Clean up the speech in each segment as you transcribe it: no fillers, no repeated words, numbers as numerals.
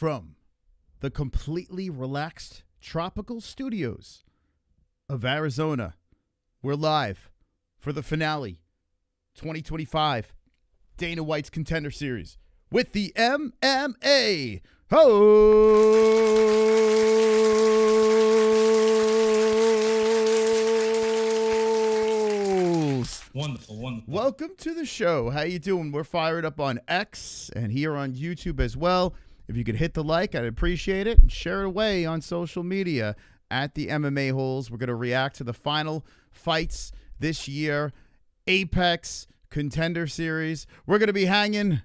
From the completely relaxed tropical studios of Arizona, we're live for the finale 2025 Dana White's Contender Series with the MMA-Holes. Wonderful. Welcome to the show. How you doing? We're fired up on X and here on YouTube as well. If you could hit the like, I'd appreciate it. And share it away on social media at the MMA-Holes. We're going to react to the final fights this year. Apex Contender Series. We're going to be hanging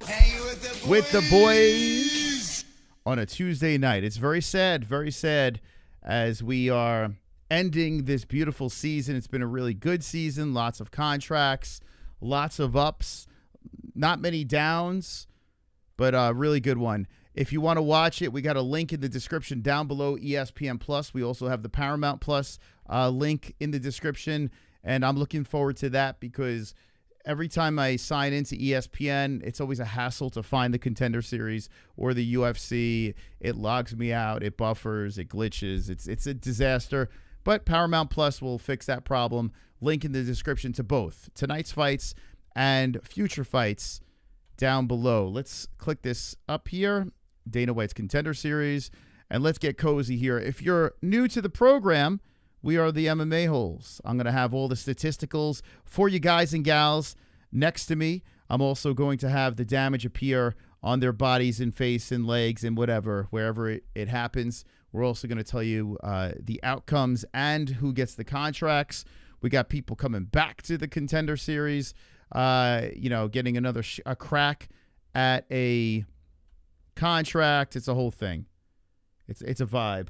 with the boys on a Tuesday night. It's very sad as we are ending this beautiful season. It's been a really good season. Lots of contracts, lots of ups, not many downs, but a really good one. If you want to watch it, we got a link in the description down below, ESPN Plus. We also have the Paramount Plus link in the description, and I'm looking forward to that because every time I sign into ESPN, it's always a hassle to find the Contender Series or the UFC. It logs me out. It buffers. It glitches. It's a disaster, but Paramount Plus will fix that problem. Link in the description to both tonight's fights and future fights down below. Let's click this up here. Dana White's Contender Series, and let's get cozy here. If you're new to the program, we are the MMA-Holes. I'm going to have all the statisticals for you guys and gals next to me. I'm also going to have the damage appear on their bodies and face and legs and wherever it happens. We're also going to tell you the outcomes and who gets the contracts. We got people coming back to the Contender Series, getting another a crack at a contract. It's a whole thing. It's a vibe.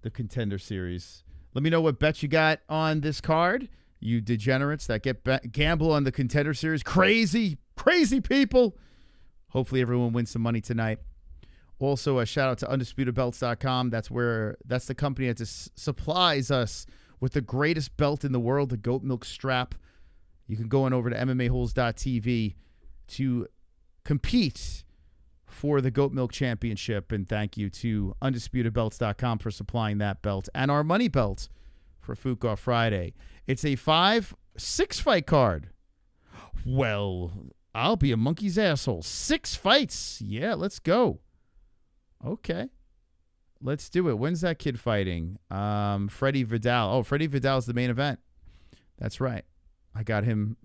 The Contender Series. Let me know what bet you got on this card. You degenerates that gamble on the Contender Series. Crazy people. Hopefully everyone wins some money tonight. Also, a shout out to UndisputedBelts.com. That's the company that just supplies us with the greatest belt in the world, the goat milk strap. You can go on over to MMAHoles.tv to compete for the Goat Milk Championship, and thank you to UndisputedBelts.com for supplying that belt and our money belt for Fuqua Friday. It's a 5-6 fight card. Well, I'll be a monkey's asshole. 6 fights. Yeah, let's go. Okay. Let's do it. When's that kid fighting? Freddy Vidal. Oh, Freddy Vidal's the main event. That's right. I got him.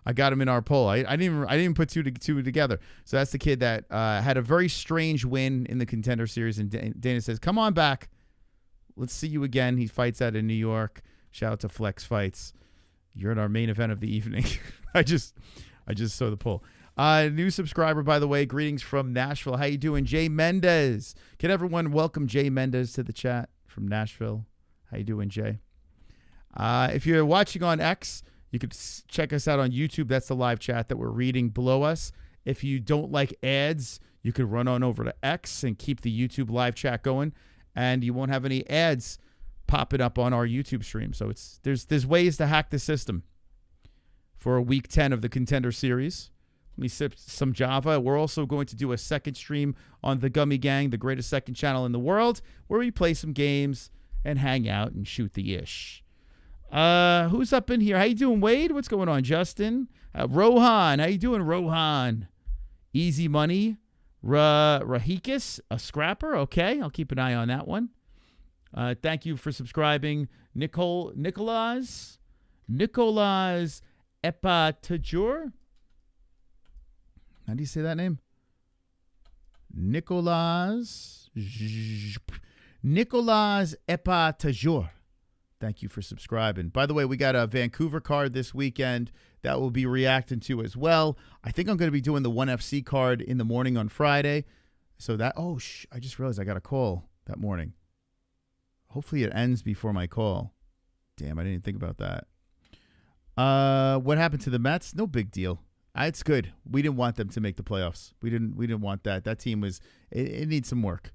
I got him in our poll. I didn't even put two together. So that's the kid that had a very strange win in the Contender Series. And Dana says, "Come on back. Let's see you again." He fights out in New York. Shout out to Flex Fights. You're in our main event of the evening. I just saw the poll. New subscriber, by the way. Greetings from Nashville. How you doing, Jay Mendez? Can everyone welcome Jay Mendez to the chat from Nashville? How you doing, Jay? If you're watching on X, you could check us out on YouTube. That's the live chat that we're reading below us. If you don't like ads, you could run on over to X and keep the YouTube live chat going, and you won't have any ads popping up on our YouTube stream. So there's ways to hack the system for week 10 of the Contender Series. Let me sip some Java. We're also going to do a second stream on the Gummy Gang, the greatest second channel in the world, where we play some games and hang out and shoot the ish. Who's up in here? How you doing, Wade? What's going on, Justin? Rohan, how you doing, Rohan? Easy Money, Rahikis, a scrapper. Okay, I'll keep an eye on that one. Thank you for subscribing, Nicolas Epatajur. How do you say that name? Nicolas Epatajur. Thank you for subscribing. By the way, we got a Vancouver card this weekend that we'll be reacting to as well. I think I'm going to be doing the 1FC card in the morning on Friday. So that, I just realized I got a call that morning. Hopefully it ends before my call. Damn, I didn't think about that. What happened to the Mets? No big deal. It's good. We didn't want them to make the playoffs. We didn't want that. That team it needs some work.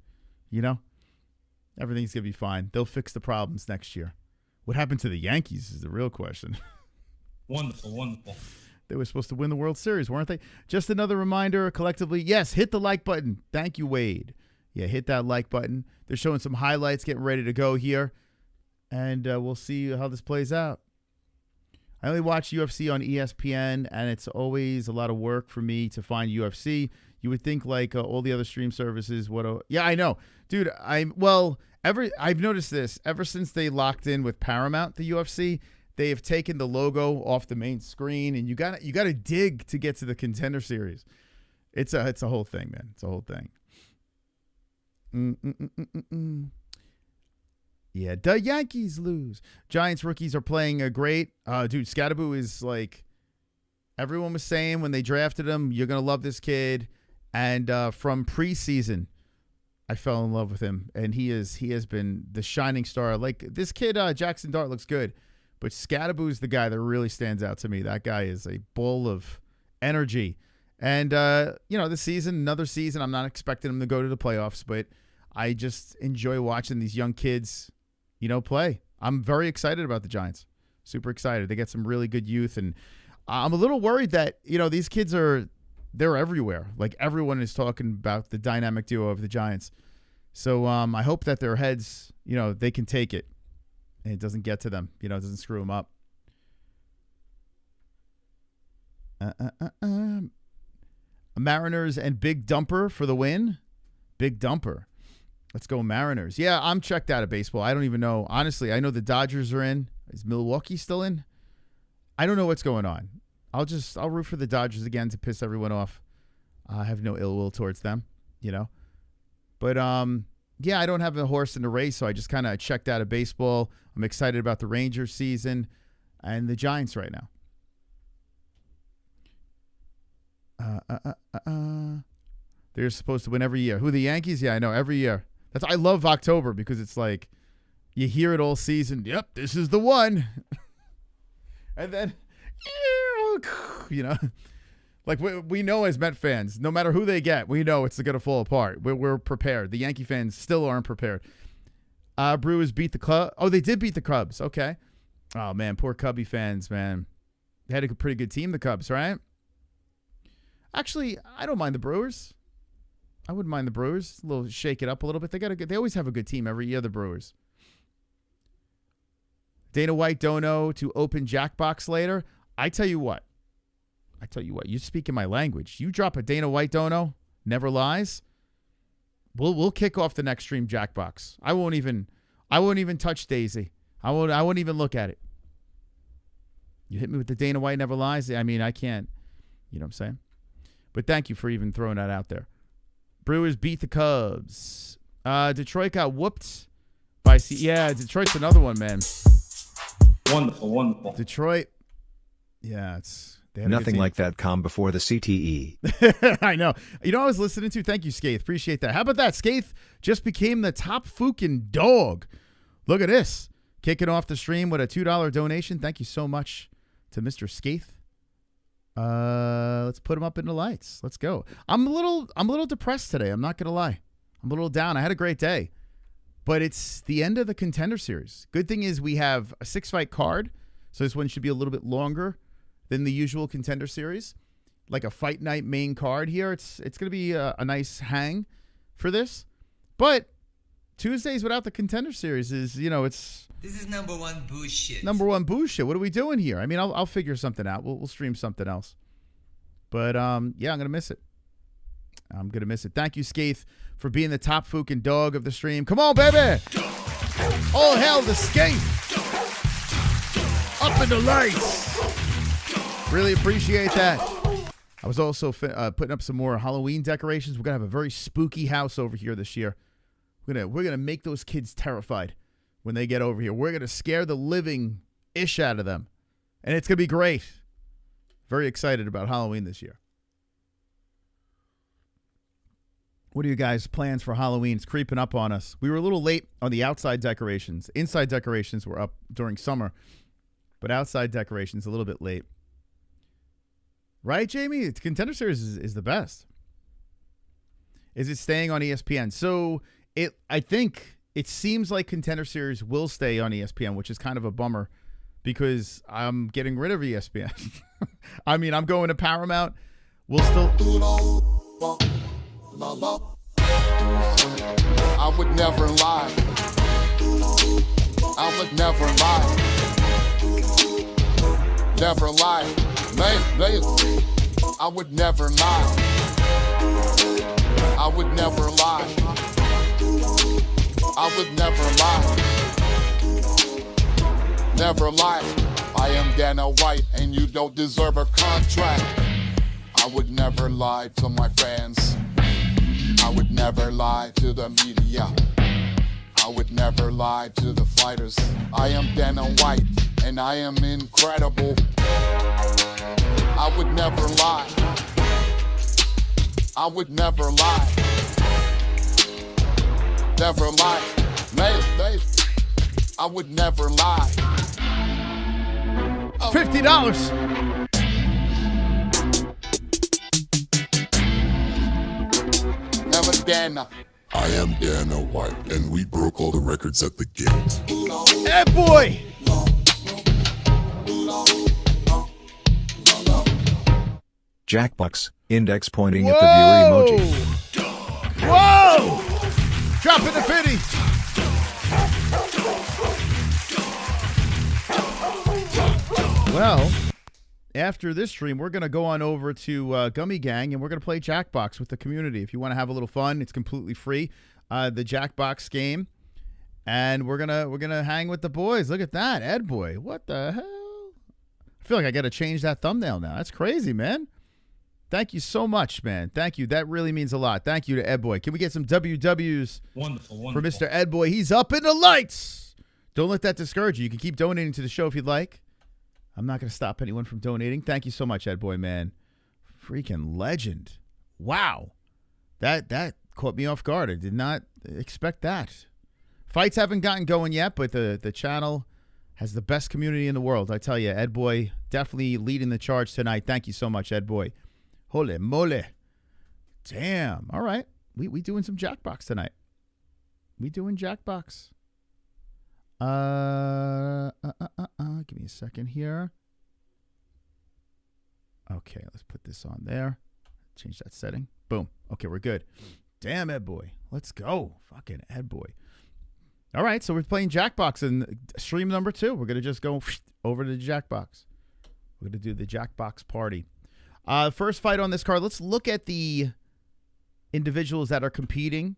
Everything's going to be fine. They'll fix the problems next year. What happened to the Yankees is the real question. Wonderful. They were supposed to win the World Series, weren't they? Just another reminder, collectively, yes, hit the like button. Thank you, Wade. Yeah, hit that like button. They're showing some highlights, getting ready to go here. And we'll see how this plays out. I only watch UFC on ESPN, and it's always a lot of work for me to find UFC. You would think like all the other stream services would. Yeah, I know. Dude, I've noticed this. Ever since they locked in with Paramount, the UFC, they have taken the logo off the main screen, and you got to dig to get to the Contender Series. It's a whole thing, man. It's a whole thing. Yeah, the Yankees lose. Giants rookies are playing great. Dude, Scatterboo is like, everyone was saying when they drafted him, you're going to love this kid. And from preseason, I fell in love with him. And he has been the shining star. Like, this kid, Jackson Dart, looks good. But Scatterboo is the guy that really stands out to me. That guy is a bull of energy. And, this season, another season, I'm not expecting him to go to the playoffs, but I just enjoy watching these young kids, play. I'm very excited about the Giants. Super excited. They get some really good youth. And I'm a little worried that, these kids they're everywhere. Like, everyone is talking about the dynamic duo of the Giants. So I hope that their heads, they can take it. And it doesn't get to them, it doesn't screw them up. Mariners and Big Dumper for the win. Big Dumper. Let's go Mariners. Yeah, I'm checked out of baseball. I don't even know. Honestly, I know the Dodgers are in. Is Milwaukee still in? I don't know what's going on. I'll root for the Dodgers again to piss everyone off. I have no ill will towards them, But yeah, I don't have a horse in the race, so I just kind of checked out of baseball. I'm excited about the Rangers season and the Giants right now. They're supposed to win every year. Who, the Yankees? Yeah, I know, every year. I love October because it's like you hear it all season. Yep, this is the one. And then, like we know as Met fans, no matter who they get, we know it's going to fall apart. We're prepared. The Yankee fans still aren't prepared. Brewers beat the Cubs. Oh, they did beat the Cubs. Okay. Oh, man, poor Cubby fans, man. They had a pretty good team, the Cubs, right? Actually, I don't mind the Brewers. I wouldn't mind the Brewers. A little shake it up a little bit. They always have a good team every year, the Brewers. Dana White don't know to open Jackbox later. I tell you what, you speak in my language. You drop a Dana White don't know, never lies. We'll kick off the next stream Jackbox. I won't even touch Daisy. I won't even look at it. You hit me with the Dana White never lies. I mean, I can't, you know what I'm saying? But thank you for even throwing that out there. Brewers beat the Cubs. Detroit got whooped by yeah, Detroit's another one, man. Wonderful. Detroit. Yeah, nothing like that calm before the CTE. I know. I was listening to. Thank you, Skaith. Appreciate that. How about that? Skaith just became the top fucking dog. Look at this. Kicking off the stream with a $2 donation. Thank you so much to Mr. Skaith. Let's put him up in the lights. Let's go. I'm a little depressed today. I'm not gonna lie. I'm a little down. I had a great day, but it's the end of the Contender Series. Good thing is we have a 6-fight card, so this one should be a little bit longer than the usual Contender Series. Like a fight night main card here. It's gonna be a nice hang for this, but Tuesdays without the Contender Series is This is number one bullshit. Number one bullshit. What are we doing here? I mean, I'll figure something out. We'll stream something else. But, yeah, I'm going to miss it. Thank you, Skaith, for being the top fucking dog of the stream. Come on, baby. All hail the Skaith. Up in the lights. Really appreciate that. I was also putting up some more Halloween decorations. We're going to have a very spooky house over here this year. We're gonna make those kids terrified when they get over here. We're going to scare the living ish out of them. And it's going to be great. Very excited about Halloween this year. What are you guys' plans for Halloween? It's creeping up on us. We were a little late on the outside decorations. Inside decorations were up during summer. But outside decorations a little bit late. Right, Jamie? The Contender Series is the best. Is it staying on ESPN? So I think it seems like Contender Series will stay on ESPN, which is kind of a bummer because I'm getting rid of ESPN. I mean, I'm going to Paramount. We'll still. I would never lie. I would never lie. Never lie. I would never lie. I would never lie. I would never lie. Never lie. I am Dana White and you don't deserve a contract. I would never lie to my fans. I would never lie to the media. I would never lie to the fighters. I am Dana White and I am incredible. I would never lie. I would never lie. Never lie. I would never lie. $50. Never Dana. I am Dana White, and we broke all the records at the gate. Hey, boy! Jackbox, index pointing at the viewer emoji. Whoa! Dropping the 50. Well, after this stream, we're going to go on over to Gummy Gang, and we're going to play Jackbox with the community. If you want to have a little fun, it's completely free. The Jackbox game, and we're gonna hang with the boys. Look at that, Ed Boy. What the hell? I feel like I got to change that thumbnail now. That's crazy, man. Thank you so much, man. Thank you. That really means a lot. Thank you to Ed Boy. Can we get some WWs Wonderful. for Mr. Ed Boy? He's up in the lights. Don't let that discourage you. You can keep donating to the show if you'd like. I'm not going to stop anyone from donating. Thank you so much, Ed Boy, man. Freaking legend. Wow. That caught me off guard. I did not expect that. Fights haven't gotten going yet, but the channel has the best community in the world. I tell you, Ed Boy definitely leading the charge tonight. Thank you so much, Ed Boy. Holy moly. Damn. All right. We doing some Jackbox tonight. We doing Jackbox. Give me a second here. Okay, let's put this on there. Change that setting. Boom. Okay, we're good. Damn, Ed Boy. Let's go. Fucking Ed Boy. All right, so we're playing Jackbox in stream number 2. We're going to just go over to the Jackbox. We're going to do the Jackbox party. First fight on this card. Let's look at the individuals that are competing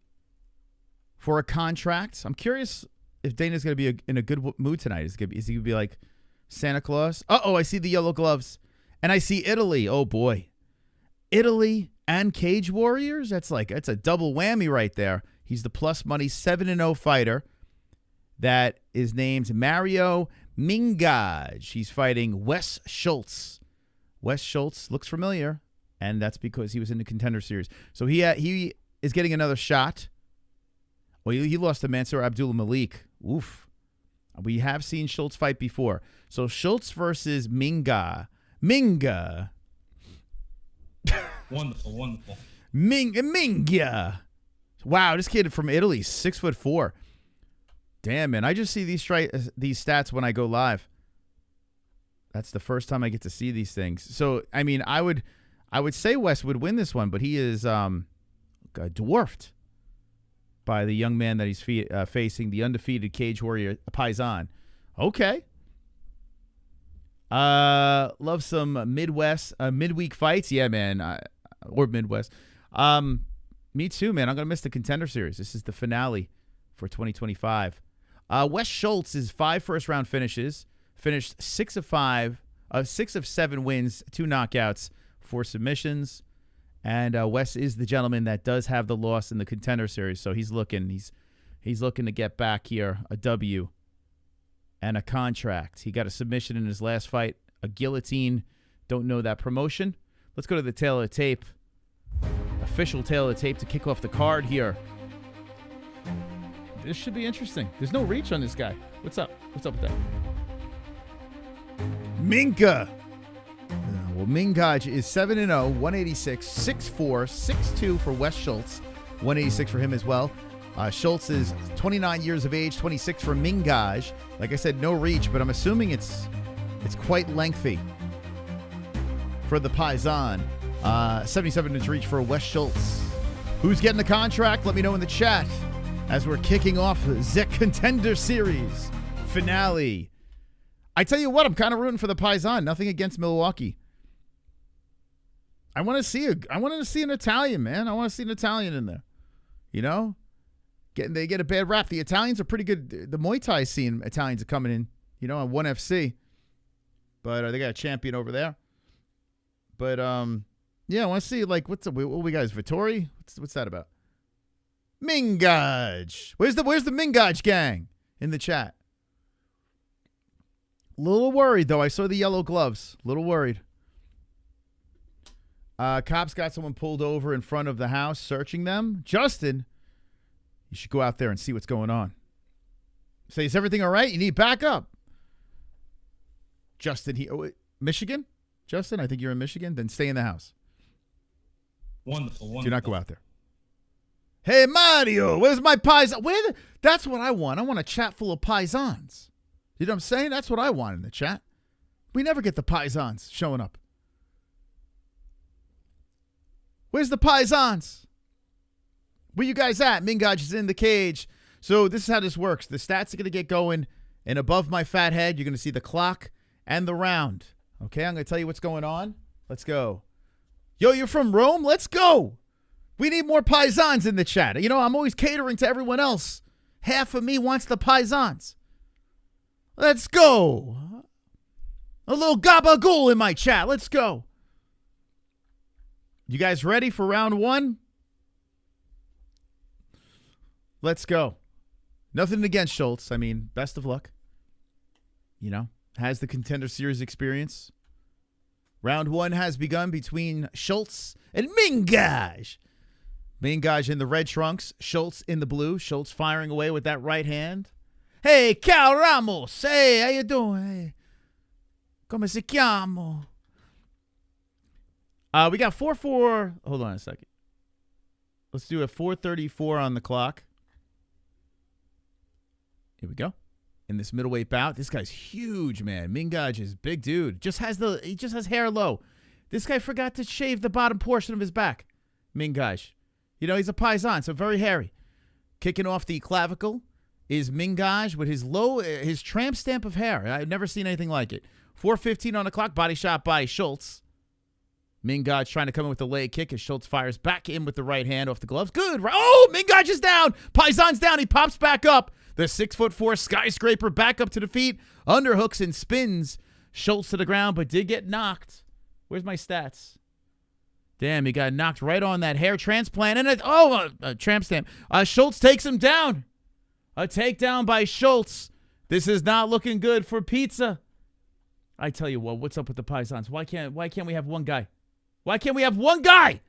for a contract. I'm curious if Dana's going to be in a good mood tonight. Is he going to be like Santa Claus? Uh-oh, I see the yellow gloves. And I see Italy. Oh, boy. Italy and Cage Warriors? That's a double whammy right there. He's the plus money 7-0 fighter that is named Mario Mingaj. He's fighting Wes Schultz. Wes Schultz looks familiar, and that's because he was in the Contender Series. So he is getting another shot. Well, he lost to Mansour Abdullah Malik. Oof. We have seen Schultz fight before. So Schultz versus Minga. Wonderful. Minga. Wow, this kid from Italy, 6'4". Damn, man. I just see these stats when I go live. That's the first time I get to see these things. So, I mean, I would say Wes would win this one, but he is dwarfed by the young man that he's facing, the undefeated Cage Warrior Paisan. Okay. Love some midweek fights. Yeah, man. Or Midwest. Me too, man. I'm going to miss the Contender Series. This is the finale for 2025. Wes Schultz is 5 first-round finishes. Finished 6 of 7 wins, 2 knockouts, 4 submissions. And Wes is the gentleman that does have the loss in the Contender Series. So he's looking to get back here, a W and a contract. He got a submission in his last fight, a guillotine. Don't know that promotion. Let's go to the tail of the tape. Official tail of the tape to kick off the card here. This should be interesting. There's no reach on this guy. What's up? What's up with that? Minka. Well, Mingaj is 7-0, 186, 6'4", 6'2" for Wes Schultz. 186 for him as well. Schultz is 29 years of age, 26 for Mingaj. Like I said, no reach, but I'm assuming it's quite lengthy for the Paisan. 77-inch reach for Wes Schultz. Who's getting the contract? Let me know in the chat as we're kicking off the Contender Series finale. I tell you what, I'm kind of rooting for the Paisan. Nothing against Milwaukee. I want to see an Italian, man. I want to see an Italian in there. You know? They get a bad rap. The Italians are pretty good. The Muay Thai scene, Italians are coming in, you know, on 1FC. But they got a champion over there. But yeah, I want to see like what we got? Is Vittori? What's that about? Mingaj. Where's the Mingaj gang in the chat? Little worried though. I saw the yellow gloves. Little worried. Cops got someone pulled over in front of the house, searching them. Justin, you should go out there and see what's going on. Say, is everything all right? You need backup. Justin, Michigan? Justin, I think you're in Michigan. Then stay in the house. Wonderful. Do not go out there. Hey, Mario, where's my paisan? That's what I want. I want a chat full of paisans. You know what I'm saying? That's what I want in the chat. We never get the paisans showing up. Where's the paisans? Where you guys at? Mingaj is in the cage. So this is how this works. The stats are going to get going, and above my fat head, you're going to see the clock and the round. Okay, I'm going to tell you what's going on. Let's go. Yo, you're from Rome? Let's go. We need more paisans in the chat. You know, I'm always catering to everyone else. Half of me wants the paisans. Let's go. A little gabagool in my chat. Let's go. You guys ready for round one? Let's go. Nothing against Schultz. I mean, best of luck. You know, has the Contender Series experience. Round one has begun between Schultz and Mingaj. Mingaj in the red trunks, Schultz in the blue. Schultz firing away with that right hand. Hey, Cal Ramos. Hey, how you doing? Hey. Come se chiamo? We got 4-4. Hold on a second. Let's do a 4:34 on the clock. Here we go. In this middleweight bout, this guy's huge, man. Mingaj is big dude. He just has hair low. This guy forgot to shave the bottom portion of his back. Mingaj. You know, he's a paisan, so very hairy. Kicking off the clavicle is Mingaj with his tramp stamp of hair. I've never seen anything like it. 4:15 on the clock. Body shot by Schultz. Mingaj trying to come in with the leg kick as Schultz fires back in with the right hand off the gloves. Good. Oh, Mingaj is down. Paisan's down. He pops back up. The 6'4" skyscraper back up to the feet. Underhooks and spins Schultz to the ground, but did get knocked. Where's my stats? Damn, he got knocked right on that hair transplant. And a tramp stamp. Schultz takes him down. A takedown by Schultz. This is not looking good for pizza. I tell you what, what's up with the paisans? Why can't we have one guy? Why can't we have one guy?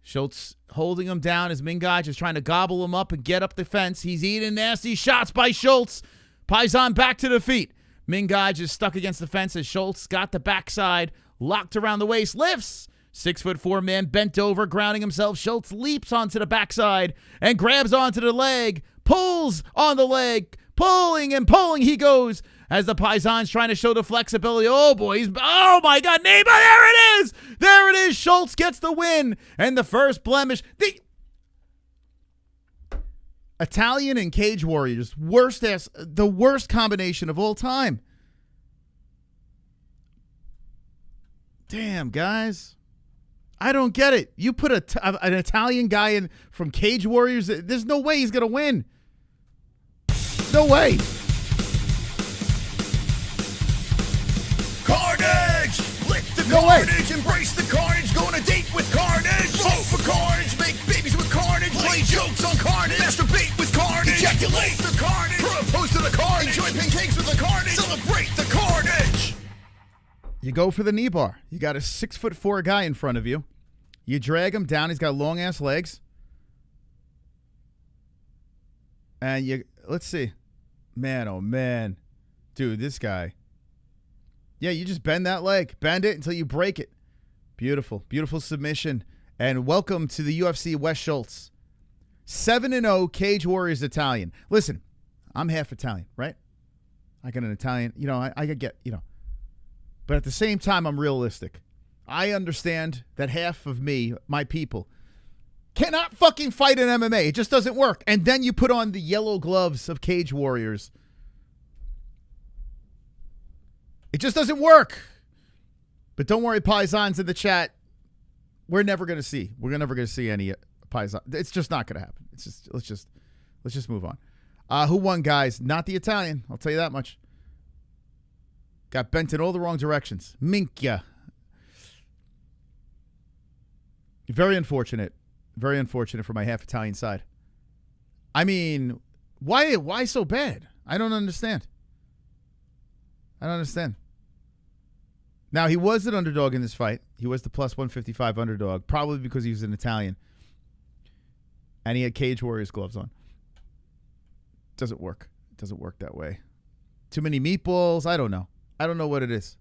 Schultz holding him down as Mingaj is trying to gobble him up and get up the fence. He's eating nasty shots by Schultz. Paisan back to the feet. Mingaj is stuck against the fence as Schultz got the backside, locked around the waist, lifts. 6'4" man bent over, grounding himself. Schultz leaps onto the backside and grabs onto the leg, pulls on the leg, pulling and pulling he goes as the Paisan's trying to show the flexibility. Oh, boy. Oh, my God. Neighbor, there it is. There it is. Schultz gets the win. And the first blemish. The Italian and Cage Warriors. The worst combination of all time. Damn, guys. I don't get it. You put an Italian guy in from Cage Warriors. There's no way he's going to win. No way. Carnage! Lick the No way. carnage, embrace the carnage, go on a date with carnage, vote for carnage, make babies with carnage, play jokes on carnage, masturbate with carnage, ejaculate the carnage, propose to the carnage, enjoy pancakes with the carnage, celebrate the carnage! You go for the knee bar. You got a 6'4" guy in front of you. You drag him down. He's got long ass legs. And let's see. Man, oh man. Dude, this guy. Yeah, you just bend that leg. Bend it until you break it. Beautiful. Beautiful submission. And welcome to the UFC West Schultz. 7-0 Cage Warriors Italian. Listen, I'm half Italian, right? I got an Italian, I get, But at the same time, I'm realistic. I understand that half of me, my people, cannot fucking fight in MMA. It just doesn't work. And then you put on the yellow gloves of Cage Warriors. It just doesn't work. But don't worry, Paisans in the chat. We're never going to see any Paisan. It's just not going to happen. It's just let's just move on. Who won, guys? Not the Italian. I'll tell you that much. Got bent in all the wrong directions. Mingaj. Very unfortunate. Very unfortunate for my half Italian side. I mean, why so bad? I don't understand. Now, he was an underdog in this fight. He was the plus 155 underdog, probably because he was an Italian. And he had Cage Warriors gloves on. Doesn't work. It doesn't work that way. Too many meatballs. I don't know. I don't know what it is.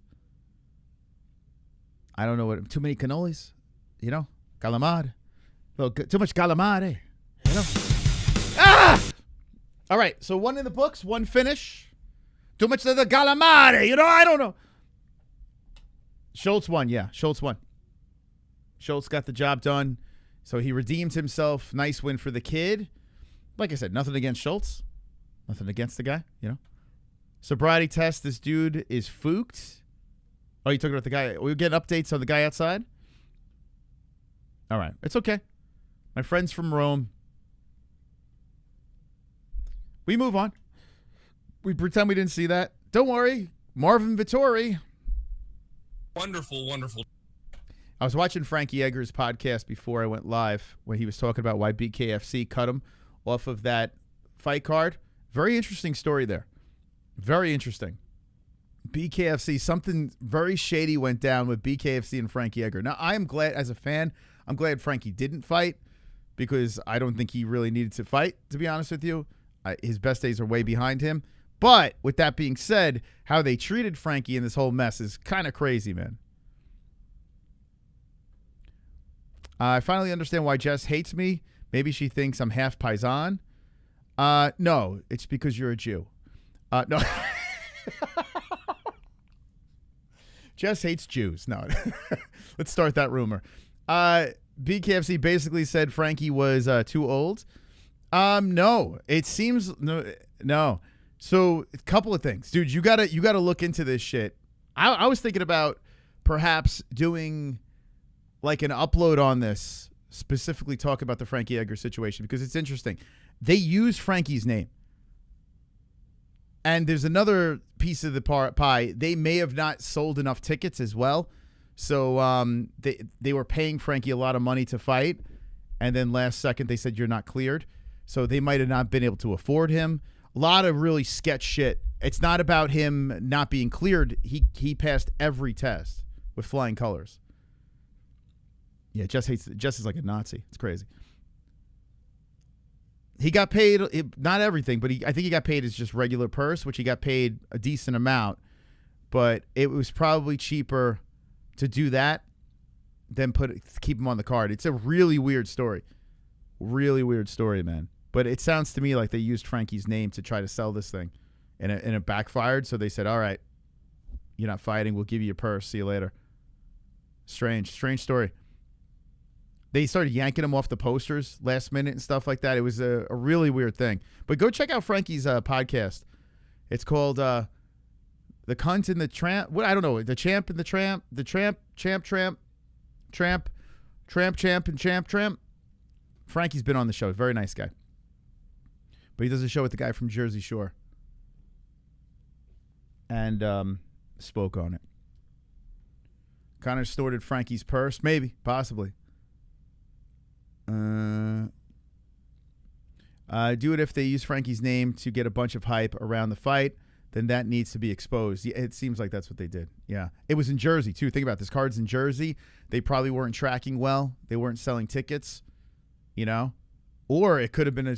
Too many cannolis. Calamari. Too much calamari. All right. So one in the books, one finish. Too much of the calamari. I don't know. Schultz won. Yeah, Schultz won. Schultz got the job done. So he redeemed himself. Nice win for the kid. Like I said, nothing against Schultz. Nothing against the guy, Sobriety test. This dude is fooked. Oh, you talking about the guy? We're getting updates on the guy outside? All right. It's okay. My friends from Rome. We move on. We pretend we didn't see that. Don't worry. Marvin Vittori. Wonderful. I was watching Frankie Edgar's podcast before I went live when he was talking about why BKFC cut him off of that fight card. Very interesting story there. Very interesting. BKFC, something very shady went down with BKFC and Frankie Edgar. Now, I am glad, as a fan, I'm glad Frankie didn't fight because I don't think he really needed to fight, to be honest with you. His best days are way behind him. But with that being said, how they treated Frankie in this whole mess is kind of crazy, man. I finally understand why Jess hates me. Maybe she thinks I'm half Paisan. No, it's because you're a Jew. No. Jess hates Jews. No. Let's start that rumor. BKFC basically said Frankie was too old. No. It seems no. So a couple of things. Dude, you gotta look into this shit. I was thinking about perhaps doing like an upload on this, specifically talk about the Frankie Edgar situation because it's interesting. They use Frankie's name. And there's another piece of the pie. They may have not sold enough tickets as well. So they were paying Frankie a lot of money to fight. And then last second they said, you're not cleared. So they might have not been able to afford him. A lot of really sketch shit. It's not about him not being cleared. He passed every test with flying colors. Yeah, Jess is like a Nazi. It's crazy. He got paid, not everything, but I think he got paid his just regular purse, which he got paid a decent amount. But it was probably cheaper to do that than keep him on the card. It's a really weird story. Really weird story, man. But it sounds to me like they used Frankie's name to try to sell this thing. And it backfired, so they said, all right, you're not fighting. We'll give you your purse. See you later. Strange story. They started yanking him off the posters last minute and stuff like that. It was a really weird thing. But go check out Frankie's podcast. It's called The Cunt and the Tramp. What I don't know. The Champ and the Tramp. The Tramp and Tramp. Frankie's been on the show. Very nice guy. But he does a show with the guy from Jersey Shore. And spoke on it. Kind of snorted Frankie's purse. Maybe. Possibly. Do it if they use Frankie's name to get a bunch of hype around the fight, then that needs to be exposed. Yeah, it seems like that's what they did. Yeah. It was in Jersey, too. Think about it. This card's in Jersey. They probably weren't tracking well. They weren't selling tickets, Or it could have been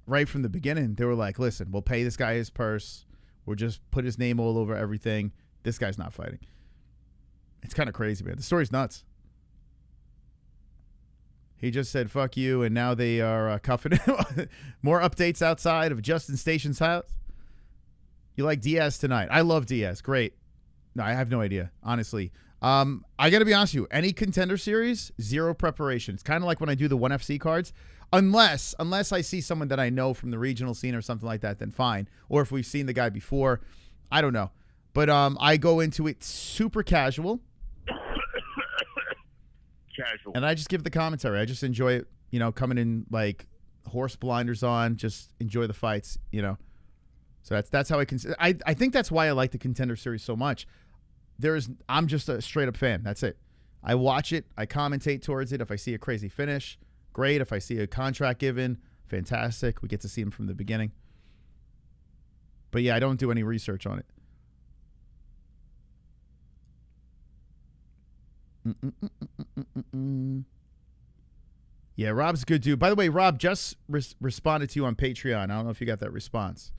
right from the beginning. They were like, listen, we'll pay this guy his purse. We'll just put his name all over everything. This guy's not fighting. It's kind of crazy, man. The story's nuts. He just said fuck you, and now they are cuffing him. More updates outside of Justin Station's house. You like Diaz tonight? I love Diaz. Great. No, I have no idea, honestly. I got to be honest with you. Any Contender Series, zero preparation. It's kind of like when I do the 1FC cards. Unless I see someone that I know from the regional scene or something like that, then fine. Or if we've seen the guy before, I don't know. But I go into it super casual. Casual. And I just give the commentary. I just enjoy it, you know, coming in like horse blinders on, just enjoy the fights, you know. So that's how I consider. I think that's why I like the Contender Series so much. I'm just a straight up fan. That's it. I watch it. I commentate towards it. If I see a crazy finish, great. If I see a contract given, fantastic. We get to see him from the beginning. But yeah, I don't do any research on it. Yeah, Rob's a good dude. By the way, Rob just responded to you on Patreon. I don't know if you got that response.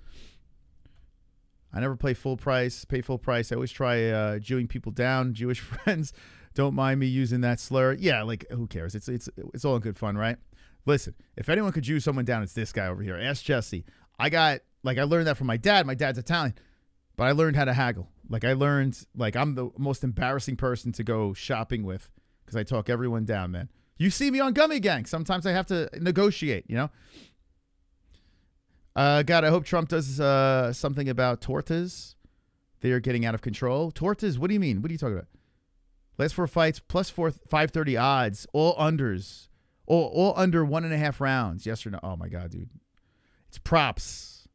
I never pay full price. I always try Jewing people down. Jewish friends, don't mind me using that slur. Yeah, like who cares? It's all in good fun, right? Listen, if anyone could Jew someone down, it's this guy over here. Ask Jesse. I learned that from my dad. My dad's Italian, but I learned how to haggle. I'm the most embarrassing person to go shopping with because I talk everyone down, man. You see me on Gummy Gang. Sometimes I have to negotiate, you know? God, I hope Trump does something about tortas. They are getting out of control. Tortas? What do you mean? What are you talking about? Last 4 fights, plus 530 odds, all unders. All under 1.5 rounds. Yes or no? Oh, my God, dude. It's props.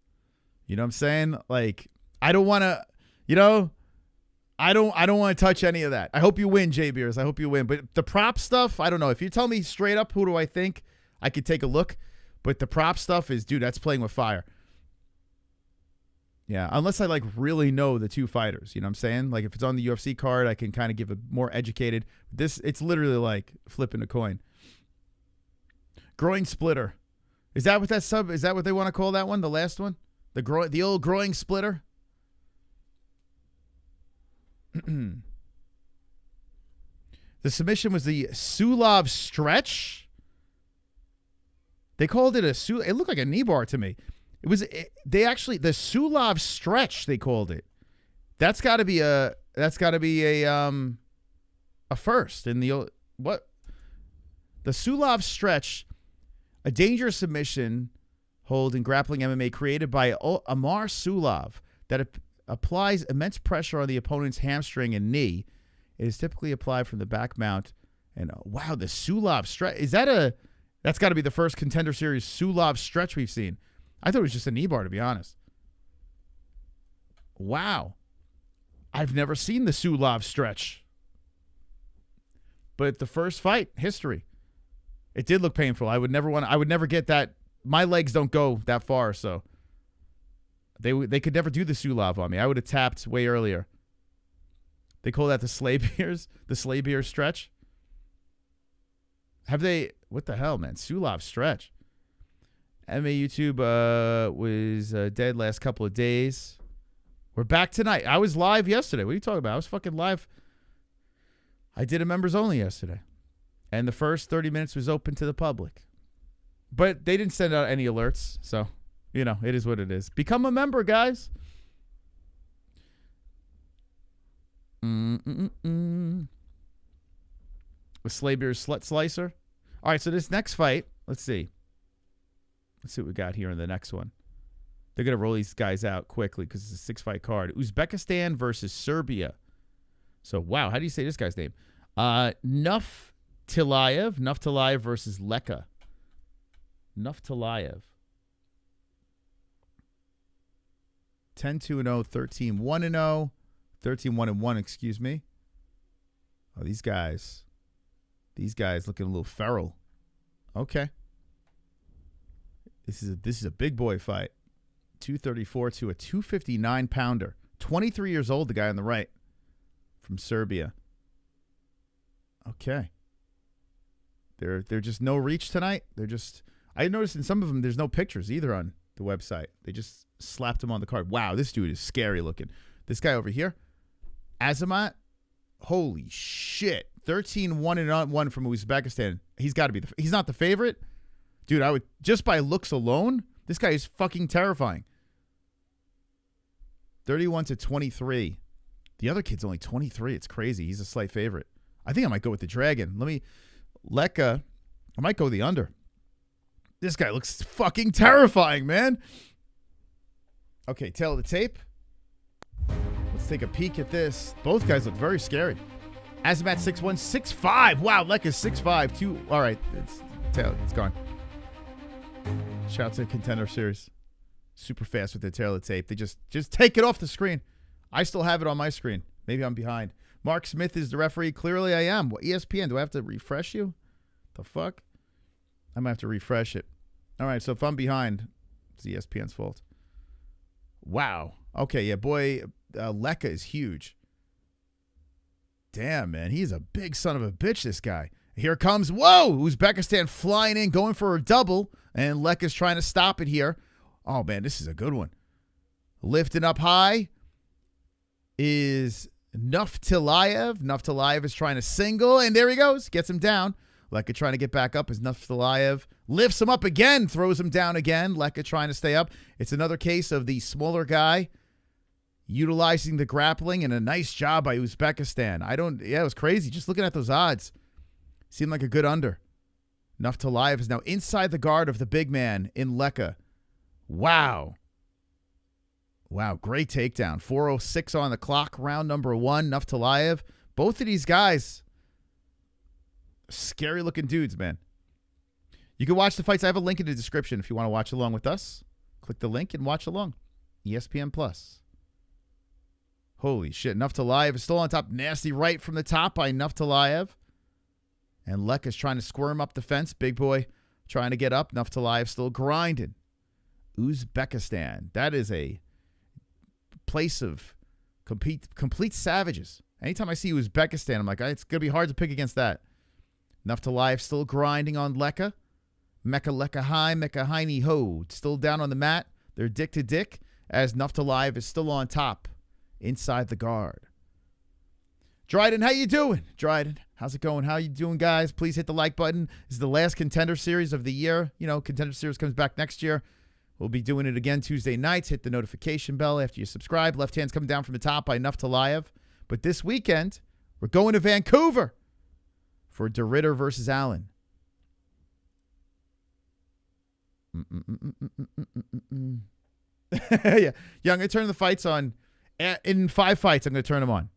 You know what I'm saying? Like, I don't want to... You know, I don't want to touch any of that. I hope you win, J Beers. I hope you win. But the prop stuff, I don't know. If you tell me straight up who do I think, I could take a look. But the prop stuff is, dude, that's playing with fire. Yeah, unless I really know the two fighters. You know what I'm saying? Like if it's on the UFC card, I can kind of give a more educated. It's literally like flipping a coin. Groin splitter. Is that what is that what they want to call that one? The last one? The old groin splitter? The submission was the Sulov stretch. They called it it looked like a knee bar to me. The Sulov stretch, they called it. That's got to be a first in the what? The Sulov stretch, a dangerous submission hold in grappling MMA created by Amar Sulov that applies immense pressure on the opponent's hamstring and knee. It is typically applied from the back mount. And wow, the Sulov stretch. That's got to be the first Contender Series Sulov stretch we've seen. I thought it was just a knee bar, to be honest. Wow. I've never seen the Sulov stretch. But the first fight, history. It did look painful. I would never get that. My legs don't go that far, so they could never do the Sulov on me. I would have tapped way earlier. They call that the Slaybeer stretch. Have they? What the hell, man? Sulov stretch. MMA YouTube was dead last couple of days. We're back tonight. I was live yesterday. What are you talking about? I was fucking live. I did a members only yesterday. And the first 30 minutes was open to the public. But they didn't send out any alerts. So, you know, it is what it is. Become a member, guys. With Slaybeer's Slut Slicer. All right, so this next fight, let's see. Let's see what we got here in the next one. They're going to roll these guys out quickly because it's a 6-fight card. Uzbekistan versus Serbia. So, wow, how do you say this guy's name? Nuftillaev versus Leka. Nuftillaev. 10-2-0, 13-1-0. 13-1-1, excuse me. Oh, these guys looking a little feral. Okay. This is a big boy fight. 234 to a 259 pounder. 23 years old, the guy on the right from Serbia. Okay. They're just no reach tonight. I noticed in some of them there's no pictures either on the website. They just slapped him on the card. Wow, this dude is scary looking. This guy over here, Azamat, holy shit. 13-1-1 from Uzbekistan. He's got to be he's not the favorite. Dude, I would, just by looks alone, this guy is fucking terrifying. 31-23. The other kid's only 23. It's crazy. He's a slight favorite. I think I might go with the Dragon. Leka, I might go the under. This guy looks fucking terrifying, man. Okay, tail of the tape. Let's take a peek at this. Both guys look very scary. Azamat 6'1", 6'5". Wow, Leka's 6'5". All right, it's gone. Shout out to Contender Series. Super fast with their tail of the tape. They just take it off the screen. I still have it on my screen. Maybe I'm behind. Mark Smith is the referee. Clearly I am. What, ESPN, do I have to refresh you? The fuck? I might have to refresh it. All right, so if I'm behind, it's ESPN's fault. Wow. Okay, yeah, boy, Leka is huge. Damn, man, he's a big son of a bitch, this guy. Here comes, whoa, Uzbekistan flying in, going for a double, and Leka's trying to stop it here. Oh, man, this is a good one. Lifting up high is Nuftillaev. Nuftillaev is trying to single, and there he goes. Gets him down. Leka trying to get back up as Nuftillaev lifts him up again, throws him down again. Leka trying to stay up. It's another case of the smaller guy utilizing the grappling, and a nice job by Uzbekistan. It was crazy. Just looking at those odds. Seemed like a good under. Nuftillaev is now inside the guard of the big man in Leka. Wow. Wow, great takedown. 4:06 on the clock, round number 1. Nuftillaev. Both of these guys, scary looking dudes, man. You can watch the fights. I have a link in the description if you want to watch along with us. Click the link and watch along. ESPN Plus. Holy shit. Nuftillaev is still on top. Nasty right from the top by Nuftillaev. And Leka's trying to squirm up the fence. Big boy trying to get up. Nuftillaev still grinding. Uzbekistan. That is a place of complete savages. Anytime I see Uzbekistan, I'm like, it's going to be hard to pick against that. Nuftillaev still grinding on Leka. Mecca Leka high, Mecca Heine ho. Still down on the mat. They're dick to dick as Nuftillaev is still on top inside the guard. Dryden, how you doing? Dryden, how's it going? How you doing, guys? Please hit the like button. This is the last Contender Series of the year. You know, Contender Series comes back next year. We'll be doing it again Tuesday nights. Hit the notification bell after you subscribe. Left hand's coming down from the top by Nuftillaev. But this weekend, we're going to Vancouver for DeRitter versus Allen. Yeah, I'm going to turn the fights on. In 5 fights, I'm going to turn them on.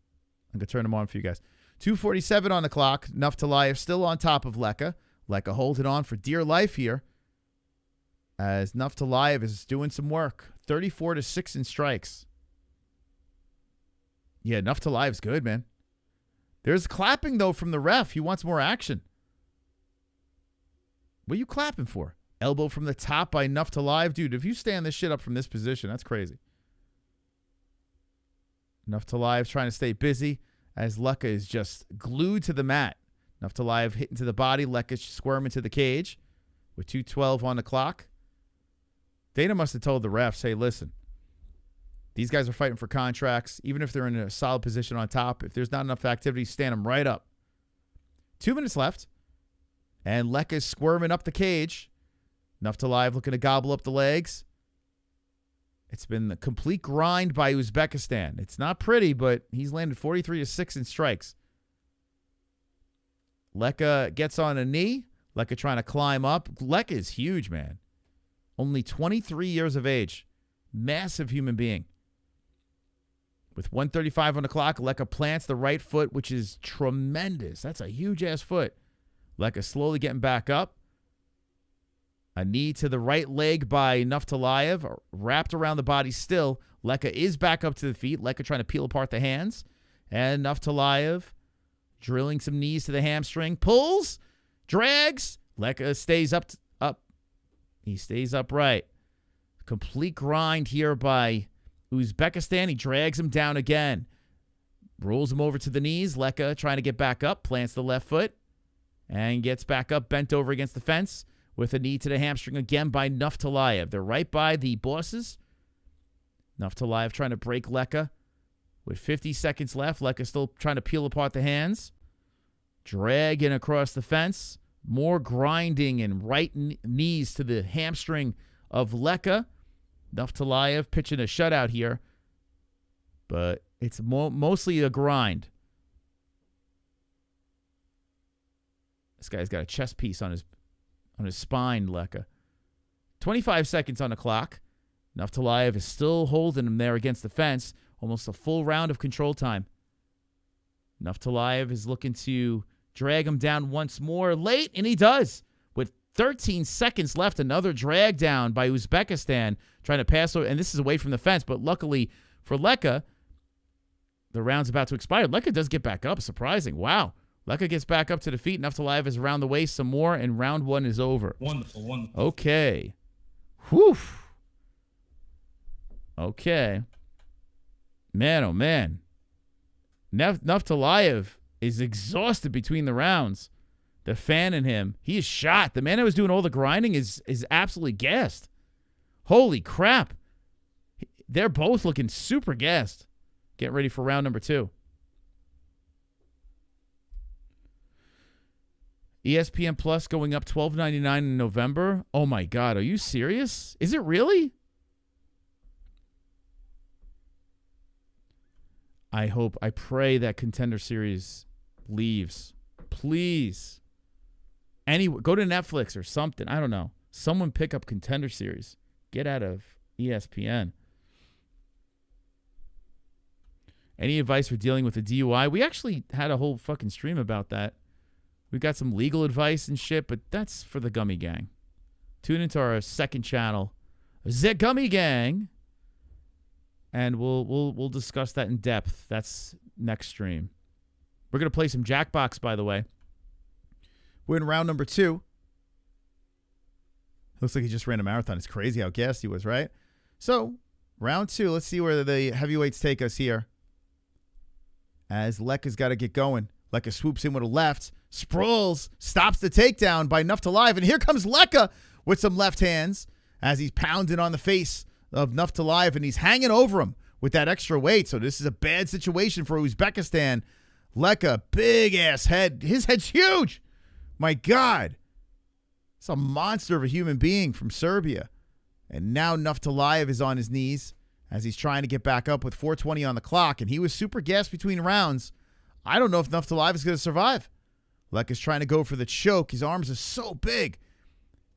I'm going to turn them on for you guys. 2:47 on the clock. Nuftillaev still on top of Leka. Leka holding on for dear life here as Nuftillaev is doing some work. 34-6 in strikes. Yeah, Nuftillaev's good, man. There's clapping, though, from the ref. He wants more action. What are you clapping for? Elbow from the top by Nuftillaev. Dude, if you stand this shit up from this position, that's crazy. Nuftillaev trying to stay busy as Leka is just glued to the mat. Nuftillaev hitting to the body. Leka squirming to the cage with 2:12 on the clock. Dana must have told the refs, hey, listen, these guys are fighting for contracts. Even if they're in a solid position on top, if there's not enough activity, stand them right up. 2 minutes left. And Leka is squirming up the cage. Nuftillaev looking to gobble up the legs. It's been the complete grind by Uzbekistan. It's not pretty, but he's landed 43-6 in strikes. Leka gets on a knee. Leka trying to climb up. Leka is huge, man. Only 23 years of age. Massive human being. With 1:35 on the clock, Leka plants the right foot, which is tremendous. That's a huge-ass foot. Leka slowly getting back up. A knee to the right leg by Nuftillaev, wrapped around the body still. Leka is back up to the feet. Leka trying to peel apart the hands. And Nuftillaev drilling some knees to the hamstring. Pulls, drags. Leka stays up. He stays upright. Complete grind here by Uzbekistan. He drags him down again. Rolls him over to the knees. Leka trying to get back up. Plants the left foot. And gets back up, bent over against the fence. With a knee to the hamstring again by Nuftillaev. They're right by the bosses. Nuftillaev trying to break Leka. With 50 seconds left, Leka still trying to peel apart the hands. Dragging across the fence. More grinding and right knees to the hamstring of Leka. Nuftillaev pitching a shutout here. But it's mostly a grind. This guy's got a chest piece on his spine, Leka. 25 seconds on the clock. Nuftillaev is still holding him there against the fence. Almost a full round of control time. Nuftillaev is looking to drag him down once more late, and he does. With 13 seconds left, another drag down by Uzbekistan trying to pass over, and this is away from the fence, but luckily for Leka, the round's about to expire. Leka does get back up, surprising. Wow. Leka gets back up to the feet. Nuftillaev is around the waist some more, and round one is over. Wonderful. Okay. Whew. Okay. Man, oh man. Nuftillaev is exhausted between the rounds. The fan in him, he is shot. The man that was doing all the grinding is absolutely gassed. Holy crap. They're both looking super gassed. Get ready for round number 2. ESPN Plus going up $12.99 in November. Oh my God, are you serious? Is it really? I pray that Contender Series leaves. Please. Go to Netflix or something. I don't know. Someone pick up Contender Series. Get out of ESPN. Any advice for dealing with a DUI? We actually had a whole fucking stream about that. We got some legal advice and shit, but that's for the Gummy Gang. Tune into our second channel, The Gummy Gang, and we'll discuss that in depth. That's next stream. We're gonna play some Jackbox, by the way. We're in round number 2. Looks like he just ran a marathon. It's crazy how gassed he was, right? So round 2. Let's see where the heavyweights take us here. As Leka's got to get going. Leka swoops in with a left. Sprawls, stops the takedown by Nuftillaev. And here comes Leka with some left hands as he's pounding on the face of Nuftillaev. And he's hanging over him with that extra weight. So this is a bad situation for Uzbekistan. Leka, big-ass head. His head's huge. My God. It's a monster of a human being from Serbia. And now Nuftillaev is on his knees as he's trying to get back up with 4:20 on the clock. And he was super gassed between rounds. I don't know if Nuftillaev is going to survive. Leka's trying to go for the choke. His arms are so big.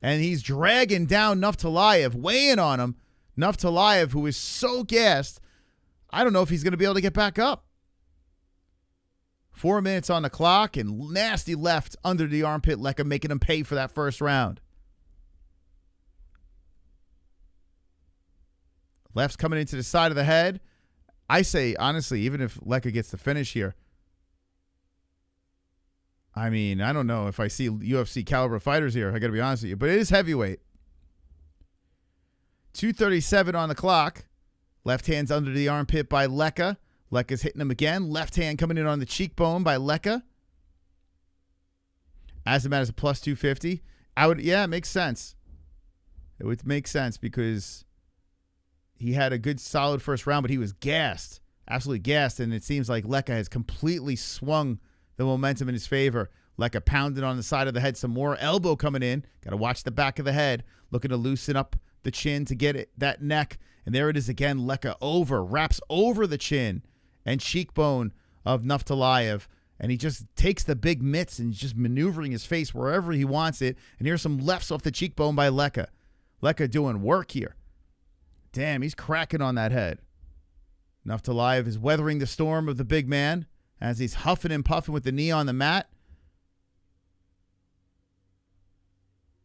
And he's dragging down Nuftillaev, weighing on him. Nuftillaev, who is so gassed, I don't know if he's going to be able to get back up. 4 minutes on the clock and nasty left under the armpit. Leka making him pay for that first round. Left's coming into the side of the head. I say, honestly, even if Leka gets the finish here, I mean, I don't know if I see UFC caliber fighters here. I got to be honest with you. But it is heavyweight. 2:37 on the clock. Left hand's under the armpit by Leka. Leka's hitting him again. Left hand coming in on the cheekbone by Leka. Azamat is a plus 250. Yeah, it makes sense. It would make sense because he had a good solid first round, but he was gassed. Absolutely gassed. And it seems like Leka has completely swung the momentum in his favor. Leka pounded on the side of the head some more. Elbow coming in. Got to watch the back of the head. Looking to loosen up the chin to get it, that neck. And there it is again. Leka wraps over the chin and cheekbone of Nuftillaev. And he just takes the big mitts and just maneuvering his face wherever he wants it. And here's some lefts off the cheekbone by Leka. Leka doing work here. Damn, he's cracking on that head. Nuftillaev is weathering the storm of the big man as he's huffing and puffing with the knee on the mat.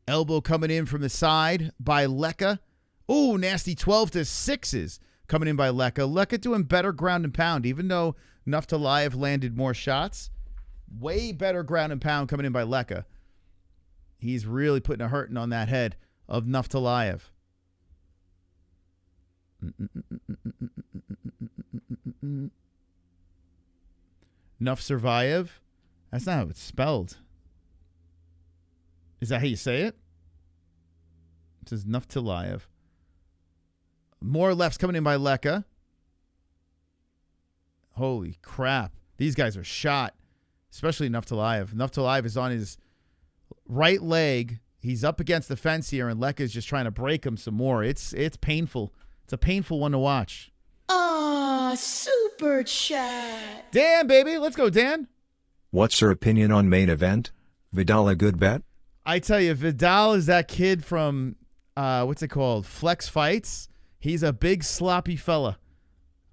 Elbow coming in from the side by Leka. Ooh, nasty 12 to 6s coming in by Leka. Leka doing better ground and pound, even though Nuftillaev landed more shots. Way better ground and pound coming in by Leka. He's really putting a hurting on that head of Nuftillaev. Nuftillaev? That's not how it's spelled. Is that how you say it? It says Nuftillaev. More lefts coming in by Leka. Holy crap. These guys are shot. especially Nuftillaev. Nuftillaev is on his right leg. He's up against the fence here, and Leka is just trying to break him some more. It's painful. It's a painful one to watch. Super chat. Dan, baby. Let's go, Dan. What's your opinion on main event? Vidal a good bet? I tell you, Vidal is that kid from, what's it called? Flex Fights. He's a big, sloppy fella.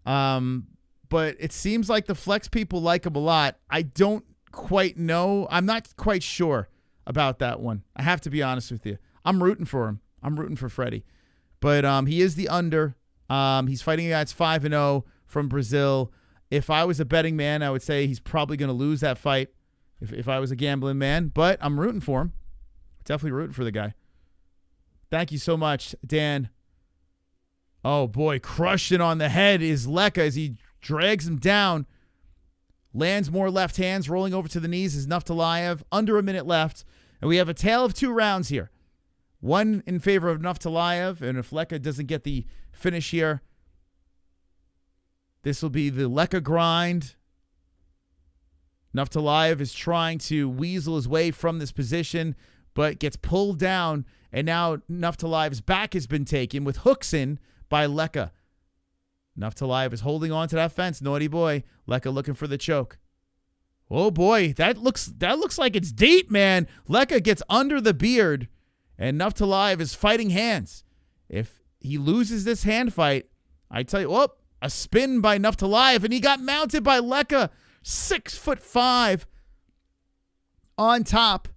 But it seems like the Flex people like him a lot. I don't quite know. I'm not quite sure about that one. I have to be honest with you. I'm rooting for him. I'm rooting for Freddy. But he is the under. He's fighting against 5-0 from Brazil. If I was a betting man, I would say he's probably going to lose that fight if I was a gambling man. But I'm rooting for him. Definitely rooting for the guy. Thank you so much, Dan. Oh, boy. Crushed it on the head is Leka as he drags him down. Lands more left hands. Rolling over to the knees is Nuftillaev. Under a minute left. And we have a tale of 2 rounds here. One in favor of Nuftillaev. And if Leka doesn't get the finish here, this will be the Leka grind. Nuftillaev is trying to weasel his way from this position, but gets pulled down. And now Nuftillaev's back has been taken with hooks in by Leka. Nuftillaev is holding on to that fence. Naughty boy. Leka looking for the choke. Oh, boy. That looks like it's deep, man. Leka gets under the beard, and Nuftillaev is fighting hands. If he loses this hand fight, I tell you, a spin by Nuftillaev, and he got mounted by Leka. 6'5" on top.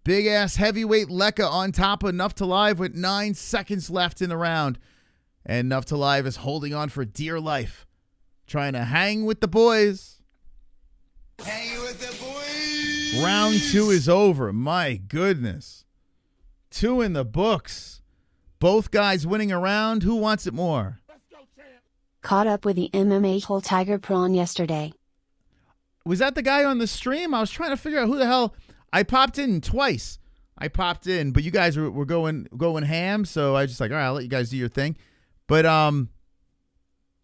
Big-ass heavyweight Leka on top of Nuftillaev with 9 seconds left in the round. And Nuftillaev is holding on for dear life, trying to hang with the boys. Hang with the boys. Round 2 is over. My goodness. 2 in the books. Both guys winning a round. Who wants it more? Caught up with the MMA-Hole Tiger Prawn yesterday. Was that the guy on the stream? I was trying to figure out who the hell. I popped in twice. But you guys were going ham, so I was just like, all right, I'll let you guys do your thing. But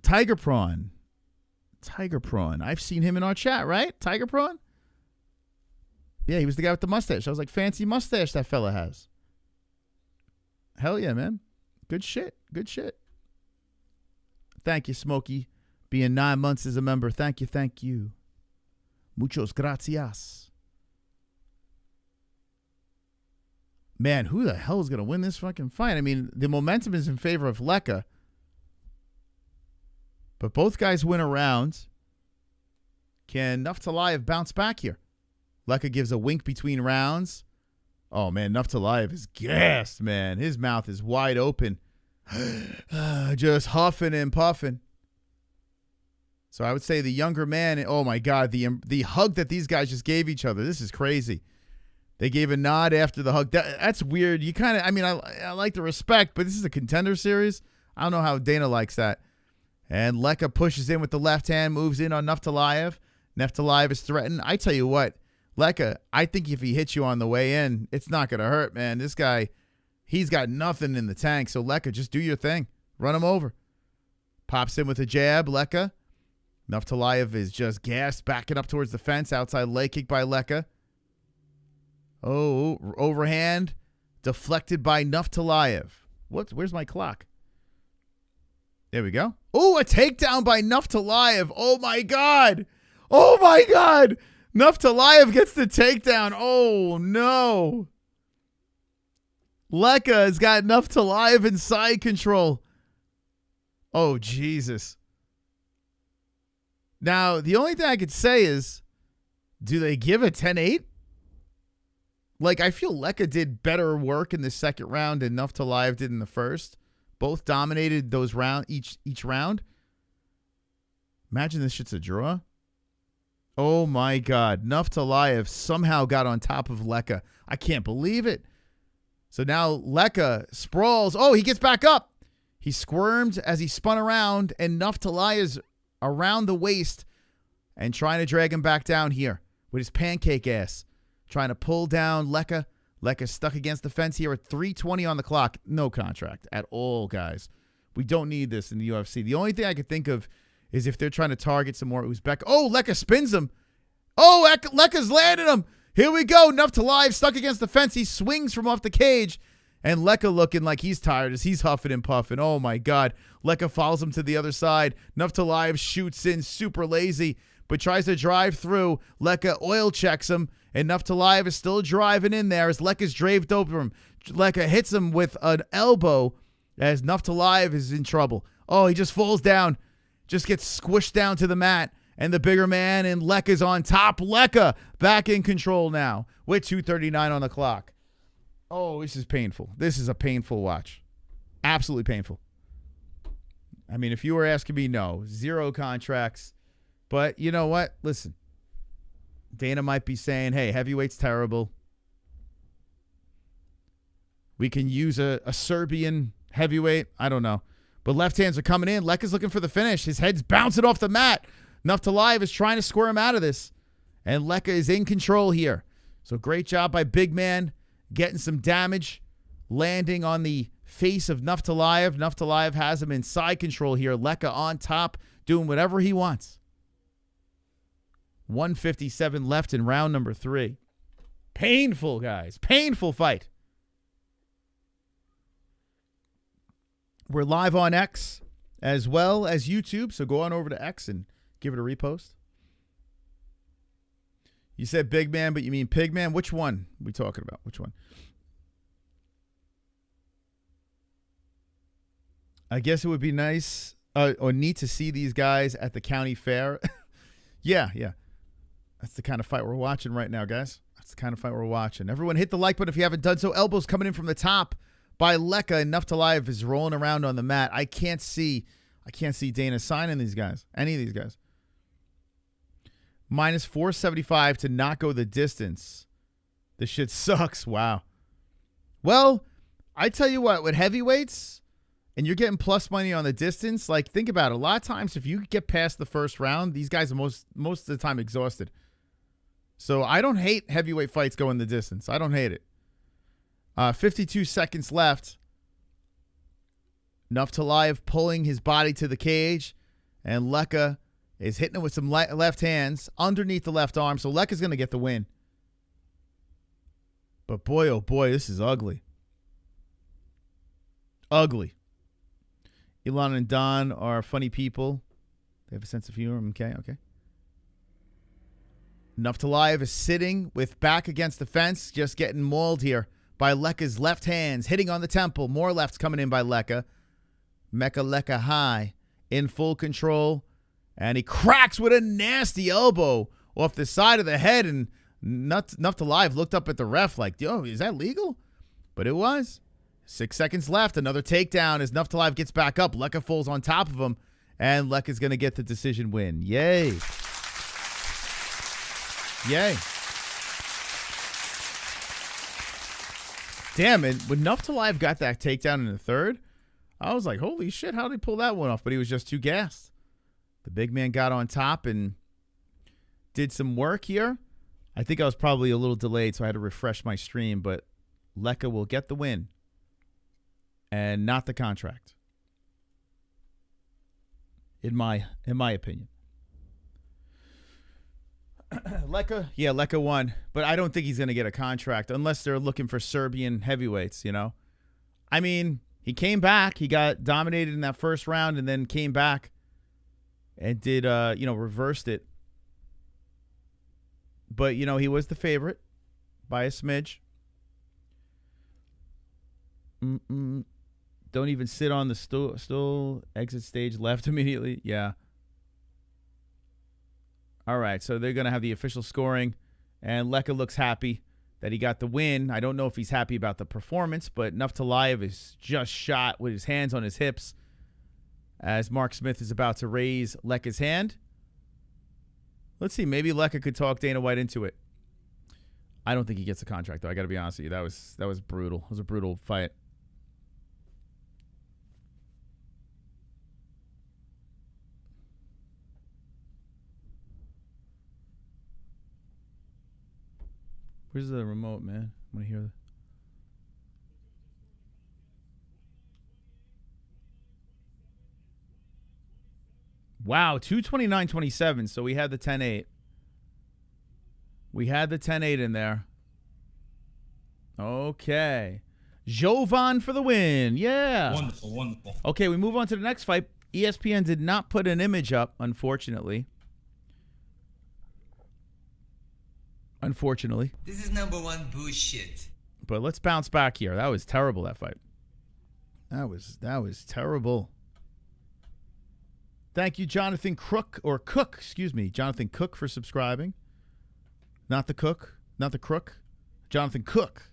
Tiger Prawn. I've seen him in our chat, right? Tiger Prawn? Yeah, he was the guy with the mustache. I was like, fancy mustache that fella has. Hell yeah, man. Good shit. Thank you, Smokey. Being 9 months as a member. Thank you. Muchos gracias. Man, who the hell is going to win this fucking fight? I mean, the momentum is in favor of Leka. But both guys win a round. Can Nuftillaev bounce back here? Leka gives a wink between rounds. Oh, man, Nuftillaev is gassed, man. His mouth is wide open. Just huffing and puffing. So I would say the younger man, oh, my God, the hug that these guys just gave each other. This is crazy. They gave a nod after the hug. That's weird. You kind of, I like the respect, but this is a contender series. I don't know how Dana likes that. And Leka pushes in with the left hand, moves in on Nuftillaev. Nuftillaev is threatened. I tell you what, Leka, I think if he hits you on the way in, it's not going to hurt, man. This guy, he's got nothing in the tank. So Leka, just do your thing. Run him over. Pops in with a jab, Leka. Nuftillaev is just gassed, backing up towards the fence. Outside leg kick by Leka. Oh, overhand. Deflected by Nuftillaev. Where's my clock? There we go. Oh, a takedown by Nuftillaev. Oh, my God. Nuftillaev gets the takedown. Oh, no. Leka has got Nuftillaev in side control. Oh, Jesus. Now, the only thing I could say is, do they give a 10-8? Like, I feel Leka did better work in the second round than Nuftillaev did in the first. Both dominated those each round. Imagine this shit's a draw. Oh, my God. Nuftillaev somehow got on top of Leka. I can't believe it. So now Leka sprawls. Oh, he gets back up. He squirmed as he spun around, and Nuftillaev's around the waist and trying to drag him back down here with his pancake ass. Trying to pull down Leka. Leka's stuck against the fence here at 3:20 on the clock. No contract at all, guys. We don't need this in the UFC. The only thing I could think of is if they're trying to target some more Uzbek. Oh, Leka spins him. Oh, Leka's landed him. Here we go. Nuftillaev stuck against the fence. He swings from off the cage. And Leka looking like he's tired as he's huffing and puffing. Oh, my God. Leka follows him to the other side. Nuftillaev shoots in super lazy, but tries to drive through. Leka oil checks him, and Nuftillaev is still driving in there as Leka's draped over him. Leka hits him with an elbow as Nuftillaev is in trouble. Oh, he just falls down, just gets squished down to the mat, and the bigger man and Leka's on top. Leka back in control now with 2:39 on the clock. Oh, this is painful. This is a painful watch. Absolutely painful. I mean, if you were asking me, no, 0 contracts. But you know what? Listen, Dana might be saying, hey, heavyweight's terrible. We can use a Serbian heavyweight. I don't know. But left hands are coming in. Leka's looking for the finish. His head's bouncing off the mat. Nuftillaev is trying to square him out of this. And Leka is in control here. So great job by big man getting some damage, landing on the face of Nuftillaev. Nuftillaev has him in side control here. Leka on top, doing whatever he wants. 1:57 left in round number 3. Painful, guys. Painful fight. We're live on X as well as YouTube, so go on over to X and give it a repost. You said big man, but you mean pig man? Which one are we talking about? Which one? I guess it would be nice or neat to see these guys at the county fair. Yeah. That's the kind of fight we're watching right now, guys. That's the kind of fight we're watching. Everyone hit the like button if you haven't done so. Elbows coming in from the top by Leka, and Nuftillaev is rolling around on the mat. I can't see Dana signing these guys, any of these guys. Minus 475 to not go the distance. This shit sucks. Wow. Well, I tell you what, with heavyweights, and you're getting plus money on the distance, like, think about it. A lot of times, if you get past the first round, these guys are most of the time exhausted. So I don't hate heavyweight fights going the distance. I don't hate it. 52 seconds left. Nuftillaev pulling his body to the cage, and Leka is hitting him with some left hands underneath the left arm. So Leka's going to get the win. But boy, oh boy, this is ugly. Ugly. Elon and Don are funny people. They have a sense of humor. Okay. Nuftillaev is sitting with back against the fence, just getting mauled here by Leka's left hands, hitting on the temple. More lefts coming in by Leka. Leka high, in full control. And he cracks with a nasty elbow off the side of the head. And Nuftillaev looked up at the ref like, yo, is that legal? But it was. 6 seconds left. Another takedown as Nuftillaev gets back up. Leka falls on top of him. And Leka's going to get the decision win. Yay. Yay. Damn it. When Nuftillaev got that takedown in the third, I was like, holy shit, how did he pull that one off? But he was just too gassed. The big man got on top and did some work here. I think I was probably a little delayed, so I had to refresh my stream. But Leka will get the win and not the contract, in my opinion. Leka won, but I don't think he's going to get a contract unless they're looking for Serbian heavyweights, you know. I mean, he came back. He got dominated in that first round and then came back and did, reversed it. But, he was the favorite by a smidge. Don't even sit on the stool. Exit stage left immediately. Yeah. All right, so they're going to have the official scoring, and Leka looks happy that he got the win. I don't know if he's happy about the performance, but Nuftillaev is just shot with his hands on his hips as Mark Smith is about to raise Leka's hand. Let's see, maybe Leka could talk Dana White into it. I don't think he gets a contract, though. I got to be honest with you. That was brutal. It was a brutal fight. Where's the remote, man? I want to hear. Wow, 229.27. So we had the 10-8. We had the 10-8 in there. Okay. Jovan for the win. Yeah. Wonderful, wonderful. Okay, we move on to the next fight. ESPN did not put an image up, unfortunately. This is number one bullshit. But let's bounce back here. That was terrible, that fight. That was terrible. Thank you, Jonathan Cook, Jonathan Cook for subscribing. Not the Crook. Jonathan Cook.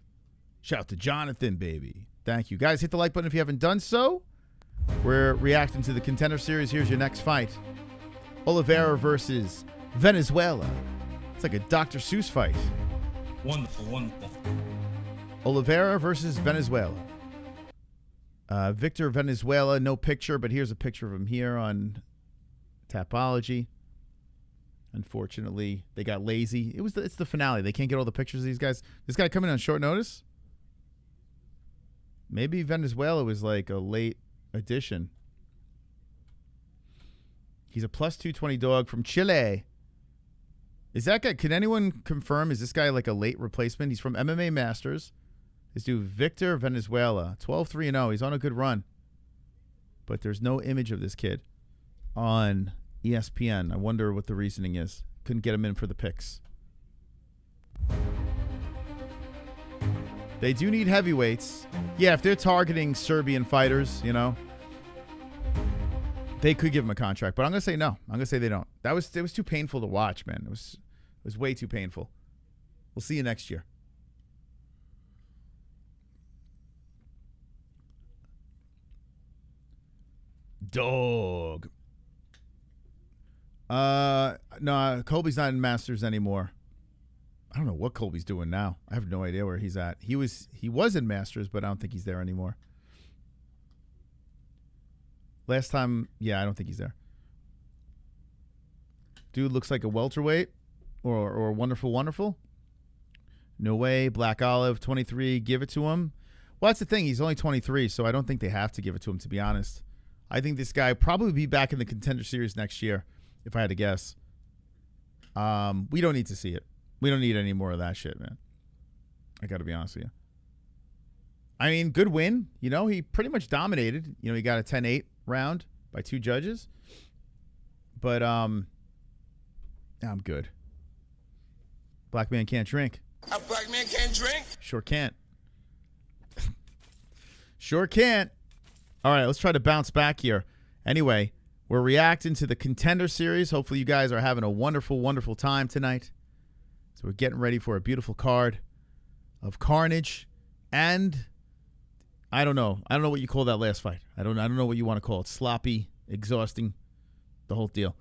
Shout out to Jonathan, baby. Thank you. Guys, hit the like button if you haven't done so. We're reacting to the Contender Series. Here's your next fight. Oliveira versus Venezuela. It's like a Dr. Seuss fight. Wonderful, wonderful. Oliveira versus Venezuela. Victor Venezuela, no picture, but here's a picture of him here on Tapology. Unfortunately, they got lazy. It's the finale. They can't get all the pictures of these guys. This guy coming on short notice? Maybe Venezuela was like a late addition. He's a plus 220 dog from Chile. Is that guy, can anyone confirm, is this guy like a late replacement? He's from MMA Masters. This dude, Victor Venezuela, 12-3-0. He's on a good run. But there's no image of this kid on ESPN. I wonder what the reasoning is. Couldn't get him in for the picks. They do need heavyweights. Yeah, if they're targeting Serbian fighters, you know, they could give him a contract. But I'm going to say no. I'm going to say they don't. It was too painful to watch, man. It was way too painful. We'll see you next year. Dog. No, Colby's not in Masters anymore. I don't know what Colby's doing now. I have no idea where he's at. He was in Masters, but I don't think he's there anymore. Last time, yeah, I don't think he's there. Dude looks like a welterweight or wonderful. No way. Black Olive, 23. Give it to him. Well, that's the thing. He's only 23, so I don't think they have to give it to him, to be honest. I think this guy probably be back in the Contender Series next year, if I had to guess. We don't need to see it. We don't need any more of that shit, man. I got to be honest with you. I mean, good win. You know, he pretty much dominated. You know, he got a 10-8 round by 2 judges. But I'm good. Black man can't drink. A black man can't drink? Sure can't. Sure can't. All right, let's try to bounce back here. Anyway, we're reacting to the Contender Series. Hopefully you guys are having a wonderful, wonderful time tonight. So we're getting ready for a beautiful card of carnage. And I don't know. I don't know what you call that last fight. I don't know what you want to call it. Sloppy, exhausting, the whole deal.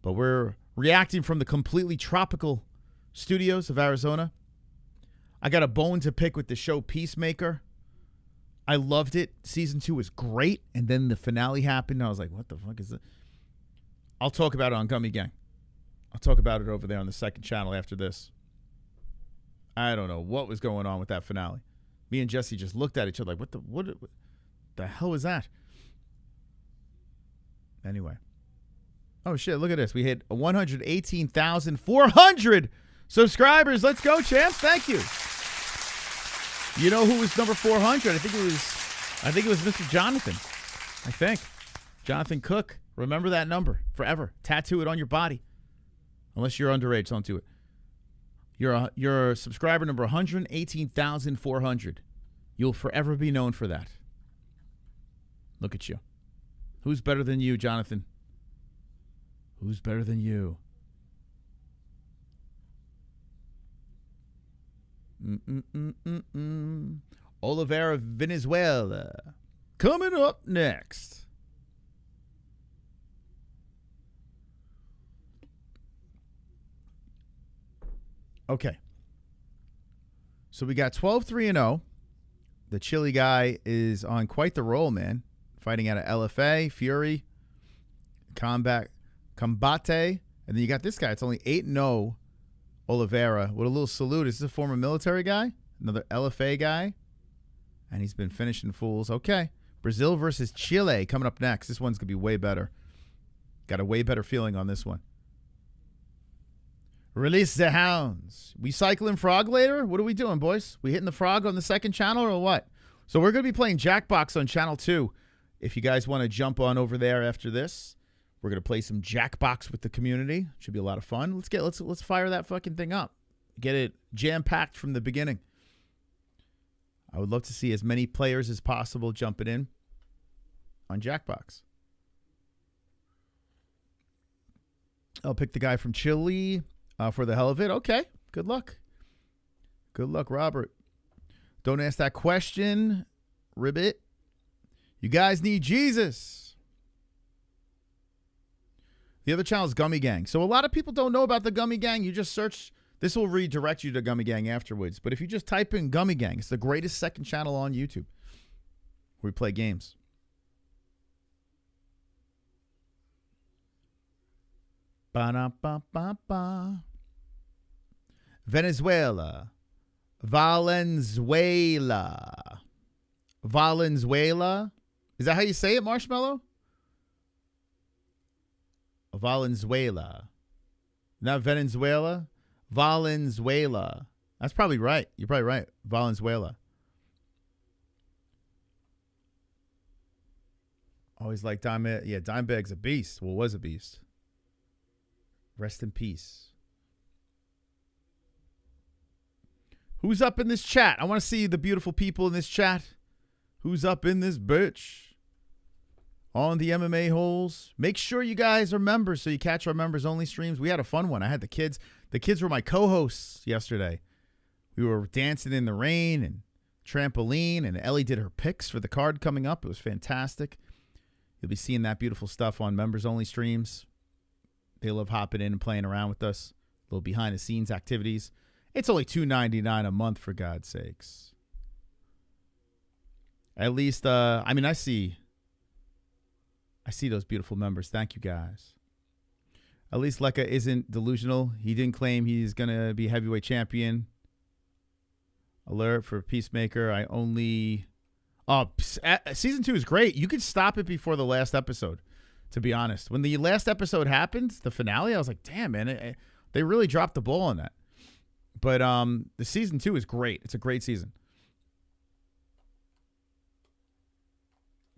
But we're reacting from the completely tropical studios of Arizona. I got a bone to pick with the show Peacemaker. I loved it. Season 2 was great. And then the finale happened. And I was like, what the fuck is it? I'll talk about it on Gummy Gang. I'll talk about it over there on the second channel after this. I don't know what was going on with that finale. Me and Jesse just looked at each other like, what the hell was that? Anyway. Oh, shit. Look at this. We hit 118,400 subscribers. Let's go, champs. Thank you. You know who was number 400? I think it was Mr. Jonathan. I think. Jonathan Cook. Remember that number forever. Tattoo it on your body. Unless you're underage, don't do it. You're subscriber number 118,400. You'll forever be known for that. Look at you. Who's better than you, Jonathan? Who's better than you? Oliveira, Venezuela. Coming up next. Okay. So we got 12-3-0. The Chile guy is on quite the roll, man. Fighting out of LFA, Fury, Combate. And then you got this guy. It's only 8-0. Oliveira with a little salute. Is this a former military guy? Another LFA guy? And he's been finishing fools. Okay. Brazil versus Chile coming up next. This one's going to be way better. Got a way better feeling on this one. Release the hounds. We cycling frog later? What are we doing, boys? We hitting the frog on the second channel or what? So we're going to be playing Jackbox on channel 2. If you guys want to jump on over there after this, we're going to play some Jackbox with the community. Should be a lot of fun. Let's fire that fucking thing up. Get it jam-packed from the beginning. I would love to see as many players as possible jumping in on Jackbox. I'll pick the guy from Chile for the hell of it. Okay, good luck. Good luck, Robert. Don't ask that question, Ribbit. You guys need Jesus. The other channel is Gummy Gang. So a lot of people don't know about the Gummy Gang. You just search. This will redirect you to Gummy Gang afterwards. But if you just type in Gummy Gang, it's the greatest second channel on YouTube where we play games. Ba-da-ba-ba-ba. Venezuela. Valenzuela. Valenzuela. Is that how you say it, Marshmallow? Valenzuela. Not Venezuela. Valenzuela. That's probably right. You're probably right. Valenzuela. Always like Dimebag. Yeah, Dimebag's a beast. Well, was a beast. Rest in peace. Who's up in this chat? I want to see the beautiful people in this chat. Who's up in this bitch? On the MMA-Holes. Make sure you guys are members so you catch our members-only streams. We had a fun one. I had the kids. The kids were my co-hosts yesterday. We were dancing in the rain and trampoline, and Ellie did her picks for the card coming up. It was fantastic. You'll be seeing that beautiful stuff on members-only streams. They love hopping in and playing around with us. Little behind-the-scenes activities. It's only $2.99 a month, for God's sakes. At least, I mean, I see those beautiful members. Thank you, guys. At least Leka isn't delusional. He didn't claim he's going to be heavyweight champion. Alert for Peacemaker. I only... Oh, season 2 is great. You could stop it before the last episode, to be honest. When the last episode happened, the finale, I was like, damn, man. They really dropped the ball on that. But the season 2 is great. It's a great season.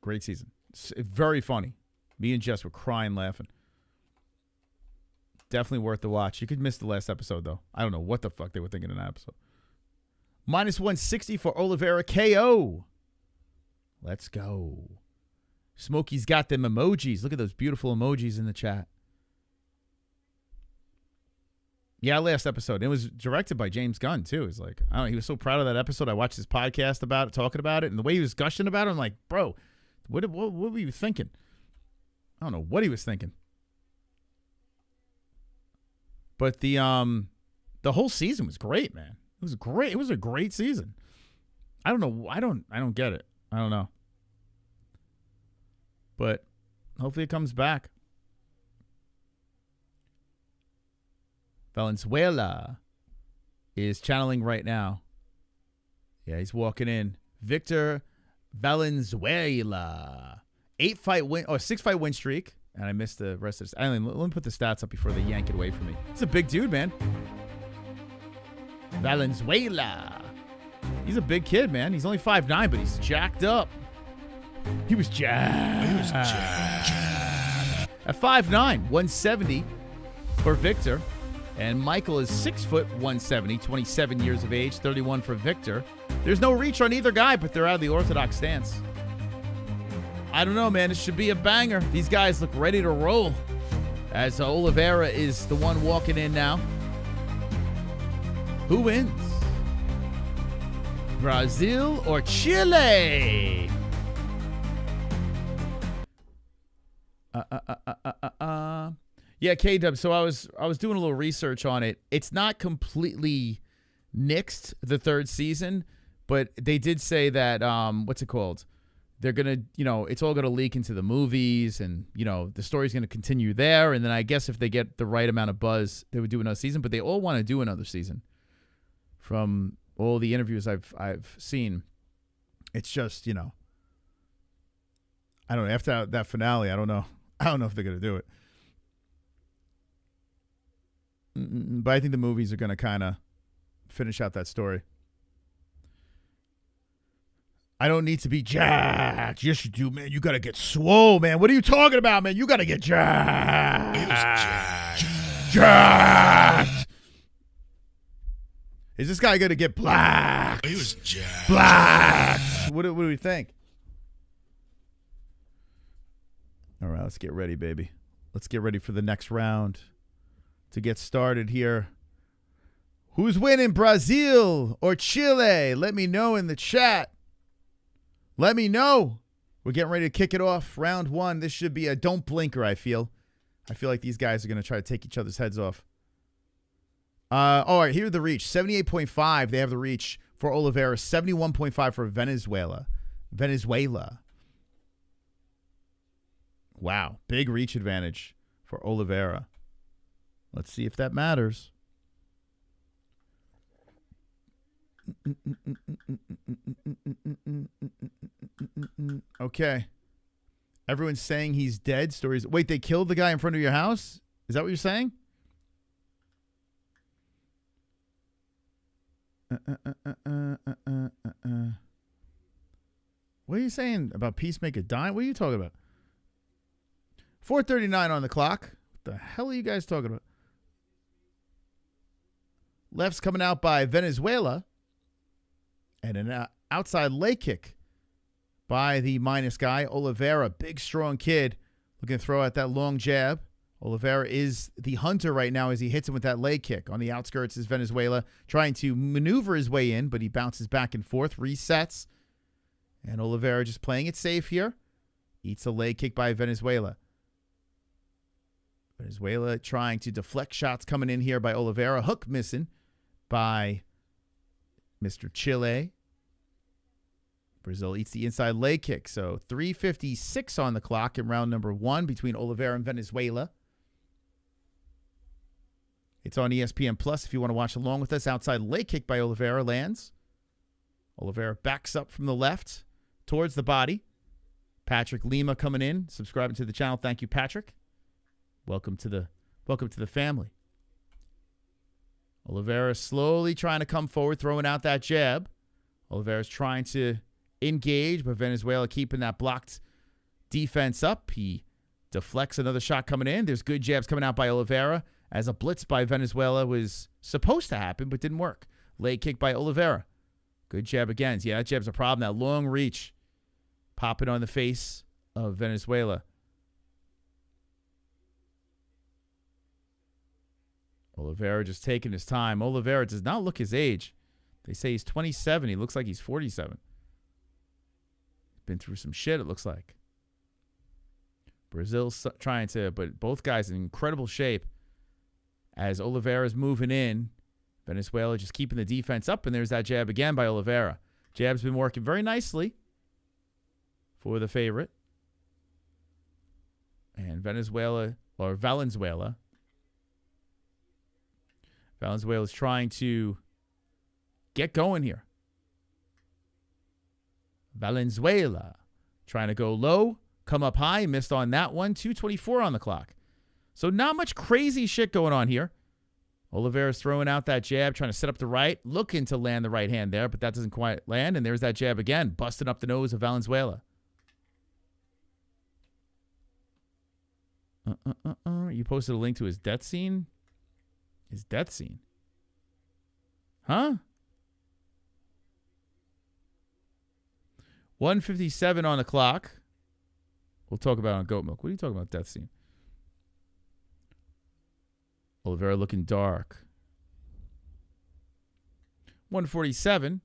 Great season. It's very funny. Me and Jess were crying, laughing. Definitely worth the watch. You could miss the last episode, though. I don't know what the fuck they were thinking in that episode. Minus 160 for Oliveira KO. Let's go. Smokey's got them emojis. Look at those beautiful emojis in the chat. Yeah, last episode. It was directed by James Gunn, too. It's like, I don't know, he was so proud of that episode. I watched his podcast about it, talking about it, and the way he was gushing about it, I'm like, bro, what were you thinking? I don't know what he was thinking. But the whole season was great, man. It was great. It was a great season. I don't know. I don't get it. I don't know. But hopefully it comes back. Valenzuela is channeling right now. Yeah, he's walking in. Victor Valenzuela. 6-fight win streak. And I missed the rest of this. Let me put the stats up before they yank it away from me. He's a big dude, man. Valenzuela. He's a big kid, man. He's only 5'9", but he's jacked up. He was jacked. At 5'9", 170 for Victor. And Michael is 6 foot 170, 27 years of age, 31 for Victor. There's no reach on either guy, but they're out of the orthodox stance. I don't know, man. It should be a banger. These guys look ready to roll. As Oliveira is the one walking in now. Who wins? Brazil or Chile? Yeah, K-Dub. So I was doing a little research on it. It's not completely nixed, the third season, but they did say that what's it called? They're gonna, it's all gonna leak into the movies, and the story's gonna continue there. And then I guess if they get the right amount of buzz, they would do another season. But they all want to do another season. From all the interviews I've seen, it's just I don't know. After that finale, I don't know if they're gonna do it. But I think the movies are going to kind of finish out that story. I don't need to be jacked. Yes, you do, man. You got to get swole, man. What are you talking about, man? You got to get jacked. Jacked. Is this guy going to get black? He was jacked. Black. What do we think? All right, let's get ready, baby. Let's get ready for the next round to get started here. Who's winning, Brazil or Chile? Let me know in the chat. Let me know. We're getting ready to kick it off. Round one. This should be a don't blinker, I feel. I feel like these guys are going to try to take each other's heads off. All right, here's the reach. 78.5. They have the reach for Oliveira. 71.5 for Venezuela. Wow. Big reach advantage for Oliveira. Let's see if that matters. Okay. Everyone's saying he's dead. Stories. Wait, they killed the guy in front of your house? Is that what you're saying? What are you saying about Peacemaker dying? What are you talking about? 4:39 on the clock. What the hell are you guys talking about? Left's coming out by Venezuela. And an outside leg kick by the minus guy, Oliveira. Big, strong kid. Looking to throw out that long jab. Oliveira is the hunter right now as he hits him with that leg kick. On the outskirts is Venezuela trying to maneuver his way in, but he bounces back and forth, resets. And Oliveira just playing it safe here. Eats a leg kick by Venezuela. Venezuela trying to deflect shots coming in here by Oliveira. Hook missing by Mr. Chile. Brazil eats the inside leg kick. So 3:56 on the clock in round number one between Oliveira and Venezuela. It's on ESPN Plus if you want to watch along with us. Outside leg kick by Oliveira lands. Oliveira backs up from the left towards the body. Patrick Lima coming in, subscribing to the channel. Thank you, Patrick. Welcome to the family. Oliveira slowly trying to come forward, throwing out that jab. Oliveira's trying to engage, but Venezuela keeping that blocked defense up. He deflects another shot coming in. There's good jabs coming out by Oliveira as a blitz by Venezuela was supposed to happen, but didn't work. Leg kick by Oliveira. Good jab again. Yeah, that jab's a problem. That long reach popping on the face of Venezuela. Oliveira just taking his time. Oliveira does not look his age. They say he's 27. He looks like he's 47. Been through some shit, it looks like. Brazil's trying to, but both guys in incredible shape. As Oliveira's moving in, Venezuela just keeping the defense up, and there's that jab again by Oliveira. Jab's been working very nicely for the favorite. And Valenzuela is trying to get going here. Valenzuela trying to go low, come up high, missed on that one. 2:24 on the clock. So not much crazy shit going on here. Oliveira's throwing out that jab, trying to set up the right, looking to land the right hand there, but that doesn't quite land. And there's that jab again, busting up the nose of Valenzuela. You posted a link to his death scene? His death scene? Huh? 1:57 on the clock. We'll talk about it on Goat Milk. What are you talking about, death scene? Oliveira looking dark. 1:47.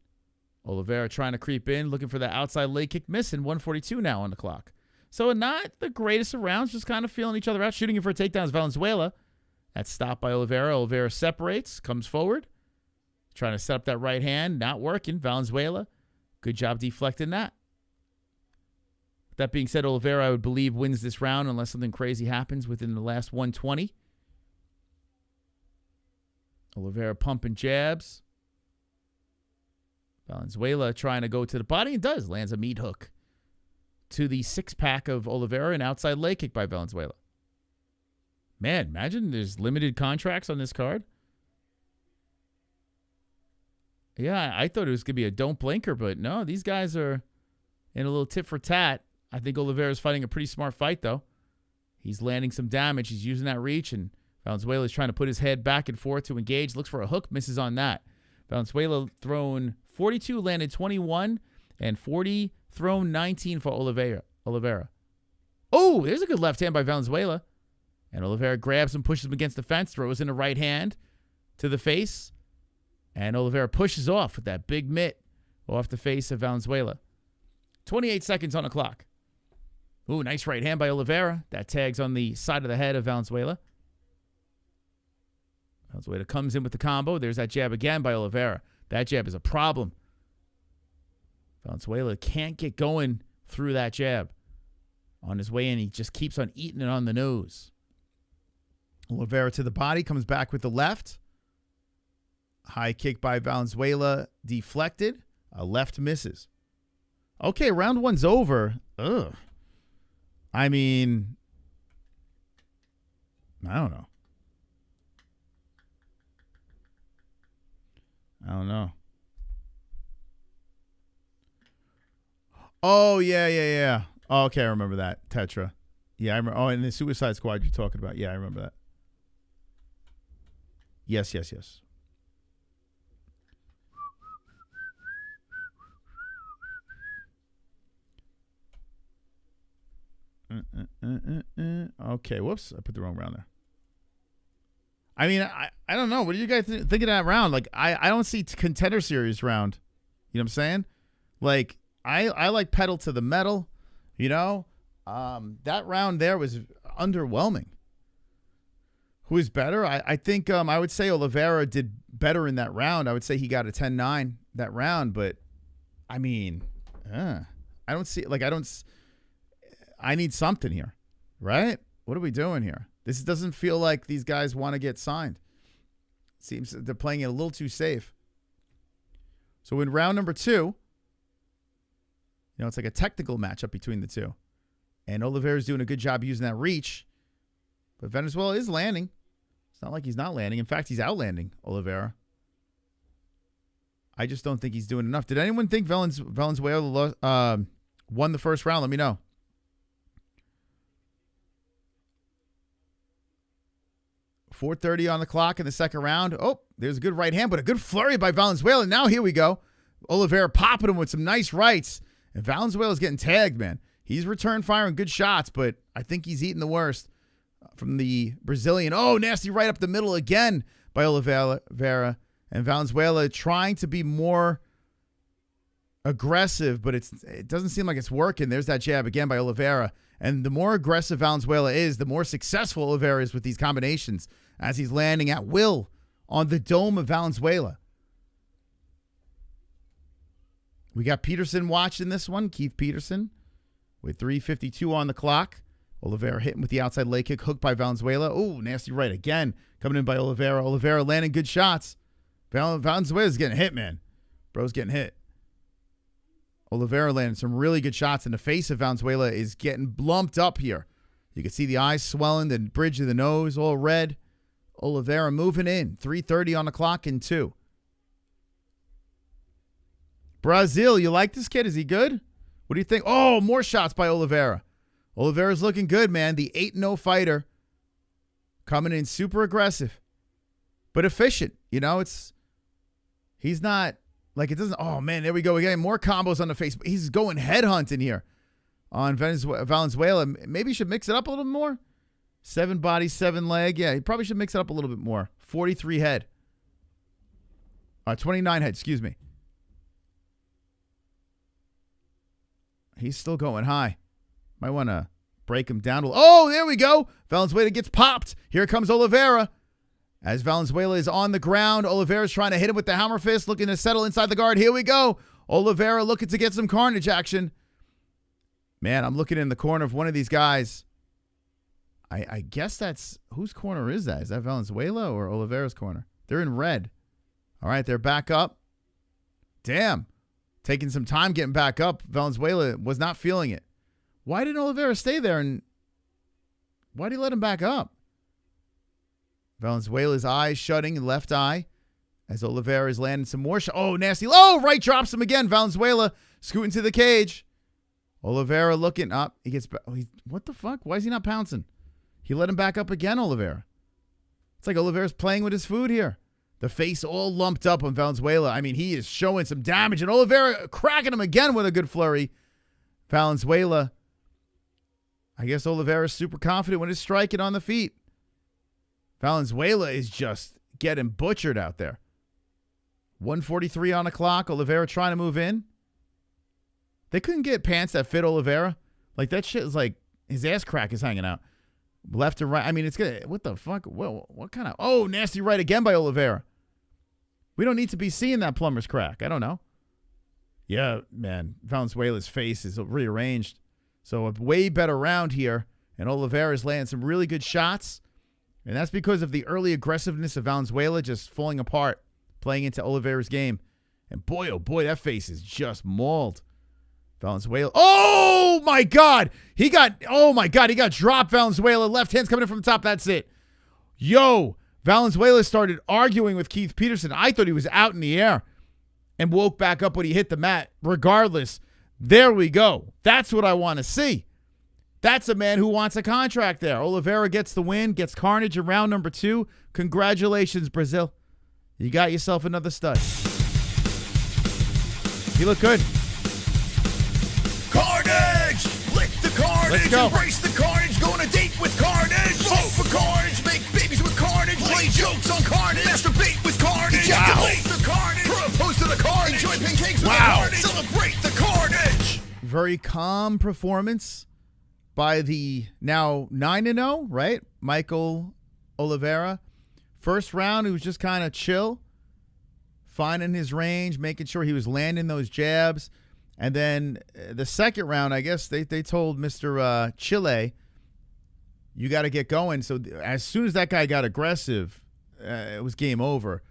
Oliveira trying to creep in, looking for the outside leg kick, missing. 1:42 now on the clock. So not the greatest of rounds, just kind of feeling each other out, shooting for takedowns. Valenzuela. That's stopped by Oliveira. Oliveira separates, comes forward. Trying to set up that right hand, not working. Valenzuela, good job deflecting that. That being said, Oliveira, I would believe, wins this round unless something crazy happens within the last 120. Oliveira pumping jabs. Valenzuela trying to go to the body and does. Lands a meat hook to the six-pack of Oliveira. An outside leg kick by Valenzuela. Man, imagine there's limited contracts on this card. Yeah, I thought it was going to be a don't blinker, but no, these guys are in a little tit for tat. I think Oliveira's fighting a pretty smart fight, though. He's landing some damage. He's using that reach, and Valenzuela is trying to put his head back and forth to engage. Looks for a hook, misses on that. Valenzuela thrown 42, landed 21, and 40, thrown 19 for Oliveira. Oh, there's a good left hand by Valenzuela. And Oliveira grabs him, pushes him against the fence, throws in a right hand to the face. And Oliveira pushes off with that big mitt off the face of Valenzuela. 28 seconds on the clock. Ooh, nice right hand by Oliveira. That tags on the side of the head of Valenzuela. Valenzuela comes in with the combo. There's that jab again by Oliveira. That jab is a problem. Valenzuela can't get going through that jab. On his way in, he just keeps on eating it on the nose. Oliveira to the body, comes back with the left. High kick by Valenzuela, deflected. A left misses. Okay, round one's over. Ugh. I mean, I don't know. Oh, yeah. Oh, okay, I remember that. Tetra. Yeah, I remember. Oh, and the Suicide Squad you're talking about. Yeah, I remember that. Yes. Okay, whoops. I put the wrong round there. I mean, I don't know. What do you guys think of that round? Like, I don't see Contender Series round. You know what I'm saying? Like, I like pedal to the metal, you know? That round there was underwhelming. Who is better? I think I would say Oliveira did better in that round. I would say he got a 10-9 that round, but I mean, I don't see, like, I need something here, right? What are we doing here? This doesn't feel like these guys want to get signed. Seems they're playing it a little too safe. So in round number 2, you know, it's like a technical matchup between the two. And Oliveira's doing a good job using that reach. But Venezuela is landing. It's not like he's not landing. In fact, he's outlanding Oliveira. I just don't think he's doing enough. Did anyone think Valenzuela won the first round? Let me know. .430 on the clock in the second round. Oh, there's a good right hand, but a good flurry by Valenzuela. Now here we go. Oliveira popping him with some nice rights. And Valenzuela's getting tagged, man. He's returned firing good shots, but I think he's eating the worst from the Brazilian. Oh, nasty right up the middle again by Oliveira. And Valenzuela trying to be more aggressive, but it doesn't seem like it's working. There's that jab again by Oliveira. And the more aggressive Valenzuela is, the more successful Oliveira is with these combinations as he's landing at will on the dome of Valenzuela. We got Peterson watching this one, Keith Peterson, with 3:52 on the clock. Oliveira hitting with the outside leg kick, hooked by Valenzuela. Oh, nasty right again, coming in by Oliveira. Oliveira landing good shots. Valenzuela's getting hit, man. Bro's getting hit. Oliveira landing some really good shots, and the face of Valenzuela is getting lumped up here. You can see the eyes swelling, the bridge of the nose all red. Oliveira moving in. 3:30 on the clock in 2. Brazil, you like this kid? Is he good? What do you think? Oh, more shots by Oliveira. Oliveira's looking good, man. The 8-0 fighter coming in super aggressive, but efficient. You know, he's not like it doesn't. Oh, man, there we go again. More combos on the face. He's going headhunting here on Valenzuela. Maybe he should mix it up a little more. 7 body, 7 leg. Yeah, he probably should mix it up a little bit more. 43 head. 29 head, excuse me. He's still going high. Might want to break him down a little. Oh, there we go. Valenzuela gets popped. Here comes Oliveira. As Valenzuela is on the ground, Oliveira's trying to hit him with the hammer fist, looking to settle inside the guard. Here we go. Oliveira looking to get some carnage action. Man, I'm looking in the corner of one of these guys. I guess that's... Whose corner is that? Is that Valenzuela or Oliveira's corner? They're in red. All right, they're back up. Damn. Taking some time getting back up. Valenzuela was not feeling it. Why didn't Oliveira stay there? And why did he let him back up? Valenzuela's eyes shutting, left eye, as Oliveira is landing some more shots. Oh, nasty. Oh, right drops him again. Valenzuela scooting to the cage. Oliveira looking up. He gets back. What the fuck? Why is he not pouncing? He let him back up again, Oliveira. It's like Oliveira's playing with his food here. The face all lumped up on Valenzuela. I mean, he is showing some damage. And Oliveira cracking him again with a good flurry. Valenzuela. I guess Oliveira's super confident when he's striking on the feet. Valenzuela is just getting butchered out there. 1:43 on the clock. Oliveira trying to move in. They couldn't get pants that fit Oliveira. Like, that shit is like, his ass crack is hanging out. Left to right. I mean, it's good. What the fuck? What kind of... Oh, nasty right again by Oliveira. We don't need to be seeing that plumber's crack. I don't know. Yeah, man. Valenzuela's face is rearranged. So a way better round here. And Oliveira's landing some really good shots. And that's because of the early aggressiveness of Valenzuela just falling apart, playing into Oliveira's game. And boy, oh boy, that face is just mauled. Valenzuela. Oh my God. He got dropped. Valenzuela. Left hand's coming in from the top. That's it. Yo, Valenzuela started arguing with Keith Peterson. I thought he was out in the air and woke back up when he hit the mat. Regardless, there we go. That's what I want to see. That's a man who wants a contract there. Oliveira gets the win, gets carnage in round number 2. Congratulations, Brazil. You got yourself another stud. He looked good. Carnage! Lick the carnage! Let's go. Embrace the carnage! Go on a date with carnage! Vote for carnage! Make babies with carnage! Play jokes on carnage! Masturbate with carnage! Ejaculate the carnage! Propose to the carnage! Enjoy pancakes with the carnage! Celebrate the carnage! Very calm performance by the now 9-0, right? Michael Oliveira. First round, he was just kind of chill, finding his range, making sure he was landing those jabs. And then the second round, I guess they told Mr. Chile, you got to get going. So as soon as that guy got aggressive, it was game over.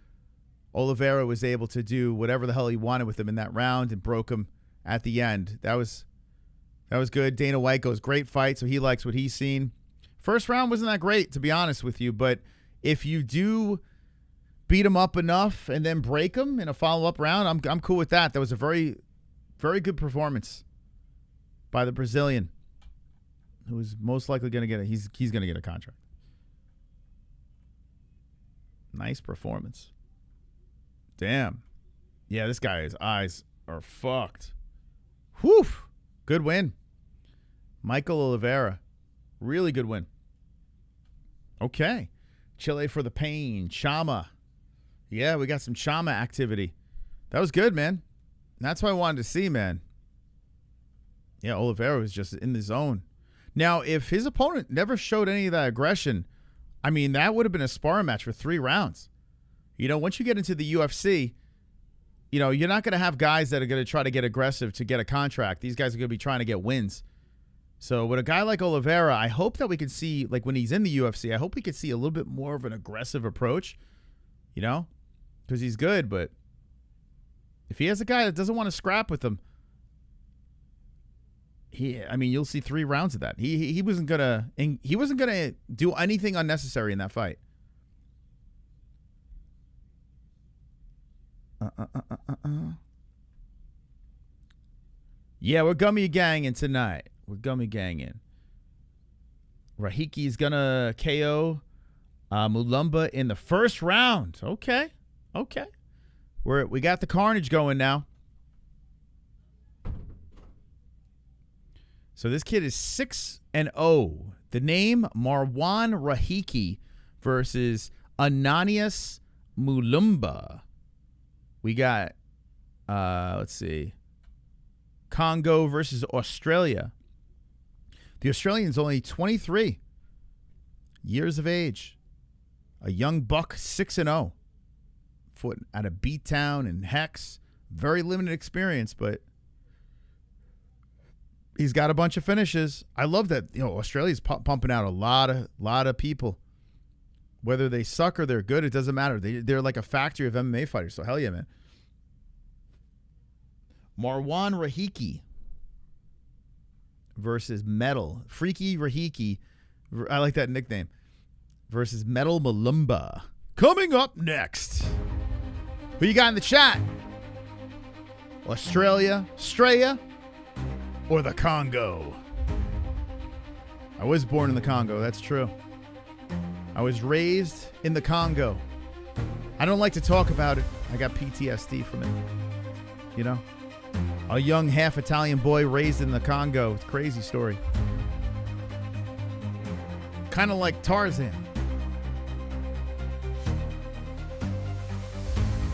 Oliveira was able to do whatever the hell he wanted with him in that round and broke him at the end. That was good. Dana White goes, great fight, so he likes what he's seen. First round wasn't that great, to be honest with you, but if you do beat him up enough and then break him in a follow-up round, I'm cool with that. That was a very, very good performance by the Brazilian, who is most likely going to get he's going to get a contract. Nice performance. Damn. Yeah, this guy's eyes are fucked. Whew. Good win. Michael Oliveira. Really good win. Okay. Chile for the pain. Chama. Yeah, we got some Chama activity. That was good, man. That's what I wanted to see, man. Yeah, Oliveira was just in the zone. Now, if his opponent never showed any of that aggression, I mean, that would have been a sparring match for 3 rounds. You know, once you get into the UFC, you know, you're not going to have guys that are going to try to get aggressive to get a contract. These guys are going to be trying to get wins. So with a guy like Oliveira, I hope that we can see, like when he's in the UFC, I hope we could see a little bit more of an aggressive approach, you know, because he's good. But if he has a guy that doesn't want to scrap with him, you'll see 3 rounds of that. He wasn't gonna do anything unnecessary in that fight. Yeah, we're gummy ganging tonight. We're gummy ganging. Rahiki's gonna KO Mulumba in the first round. Okay. We got the carnage going now. So this kid is 6-0. The name Marwan Rahiki versus Ananias Mulumba. We got, let's see, Congo versus Australia. The Australian's only 23 years of age. A young buck, 6-0. Foot out of Beattown and Hex. Very limited experience, but he's got a bunch of finishes. I love that, you know, Australia's pumping out a lot of people. Whether they suck or they're good, it doesn't matter. They're like a factory of MMA fighters. So hell yeah, man. Marwan Rahiki versus Metal. Freaky Rahiki. I like that nickname. versus Metal Mulumba. Coming up next. Who you got in the chat? Australia, or the Congo? I was born in the Congo, that's true. I was raised in the Congo. I don't like to talk about it. I got PTSD from it. You know? A young half Italian boy raised in the Congo. It's a crazy story. Kind of like Tarzan.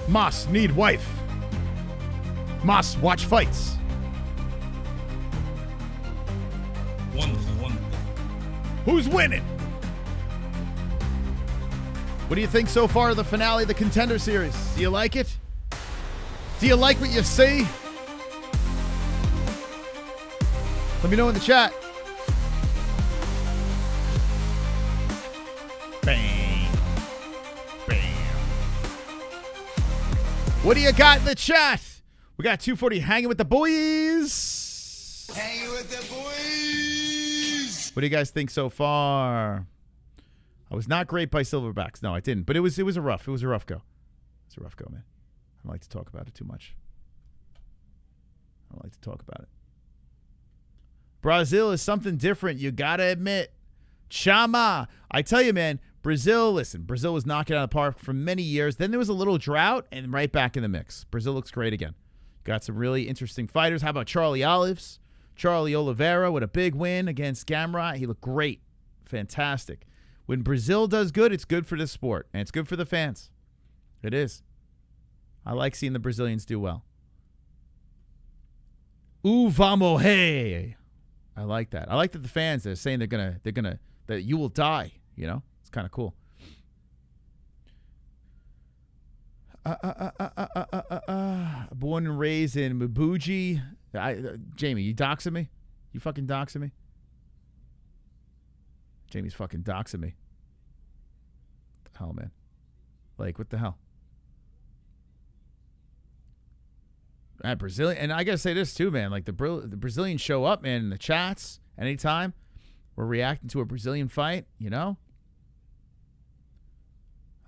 Moss need wife. Moss watch fights. Wonderful, wonderful. Who's winning? What do you think so far of the finale of the Contender Series? Do you like it? Do you like what you see? Let me know in the chat. Bang. Bam. What do you got in the chat? We got 240 hanging with the boys. Hanging with the boys. What do you guys think so far? I was not great by Silverbacks. No, I didn't. But it was a rough go. It's a rough go, man. I don't like to talk about it too much. Brazil is something different. You got to admit. Chama. I tell you, man, Brazil was knocking it out of the park for many years. Then there was a little drought and right back in the mix. Brazil looks great again. Got some really interesting fighters. How about Charlie Olives? Charlie Oliveira with a big win against Gamrot. He looked great. Fantastic. When Brazil does good, it's good for this sport. And it's good for the fans. It is. I like seeing the Brazilians do well. Vamos, hey. I like that. I like that the fans are saying that you will die. You know, it's kind of cool. Born and raised in Mabuji. Jamie, you doxing me? You fucking doxing me? Jamie's fucking doxing me. What the hell, man? Like, what the hell? Brazilian, and I gotta say this too, man. Like the Brazilians show up, man, in the chats anytime we're reacting to a Brazilian fight. You know,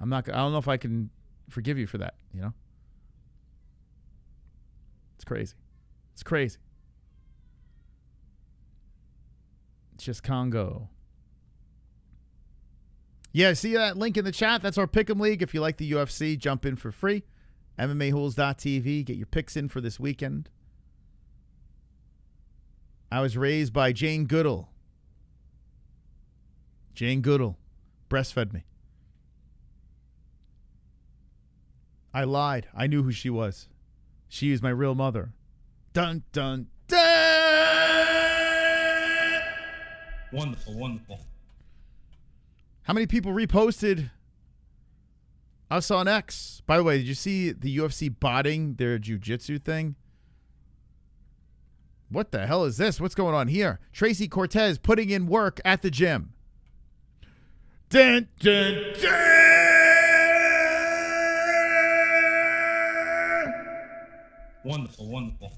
I don't know if I can forgive you for that. You know, it's crazy. It's crazy. It's just Congo. Yeah, see that link in the chat? That's our Pick'em League. If you like the UFC, jump in for free. MMA-Holes.tv. Get your picks in for this weekend. I was raised by Jane Goodall. Jane Goodall breastfed me. I lied. I knew who she was. She is my real mother. Dun, dun, dun! Wonderful, wonderful. How many people reposted us on X? By the way, did you see the UFC botting their jiu-jitsu thing? What the hell is this? What's going on here? Tracy Cortez putting in work at the gym. Dun, dun, dun! Wonderful, wonderful.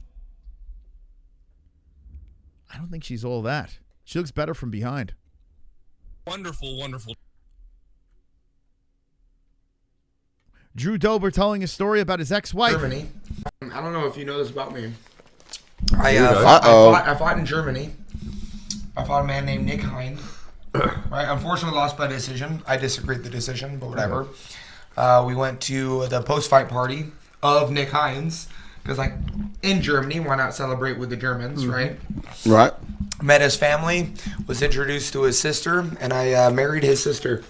I don't think she's all that. She looks better from behind. Wonderful, wonderful. Drew Dober telling a story about his ex-wife. Germany. I don't know if you know this about me. I fought in Germany. I fought a man named Nick Hein. Right. Unfortunately, lost by decision. I disagreed with the decision, but whatever. We went to the post-fight party of Nick Hein's because, like, in Germany, why not celebrate with the Germans, right? Right. Met his family, was introduced to his sister, and I married his sister.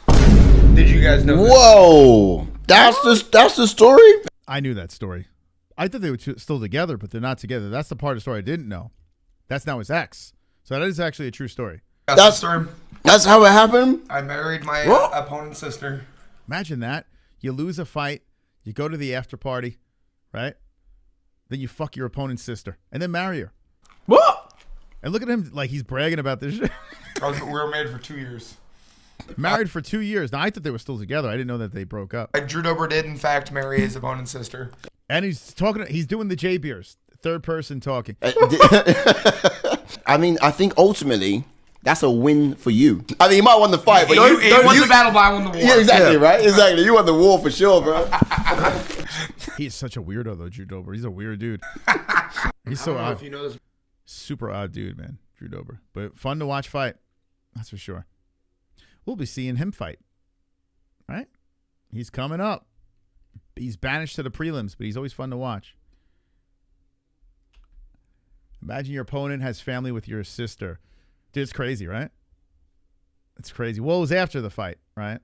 Did you guys know? Whoa, that's the story. I knew that story. I thought they were still together, but they're not together. That's the part of the story I didn't know. That's now his ex. So that is actually a true story. That's the story. That's how it happened. I married my opponent's sister. Imagine that. You lose a fight, you go to the after party, right? Then you fuck your opponent's sister and then marry her. What? And look at him like he's bragging about this shit. We were married for 2 years. Married for 2 years. Now, I thought they were still together. I didn't know that they broke up. Drew Dober did, in fact, marry his opponent's sister. And he's doing the J-Beers. Third person talking. I mean, I think ultimately that's a win for you. I mean, you might have won the fight, but You won the battle, but I won the war. Yeah, exactly, right? Exactly. You won the war for sure, bro. He's such a weirdo, though, Drew Dober. He's a weird dude. He's so odd. If you know this. Super odd dude, man, Drew Dober. But fun to watch fight. That's for sure. We'll be seeing him fight. Right? He's coming up. He's banished to the prelims, but he's always fun to watch. Imagine your opponent has family with your sister. Dude, it's crazy, right? It's crazy. Well, it was after the fight, right?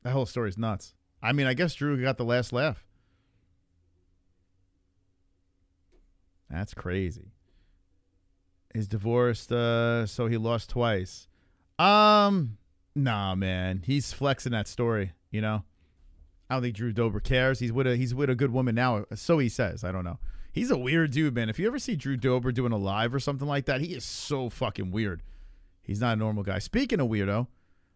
That whole story's nuts. I mean, I guess Drew got the last laugh. That's crazy. He's divorced, so he lost twice. Nah, man. He's flexing that story, you know? I don't think Drew Dober cares. He's with a good woman now, so he says. I don't know. He's a weird dude, man. If you ever see Drew Dober doing a live or something like that, he is so fucking weird. He's not a normal guy. Speaking of weirdo,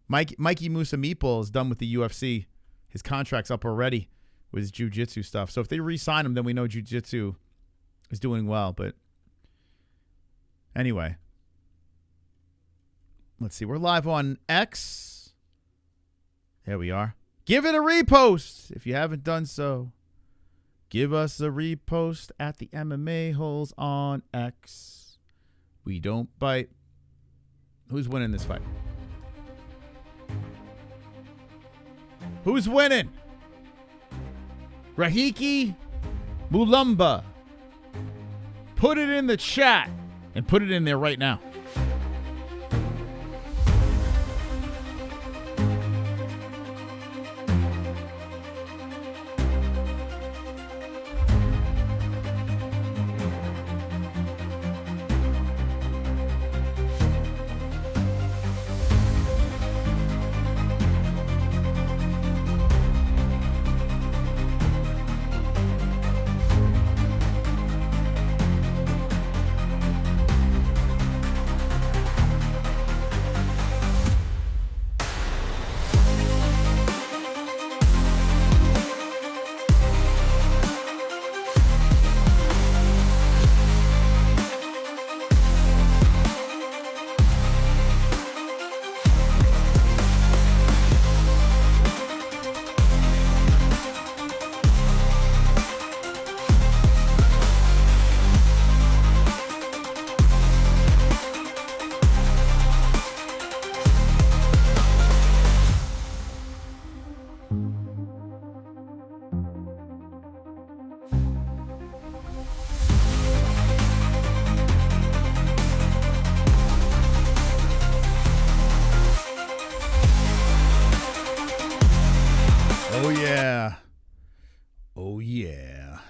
Mikey Musa Meatball is done with the UFC. His contract's up already with his jiu-jitsu stuff. So if they re-sign him, then we know jiu-jitsu is doing well. But anyway, let's see. We're live on X. There we are. Give it a repost if you haven't done so. Give us a repost at the MMA-Holes on X. We don't bite. Who's winning this fight? Who's winning? Rahiki, Mulumba. Put it in the chat and put it in there right now. Oh, yeah. Oh, yeah.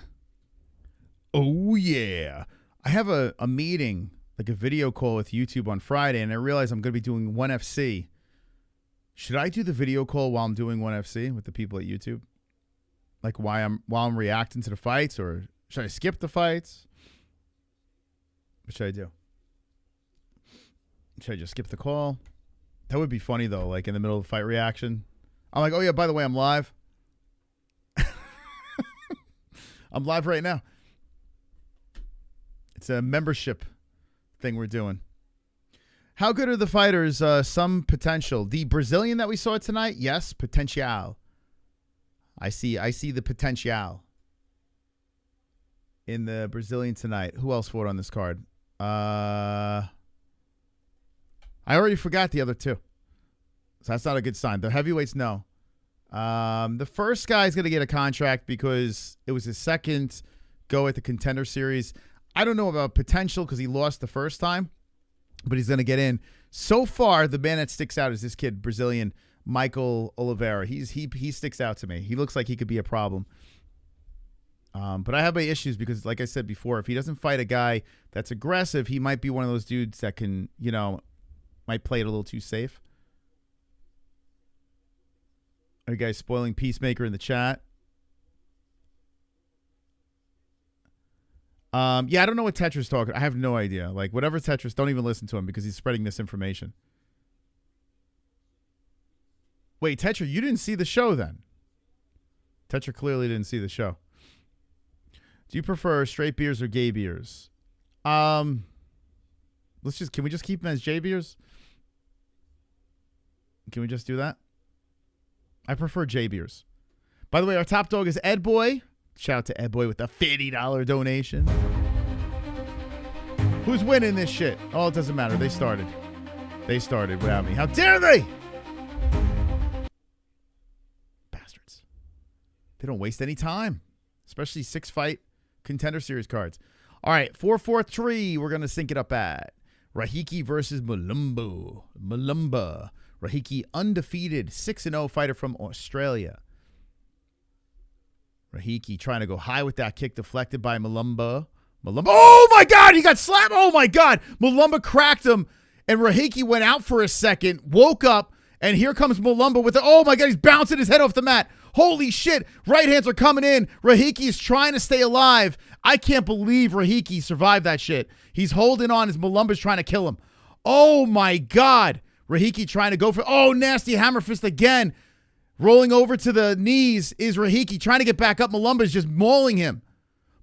Oh, yeah. I have a meeting, like a video call with YouTube on Friday, and I realize I'm going to be doing ONE FC. Should I do the video call while I'm doing ONE FC with the people at YouTube? Like while I'm reacting to the fights, or should I skip the fights? What should I do? Should I just skip the call? That would be funny, though, like in the middle of the fight reaction. I'm like, oh, yeah, by the way, I'm live. I'm live right now. It's a membership thing we're doing. How good are the fighters? Some potential. The Brazilian that we saw tonight, yes, potential. I see the potential in the Brazilian tonight. Who else fought on this card? I already forgot the other two. So that's not a good sign. The heavyweights, no. The first guy's going to get a contract because it was his second go at the Contender Series. I don't know about potential because he lost the first time, but he's going to get in. So far, the man that sticks out is this kid, Brazilian, Michael Oliveira. He sticks out to me. He looks like he could be a problem. But I have my issues because, like I said before, if he doesn't fight a guy that's aggressive, he might be one of those dudes that can, might play it a little too safe. Are you guys spoiling Peacemaker in the chat? Yeah, I don't know what Tetra's talking. I have no idea. Like, whatever Tetris, don't even listen to him because he's spreading misinformation. Wait, Tetra, you didn't see the show then? Tetra clearly didn't see the show. Do you prefer straight beers or gay beers? Can we just keep them as J beers? Can we just do that? I prefer J beers. By the way, our top dog is Ed Boy. Shout out to Ed Boy with a $50 donation. Who's winning this shit? Oh, it doesn't matter. They started. They started without me. How dare they? Bastards. They don't waste any time, especially 6-fight Contender Series cards. All right, 4-4-3. We're going to sync it up at Rahiki versus Mulumba. Rahiki undefeated 6-0 fighter from Australia. Rahiki trying to go high with that kick deflected by Mulumba. Oh my God, he got slapped. Oh my God. Mulumba cracked him and Rahiki went out for a second, woke up, and here comes Mulumba with the, oh my God, he's bouncing his head off the mat. Holy shit. Right hands are coming in. Rahiki is trying to stay alive. I can't believe Rahiki survived that shit. He's holding on as Mulumba's trying to kill him. Oh my God. Rahiki trying to go for, oh, nasty hammer fist again. Rolling over to the knees is Rahiki trying to get back up. Mulumba's just mauling him.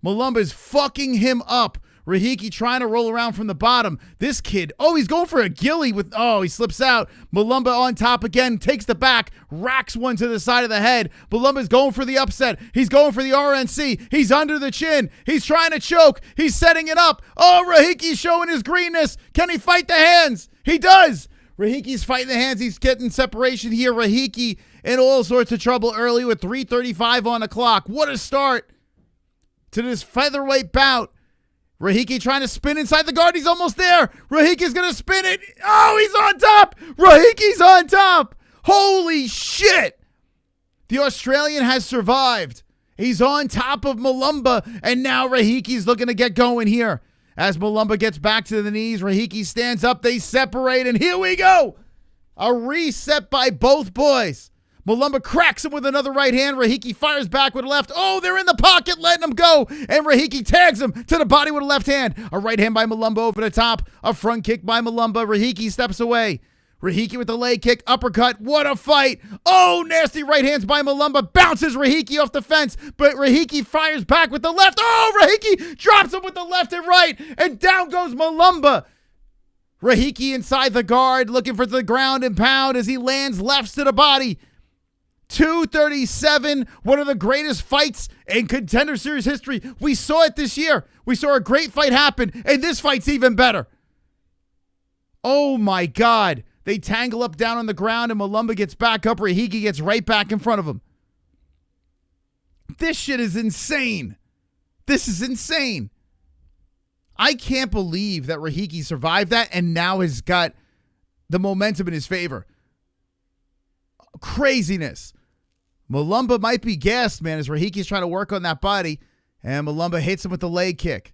Mulumba's fucking him up. Rahiki trying to roll around from the bottom. This kid, oh, he's going for a ghillie with, oh, he slips out. Mulumba on top again, takes the back, racks one to the side of the head. Mulumba's going for the upset. He's going for the RNC. He's under the chin. He's trying to choke. He's setting it up. Oh, Rahiki's showing his greenness. Can he fight the hands? He does. Rahiki's fighting the hands. He's getting separation here. Rahiki in all sorts of trouble early with 3:35 on the clock. What a start to this featherweight bout. Rahiki trying to spin inside the guard. He's almost there. Rahiki's going to spin it. Oh, he's on top. Rahiki's on top. Holy shit. The Australian has survived. He's on top of Mulumba, and now Rahiki's looking to get going here. As Mulumba gets back to the knees, Rahiki stands up. They separate, and here we go. A reset by both boys. Mulumba cracks him with another right hand. Rahiki fires back with a left. Oh, they're in the pocket, letting him go. And Rahiki tags him to the body with a left hand. A right hand by Mulumba over the top. A front kick by Mulumba. Rahiki steps away. Rahiki with the leg kick, uppercut. What a fight. Oh, nasty right hands by Mulumba. Bounces Rahiki off the fence, but Rahiki fires back with the left. Oh, Rahiki drops him with the left and right. And down goes Mulumba. Rahiki inside the guard, looking for the ground and pound as he lands lefts to the body. 237, one of the greatest fights in Contender Series history. We saw it this year. We saw a great fight happen, and this fight's even better. Oh my God. They tangle up down on the ground, and Mulumba gets back up. Rahiki gets right back in front of him. This shit is insane. This is insane. I can't believe that Rahiki survived that and now has got the momentum in his favor. Craziness. Mulumba might be gassed, man, as Rahiki's trying to work on that body, and Mulumba hits him with the leg kick.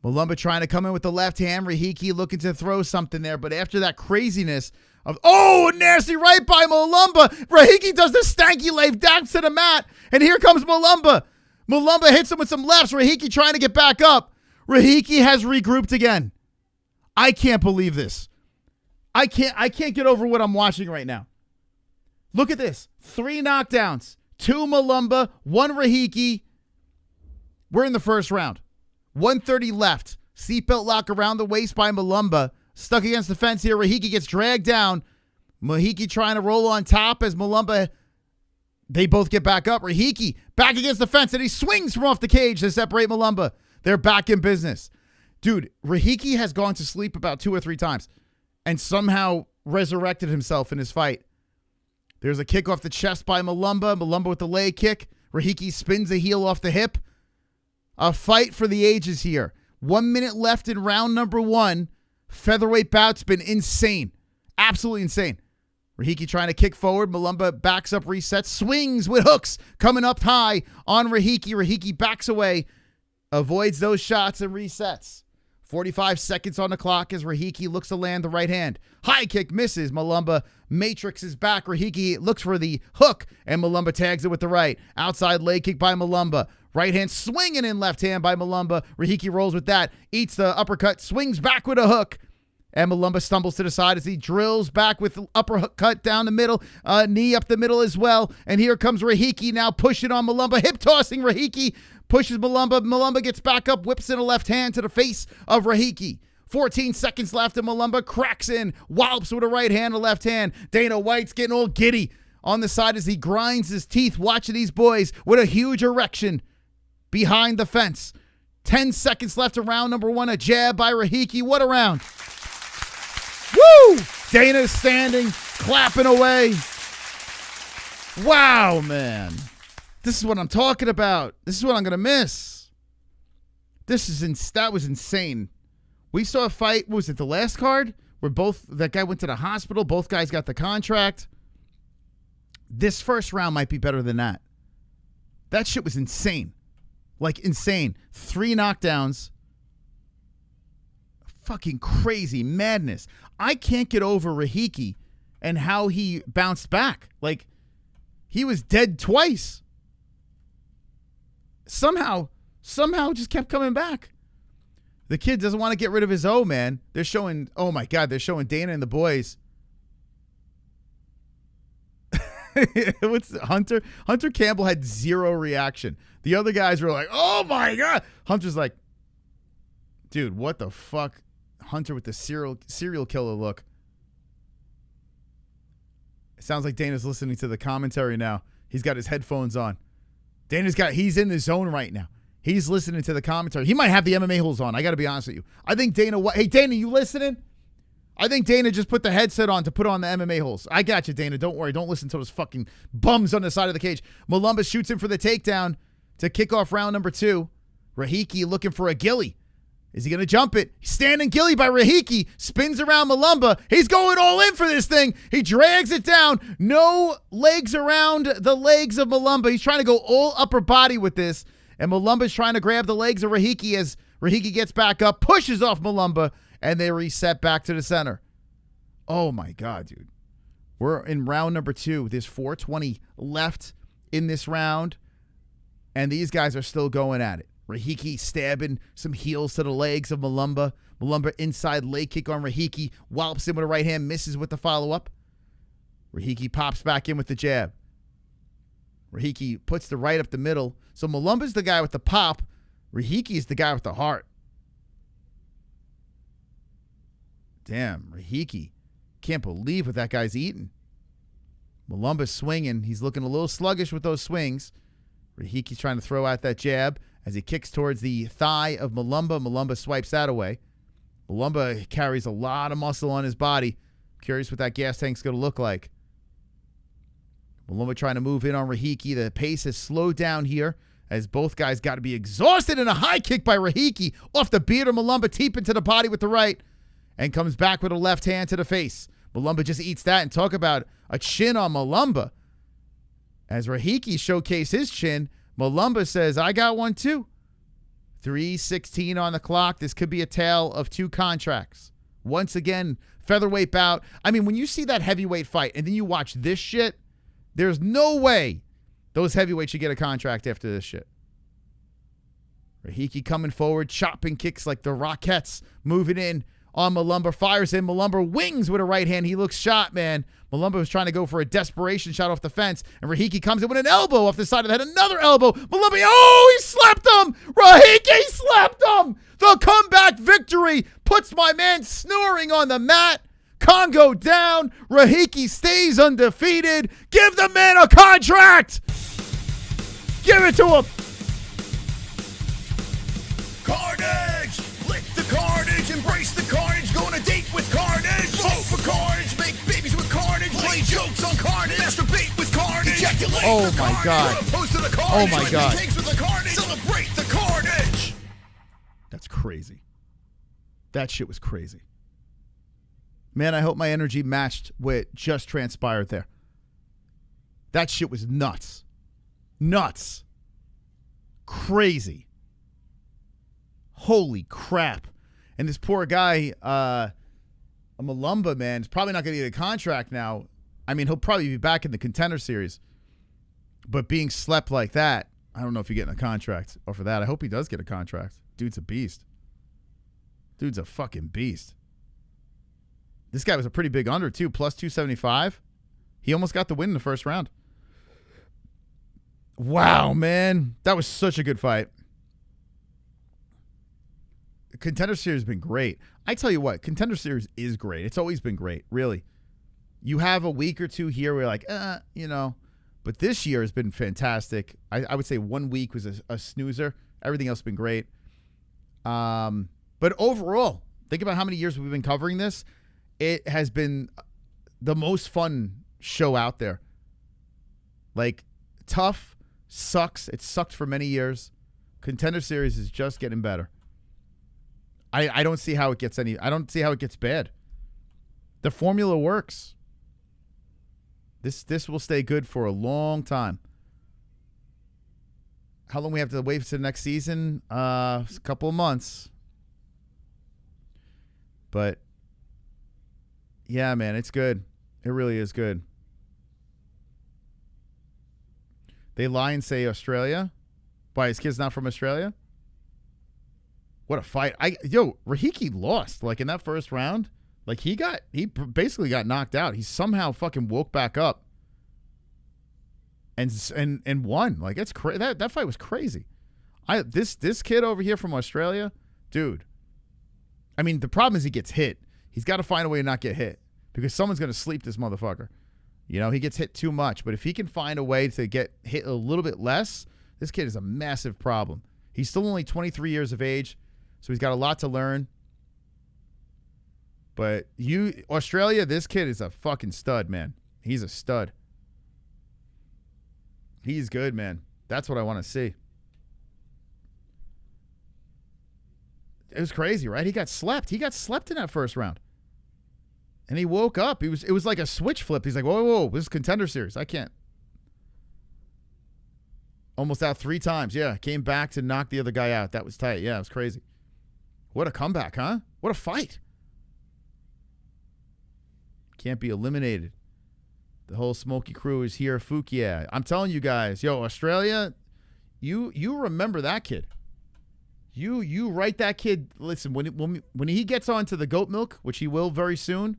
Mulumba trying to come in with the left hand. Rahiki looking to throw something there, but after that craziness of, oh, a nasty right by Mulumba, Rahiki does the stanky lave down to the mat, and here comes Mulumba. Mulumba hits him with some lefts. Rahiki trying to get back up. Rahiki has regrouped again. I can't believe this. I can't get over what I'm watching right now. Look at this. 3 knockdowns. 2 Mulumba, 1 Rahiki. We're in the first round. 1:30 left. Seatbelt lock around the waist by Mulumba. Stuck against the fence here. Rahiki gets dragged down. Rahiki trying to roll on top as Mulumba, they both get back up. Rahiki back against the fence, and he swings from off the cage to separate Mulumba. They're back in business. Dude, Rahiki has gone to sleep about 2 or 3 times and somehow resurrected himself in his fight. There's a kick off the chest by Mulumba. Mulumba with the leg kick. Rahiki spins a heel off the hip. A fight for the ages here. 1 minute left in round number 1. Featherweight bout's been insane. Absolutely insane. Rahiki trying to kick forward. Mulumba backs up, resets, swings with hooks. Coming up high on Rahiki. Rahiki backs away. Avoids those shots and resets. 45 seconds on the clock as Rahiki looks to land the right hand. High kick misses. Mulumba matrixes back. Rahiki looks for the hook, and Mulumba tags it with the right. Outside leg kick by Mulumba. Right hand swinging in left hand by Mulumba. Rahiki rolls with that. Eats the uppercut. Swings back with a hook. And Mulumba stumbles to the side as he drills back with the uppercut down the middle. Knee up the middle as well. And here comes Rahiki now pushing on Mulumba. Hip tossing Rahiki. Pushes Mulumba. Mulumba gets back up. Whips in a left hand to the face of Rahiki. 14 seconds left, and Mulumba cracks in, whops with a right hand and left hand. Dana White's getting all giddy on the side as he grinds his teeth watching these boys with a huge erection behind the fence. 10 seconds left of round number 1. A jab by Rahiki. What a round. Woo! Dana's standing, clapping away. Wow, man. This is what I'm talking about. This is what I'm going to miss. That was insane. We saw a fight, what was it, the last card? Where that guy went to the hospital. Both guys got the contract. This first round might be better than that. That shit was insane. Like, insane. 3 knockdowns. Fucking crazy madness. I can't get over Rahiki and how he bounced back. Like, he was dead twice. Somehow just kept coming back. The kid doesn't want to get rid of his O, man. They're showing, oh my God, they're showing Dana and the boys. What's Hunter? Hunter Campbell had 0 reaction. The other guys were like, oh my God. Hunter's like, dude, what the fuck? Hunter with the serial killer look. It sounds like Dana's listening to the commentary now. He's got his headphones on. He's in the zone right now. He's listening to the commentary. He might have the MMA-Holes on. I got to be honest with you. I think Dana, hey, Dana, you listening? I think Dana just put the headset on to put on the MMA-Holes. I got you, Dana. Don't worry. Don't listen to those fucking bums on the side of the cage. Mulumba shoots in for the takedown to kick off round number 2. Rahiki looking for a ghillie. Is he going to jump it? Standing ghillie by Rahiki. Spins around Mulumba. He's going all in for this thing. He drags it down. No legs around the legs of Mulumba. He's trying to go all upper body with this. And Mulumba's trying to grab the legs of Rahiki as Rahiki gets back up, pushes off Mulumba, and they reset back to the center. Oh, my God, dude. We're in round number 2. There's 4:20 left in this round, and these guys are still going at it. Rahiki stabbing some heels to the legs of Mulumba. Mulumba inside leg kick on Rahiki. Whops in with a right hand, misses with the follow-up. Rahiki pops back in with the jab. Rahiki puts the right up the middle. So Mulumba's the guy with the pop. Rahiki's the guy with the heart. Damn, Rahiki. Can't believe what that guy's eating. Mulumba's swinging. He's looking a little sluggish with those swings. Rahiki's trying to throw out that jab as he kicks towards the thigh of Mulumba. Mulumba swipes that away. Mulumba carries a lot of muscle on his body. Curious what that gas tank's going to look like. Mulumba trying to move in on Rahiki. The pace has slowed down here as both guys got to be exhausted. And a high kick by Rahiki off the beard of Mulumba, deep into the body with the right, and comes back with a left hand to the face. Mulumba just eats that, and talk about a chin on Mulumba. As Rahiki showcase his chin, Mulumba says, I got one too. 3:16 on the clock. This could be a tale of 2 contracts. Once again, featherweight bout. I mean, when you see that heavyweight fight and then you watch this shit, there's no way those heavyweights should get a contract after this shit. Rahiki coming forward, chopping kicks like the Rockettes, moving in on Mulumba, fires in. Mulumba wings with a right hand. He looks shot, man. Mulumba was trying to go for a desperation shot off the fence, and Rahiki comes in with an elbow off the side of the head. Another elbow. Mulumba, oh, he slapped him. Rahiki slapped him. The comeback victory puts my man snoring on the mat. Congo down. Rahiki stays undefeated. Give the man a contract. Give it to him. Carnage! Lick the carnage, embrace the carnage, go on a date with carnage. Vote for carnage, make babies with carnage, play jokes on carnage, masturbate with carnage, ejaculate Oh the my carnage, God. propose to the carnage, Oh my God. cakes with the carnage, celebrate the carnage. That's crazy. That shit was crazy. Man, I hope my energy matched what just transpired there. That shit was nuts. Nuts. Crazy. Holy crap. And this poor guy, a Mulumba, man, is probably not going to get a contract now. I mean, he'll probably be back in the Contender Series. But being slept like that, I don't know if you're getting a contract or for that. I hope he does get a contract. Dude's a beast. Dude's a fucking beast. This guy was a pretty big under, too. Plus 275. He almost got the win in the first round. Wow, man. That was such a good fight. Contender Series has been great. I tell you what, Contender Series is great. It's always been great, really. You have a week or two here where you're like, but this year has been fantastic. I would say 1 week was a snoozer. Everything else has been great. But overall, think about how many years we've been covering this. It has been the most fun show out there. Like, tough, sucks. It sucked for many years. Contender Series is just getting better. I don't see how it gets I don't see how it gets bad. The formula works. This will stay good for a long time. How long we have to wait to the next season? A couple of months. But yeah, man, it's good. It really is good. They lie and say Australia. Why, his kid's not from Australia? What a fight. Rahiki lost, like, in that first round. Like, he basically got knocked out. He somehow fucking woke back up and won. Like, it's that fight was crazy. This kid over here from Australia, dude. I mean, the problem is he gets hit. He's got to find a way to not get hit because someone's going to sleep this motherfucker. You know, he gets hit too much. But if he can find a way to get hit a little bit less, this kid is a massive problem. He's still only 23 years of age, so he's got a lot to learn. But Australia, this kid is a fucking stud, man. He's a stud. He's good, man. That's what I want to see. It was crazy, right? He got slept. He got slept in that first round. And he woke up. It was like a switch flip. He's like, whoa, this is Contender Series. I can't. Almost out 3 times. Yeah, came back to knock the other guy out. That was tight. Yeah, it was crazy. What a comeback, huh? What a fight. Can't be eliminated. The whole Smoky crew is here. Fukia. I'm telling you guys, Australia, you remember that kid. You write that kid. Listen, when he gets onto the goat milk, which he will very soon,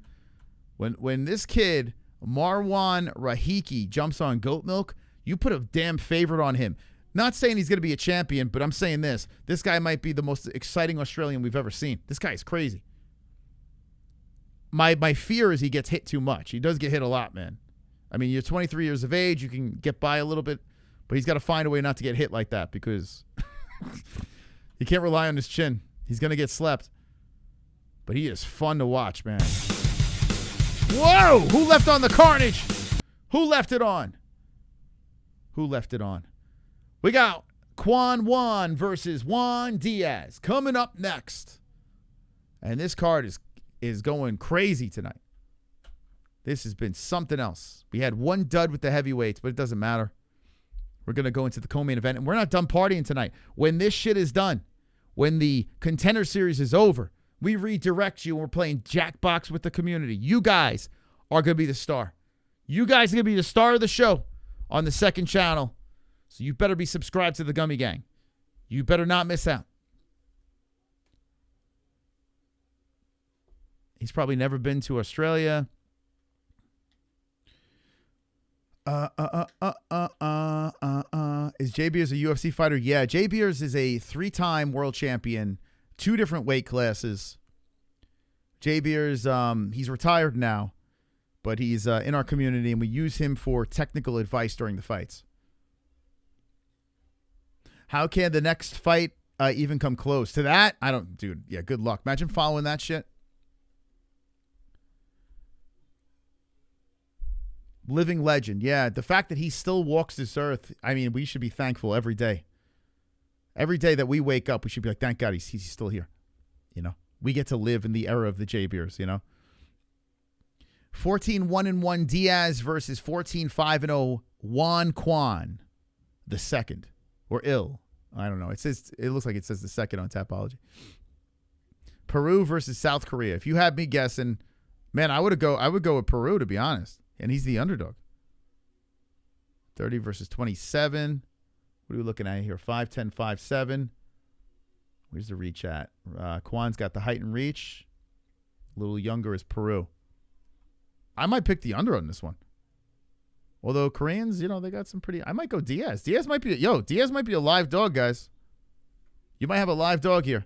when this kid, Marwan Rahiki, jumps on goat milk, you put a damn favorite on him. Not saying he's going to be a champion, but I'm saying this. This guy might be the most exciting Australian we've ever seen. This guy is crazy. My fear is he gets hit too much. He does get hit a lot, man. I mean, you're 23 years of age. You can get by a little bit, but he's got to find a way not to get hit like that because you can't rely on his chin. He's going to get slept. But he is fun to watch, man. Whoa! Who left on the carnage? Who left it on? Who left it on? We got Juan versus Juan Diaz coming up next. And this card is going crazy tonight. This has been something else. We had one dud with the heavyweights, but it doesn't matter. We're going to go into the co-main event, and we're not done partying tonight. When this shit is done, when the Contender Series is over, we redirect you, and we're playing Jackbox with the community. You guys are going to be the star. You guys are going to be the star of the show on the second channel. So you better be subscribed to the Gummy Gang. You better not miss out. He's probably never been to Australia. Is Jay Beers a UFC fighter? Yeah, Jay Beers is a 3-time world champion, 2 different weight classes. Jay Beers, he's retired now, but he's in our community, and we use him for technical advice during the fights. How can the next fight even come close to that? I don't, dude. Yeah, good luck. Imagine following that shit. Living legend. Yeah, the fact that he still walks this earth, I mean, we should be thankful every day. Every day that we wake up, we should be like, thank God he's still here. You know, we get to live in the era of the J Beers, you know. 14-1-1 Diaz versus 14-5-0 Juan Quan the second. Or ill. I don't know. It looks like it says the second on Tapology. Peru versus South Korea. If you had me guessing, man, I would go with Peru, to be honest. And he's the underdog. 30 versus 27. What are we looking at here? 5'10", 5'7". Where's the reach at? Kwan's got the height and reach. A little younger is Peru. I might pick the under on this one. Although Koreans, you know, they got some pretty... I might go Diaz. Diaz might be a live dog, guys. You might have a live dog here.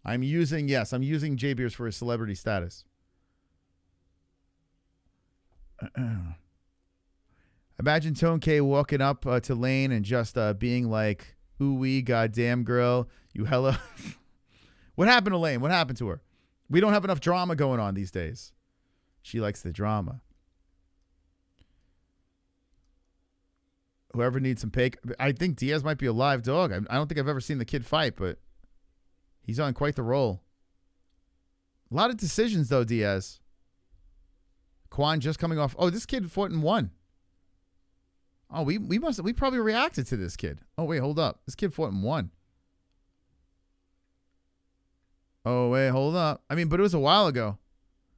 I'm using J-Beers for his celebrity status. Imagine Tone K walking up to Lane and just being like, ooh-wee, goddamn girl, you hella... What happened to Lane? What happened to her? We don't have enough drama going on these days. She likes the drama. Whoever needs some pay... I think Diaz might be a live dog. I don't think I've ever seen the kid fight, but he's on quite the roll. A lot of decisions, though, Diaz. Juan just coming off... Oh, this kid fought and won. Oh, we probably reacted to this kid. Oh, wait, hold up. This kid fought and won. Oh, wait, hold up. I mean, but it was a while ago.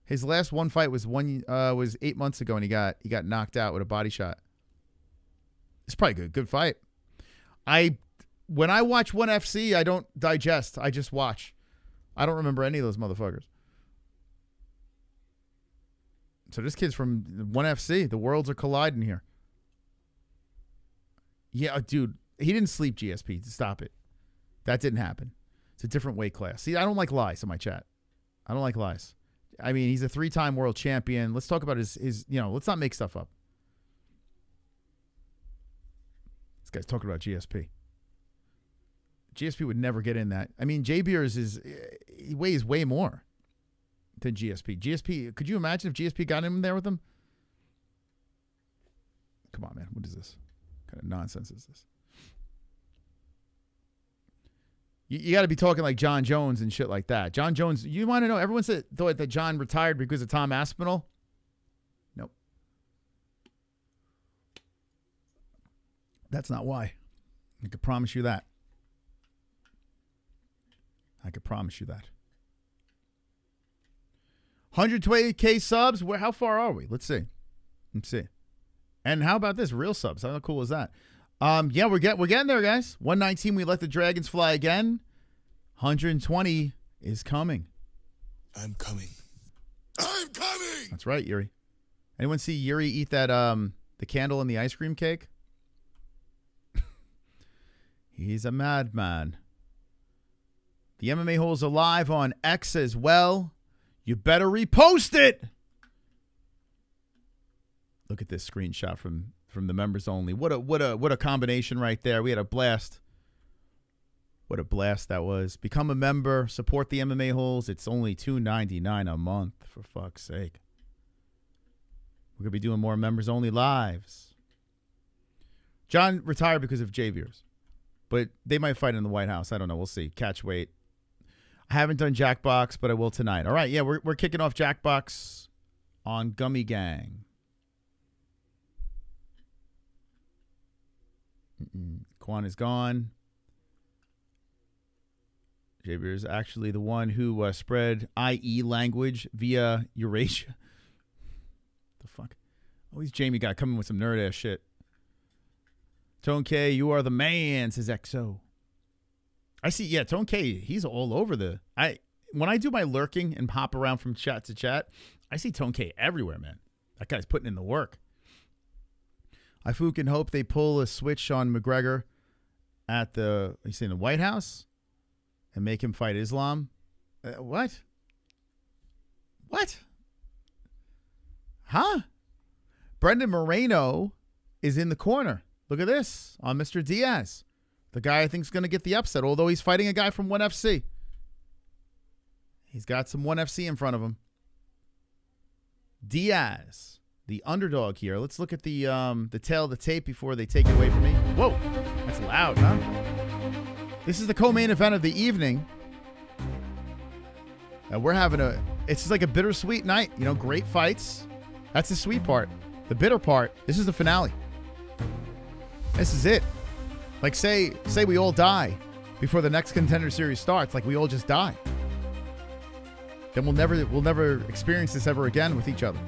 His last one fight was 8 months ago, and he got knocked out with a body shot. It's probably a good fight. When I watch ONE FC, I don't digest. I just watch. I don't remember any of those motherfuckers. So this kid's from ONE FC. The worlds are colliding here. Yeah, dude, he didn't sleep GSP. Stop it. That didn't happen. It's a different weight class. See, I don't like lies in my chat. I don't like lies. I mean, he's a 3-time world champion. Let's talk about his let's not make stuff up. This guy's talking about GSP. GSP would never get in that. I mean, J-Beers he weighs way more than GSP. GSP, could you imagine if GSP got him there with him? Come on, man. What is this? What kind of nonsense is this? You got to be talking like John Jones and shit like that. John Jones, you want to know, everyone thought that John retired because of Tom Aspinall. Nope. That's not why. I can promise you that. I can promise you that. 120K subs. How far are we? Let's see. And how about this? Real subs. How cool is that? Yeah, we're getting there, guys. 119, we let the dragons fly again. 120 is coming. I'm coming. That's right, Yuri. Anyone see Yuri eat that the candle and the ice cream cake? He's a madman. The MMA-Holes are live on X as well. You better repost it. Look at this screenshot from the members only. What a combination right there. We had a blast. What a blast that was. Become a member. Support the MMA-Holes. It's only $2.99 a month, for fuck's sake. We're going to be doing more members only lives. John retired because of J-Beers. But they might fight in the White House. I don't know. We'll see. Catch weight. I haven't done Jackbox, but I will tonight. All right, yeah, we're kicking off Jackbox on Gummy Gang. Quan is gone. J-Beer is actually the one who spread IE language via Eurasia. The fuck? Always Jamie guy coming with some nerd ass shit. Tone K, you are the man, says XO. I see, yeah, Tone K, he's all over when I do my lurking and hop around from chat to chat, I see Tone K everywhere, man. That guy's putting in the work. I fucking hope they pull a switch on McGregor at the White House and make him fight Islam. What? What? Huh? Brendan Moreno is in the corner. Look at this on Mr. Diaz. The guy I think is going to get the upset, although he's fighting a guy from ONE FC. He's got some ONE FC in front of him. Diaz, the underdog here. Let's look at the tail of the tape before they take it away from me. Whoa, that's loud, huh? This is the co-main event of the evening. We're having it's just like a bittersweet night. You know, great fights. That's the sweet part. The bitter part, this is the finale. This is it. Like say we all die before the next Contender Series starts. Like we all just die. Then we'll never experience this ever again with each other.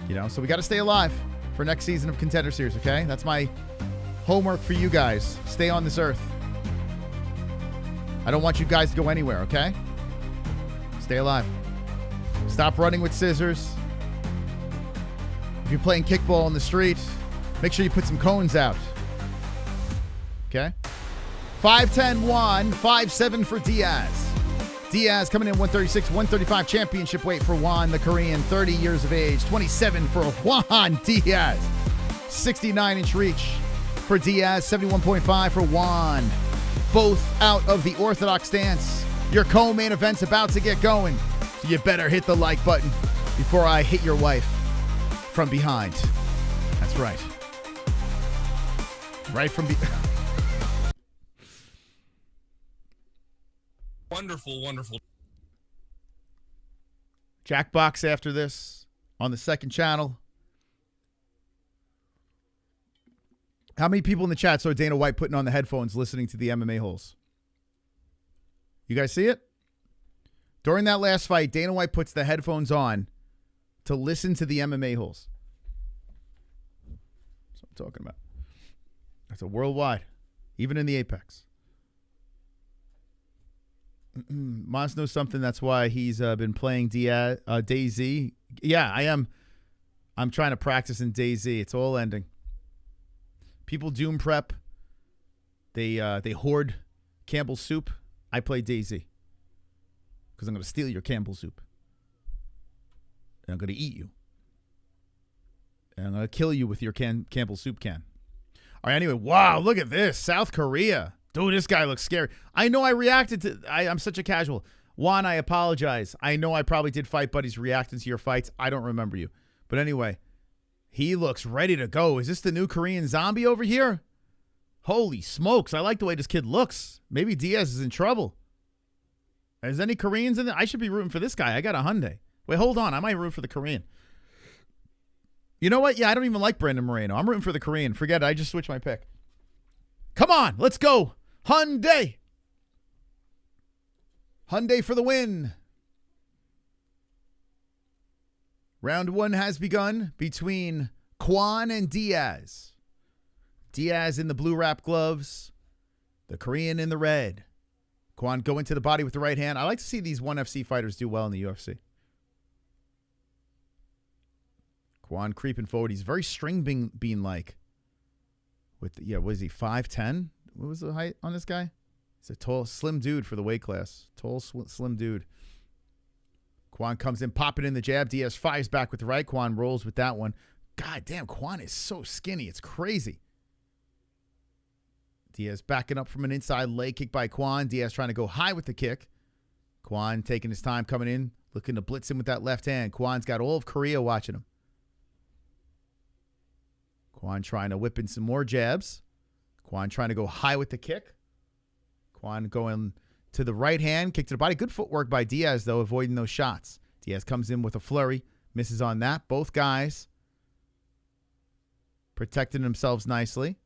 You know, so we got to stay alive for next season of Contender Series. Okay, that's my homework for you guys. Stay on this earth. I don't want you guys to go anywhere. Okay, stay alive. Stop running with scissors. If you're playing kickball in the street, make sure you put some cones out. Okay? 5'10" Juan, 5'7" for Diaz. Diaz coming in 136, 135 championship weight for Juan, the Korean, 30 years of age, 27 for Juan Diaz. 69-inch reach for Diaz, 71.5 for Juan. Both out of the orthodox stance. Your co-main event's about to get going, so you better hit the like button before I hit your wife from behind. That's right. Right from behind. Wonderful, wonderful. Jackbox after this on the second channel. How many people in the chat saw Dana White putting on the headphones listening to the MMA-Holes? You guys see it? During that last fight, Dana White puts the headphones on to listen to the MMA-Holes. That's what I'm talking about. That's a worldwide, even in the Apex. Mons knows something. That's why he's been playing DayZ. Yeah, I am. I'm trying to practice in DayZ. It's all ending. People doom prep. They hoard Campbell's soup. I play DayZ because I'm going to steal your Campbell's soup. And I'm going to eat you. And I'm going to kill you with your Campbell's soup can. All right, anyway. Wow, look at this. South Korea. Dude, this guy looks scary. I know I reacted to... I'm such a casual. Juan, I apologize. I know I probably did fight buddies reacting to your fights. I don't remember you. But anyway, he looks ready to go. Is this the new Korean zombie over here? Holy smokes. I like the way this kid looks. Maybe Diaz is in trouble. Is any Koreans in there? I should be rooting for this guy. I got a Hyundai. Wait, hold on. I might root for the Korean. You know what? Yeah, I don't even like Brandon Moreno. I'm rooting for the Korean. Forget it. I just switched my pick. Come on. Let's go. Hyundai. Hyundai for the win. Round one has begun between Juan and Diaz. Diaz in the blue wrap gloves. The Korean in the red. Juan going to the body with the right hand. I like to see these 1FC fighters do well in the UFC. Juan creeping forward. He's very string bean-like. With what is he, 5'10"? What was the height on this guy? He's a tall, slim dude for the weight class. Tall, slim dude. Juan comes in, popping in the jab. Diaz fires back with the right. Juan rolls with that one. God damn, Juan is so skinny. It's crazy. Diaz backing up from an inside leg kick by Juan. Diaz trying to go high with the kick. Juan taking his time coming in, looking to blitz him with that left hand. Juan's got all of Korea watching him. Juan trying to whip in some more jabs. Juan trying to go high with the kick. Juan going to the right hand, kick to the body. Good footwork by Diaz, though, avoiding those shots. Diaz comes in with a flurry, misses on that. Both guys protecting themselves nicely.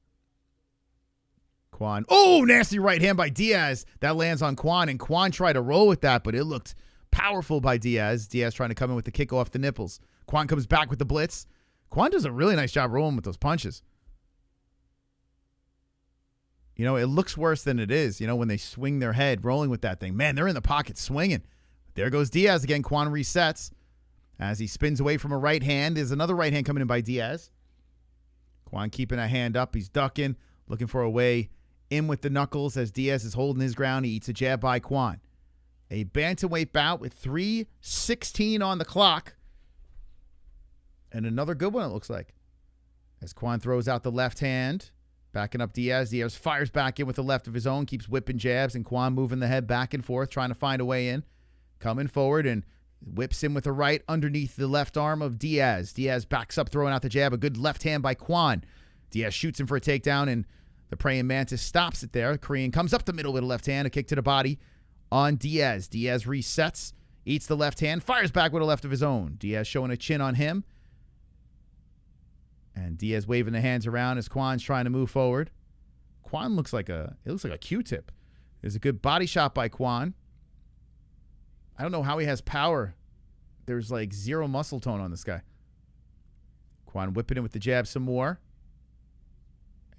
Juan, oh, nasty right hand by Diaz. That lands on Juan, and Juan tried to roll with that, but it looked powerful by Diaz. Diaz trying to come in with the kick off the nipples. Juan comes back with the blitz. Juan does a really nice job rolling with those punches. You know, it looks worse than it is, when they swing their head, rolling with that thing. Man, they're in the pocket swinging. There goes Diaz again. Juan resets. As he spins away from a right hand, there's another right hand coming in by Diaz. Juan keeping a hand up. He's ducking, looking for a way in with the knuckles as Diaz is holding his ground. He eats a jab by Juan. A bantamweight bout with 3:16 on the clock. And another good one, it looks like. As Juan throws out the left hand, backing up Diaz. Diaz fires back in with the left of his own, keeps whipping jabs, and Juan moving the head back and forth, trying to find a way in. Coming forward and whips him with the right underneath the left arm of Diaz. Diaz backs up, throwing out the jab. A good left hand by Juan. Diaz shoots him for a takedown, and the praying mantis stops it there. The Korean comes up the middle with a left hand, a kick to the body on Diaz. Diaz resets, eats the left hand, fires back with a left of his own. Diaz showing a chin on him. And Diaz waving the hands around as Juan's trying to move forward. Juan looks like a Q-tip. There's a good body shot by Juan. I don't know how he has power. There's like zero muscle tone on this guy. Juan whipping in with the jab some more.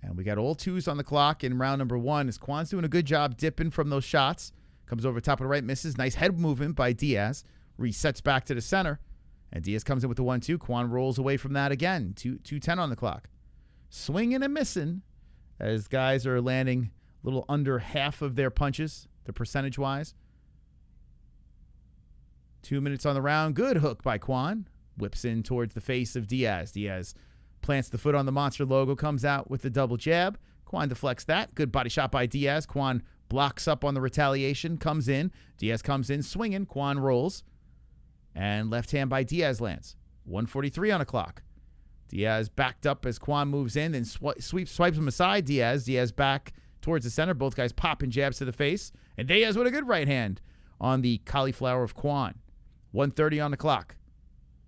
And we got all twos on the clock in round number one as Juan's doing a good job dipping from those shots. Comes over top of the right, misses. Nice head movement by Diaz. Resets back to the center. And Diaz comes in with the 1-2. Juan rolls away from that again. 2:10 on the clock. Swinging and missing as guys are landing A little under half of their punches, the percentage-wise. 2 minutes on the round. Good hook by Juan. Whips in towards the face of Diaz. Diaz plants the foot on the monster logo, comes out with the double jab. Juan deflects that. Good body shot by Diaz. Juan blocks up on the retaliation, comes in. Diaz comes in swinging. Juan rolls. And left hand by Diaz lands. 1:43 on the clock. Diaz backed up as Juan moves in and swipes him aside. Diaz back towards the center. Both guys popping jabs to the face. And Diaz with a good right hand on the cauliflower of Juan. 1:30 on the clock.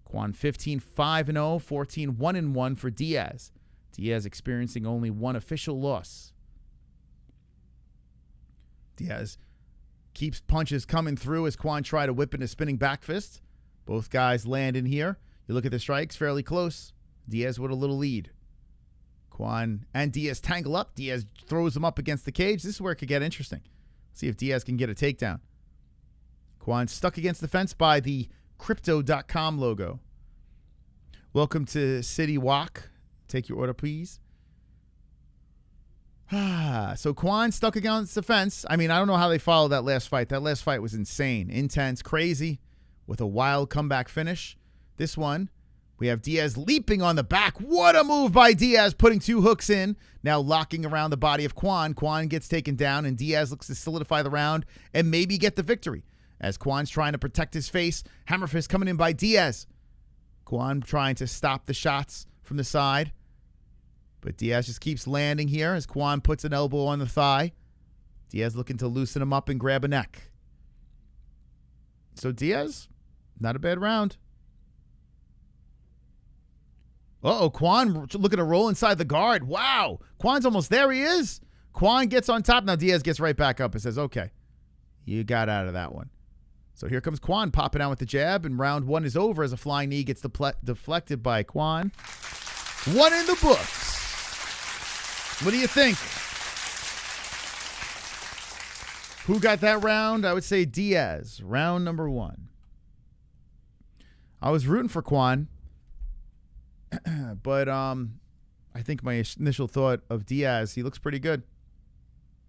Juan 15-5-0, 14-1-1 for Diaz. Diaz experiencing only one official loss. Diaz keeps punches coming through as Juan try to whip in a spinning back fist. Both guys land in here. You look at the strikes, fairly close. Diaz with a little lead. Juan and Diaz tangle up. Diaz throws him up against the cage. This is where it could get interesting. See if Diaz can get a takedown. Juan stuck against the fence by the Crypto.com logo. Welcome to City Walk. Take your order, please. So Juan stuck against the fence. I mean, I don't know how they followed that last fight. That last fight was insane, intense, crazy, with a wild comeback finish. This one, we have Diaz leaping on the back. What a move by Diaz, putting two hooks in. Now locking around the body of Juan. Juan gets taken down, and Diaz looks to solidify the round and maybe get the victory. As Juan's trying to protect his face. Hammer fist coming in by Diaz. Juan trying to stop the shots from the side. But Diaz just keeps landing here as Juan puts an elbow on the thigh. Diaz looking to loosen him up and grab a neck. So Diaz, not a bad round. Juan looking to roll inside the guard. Wow. Juan's almost there. He is. Juan gets on top. Now Diaz gets right back up and says, okay, you got out of that one. So here comes Juan popping out with the jab, and round one is over as a flying knee gets deflected by Juan. One in the books. What do you think? Who got that round? I would say Diaz. Round number one. I was rooting for Juan, but I think my initial thought of Diaz, he looks pretty good.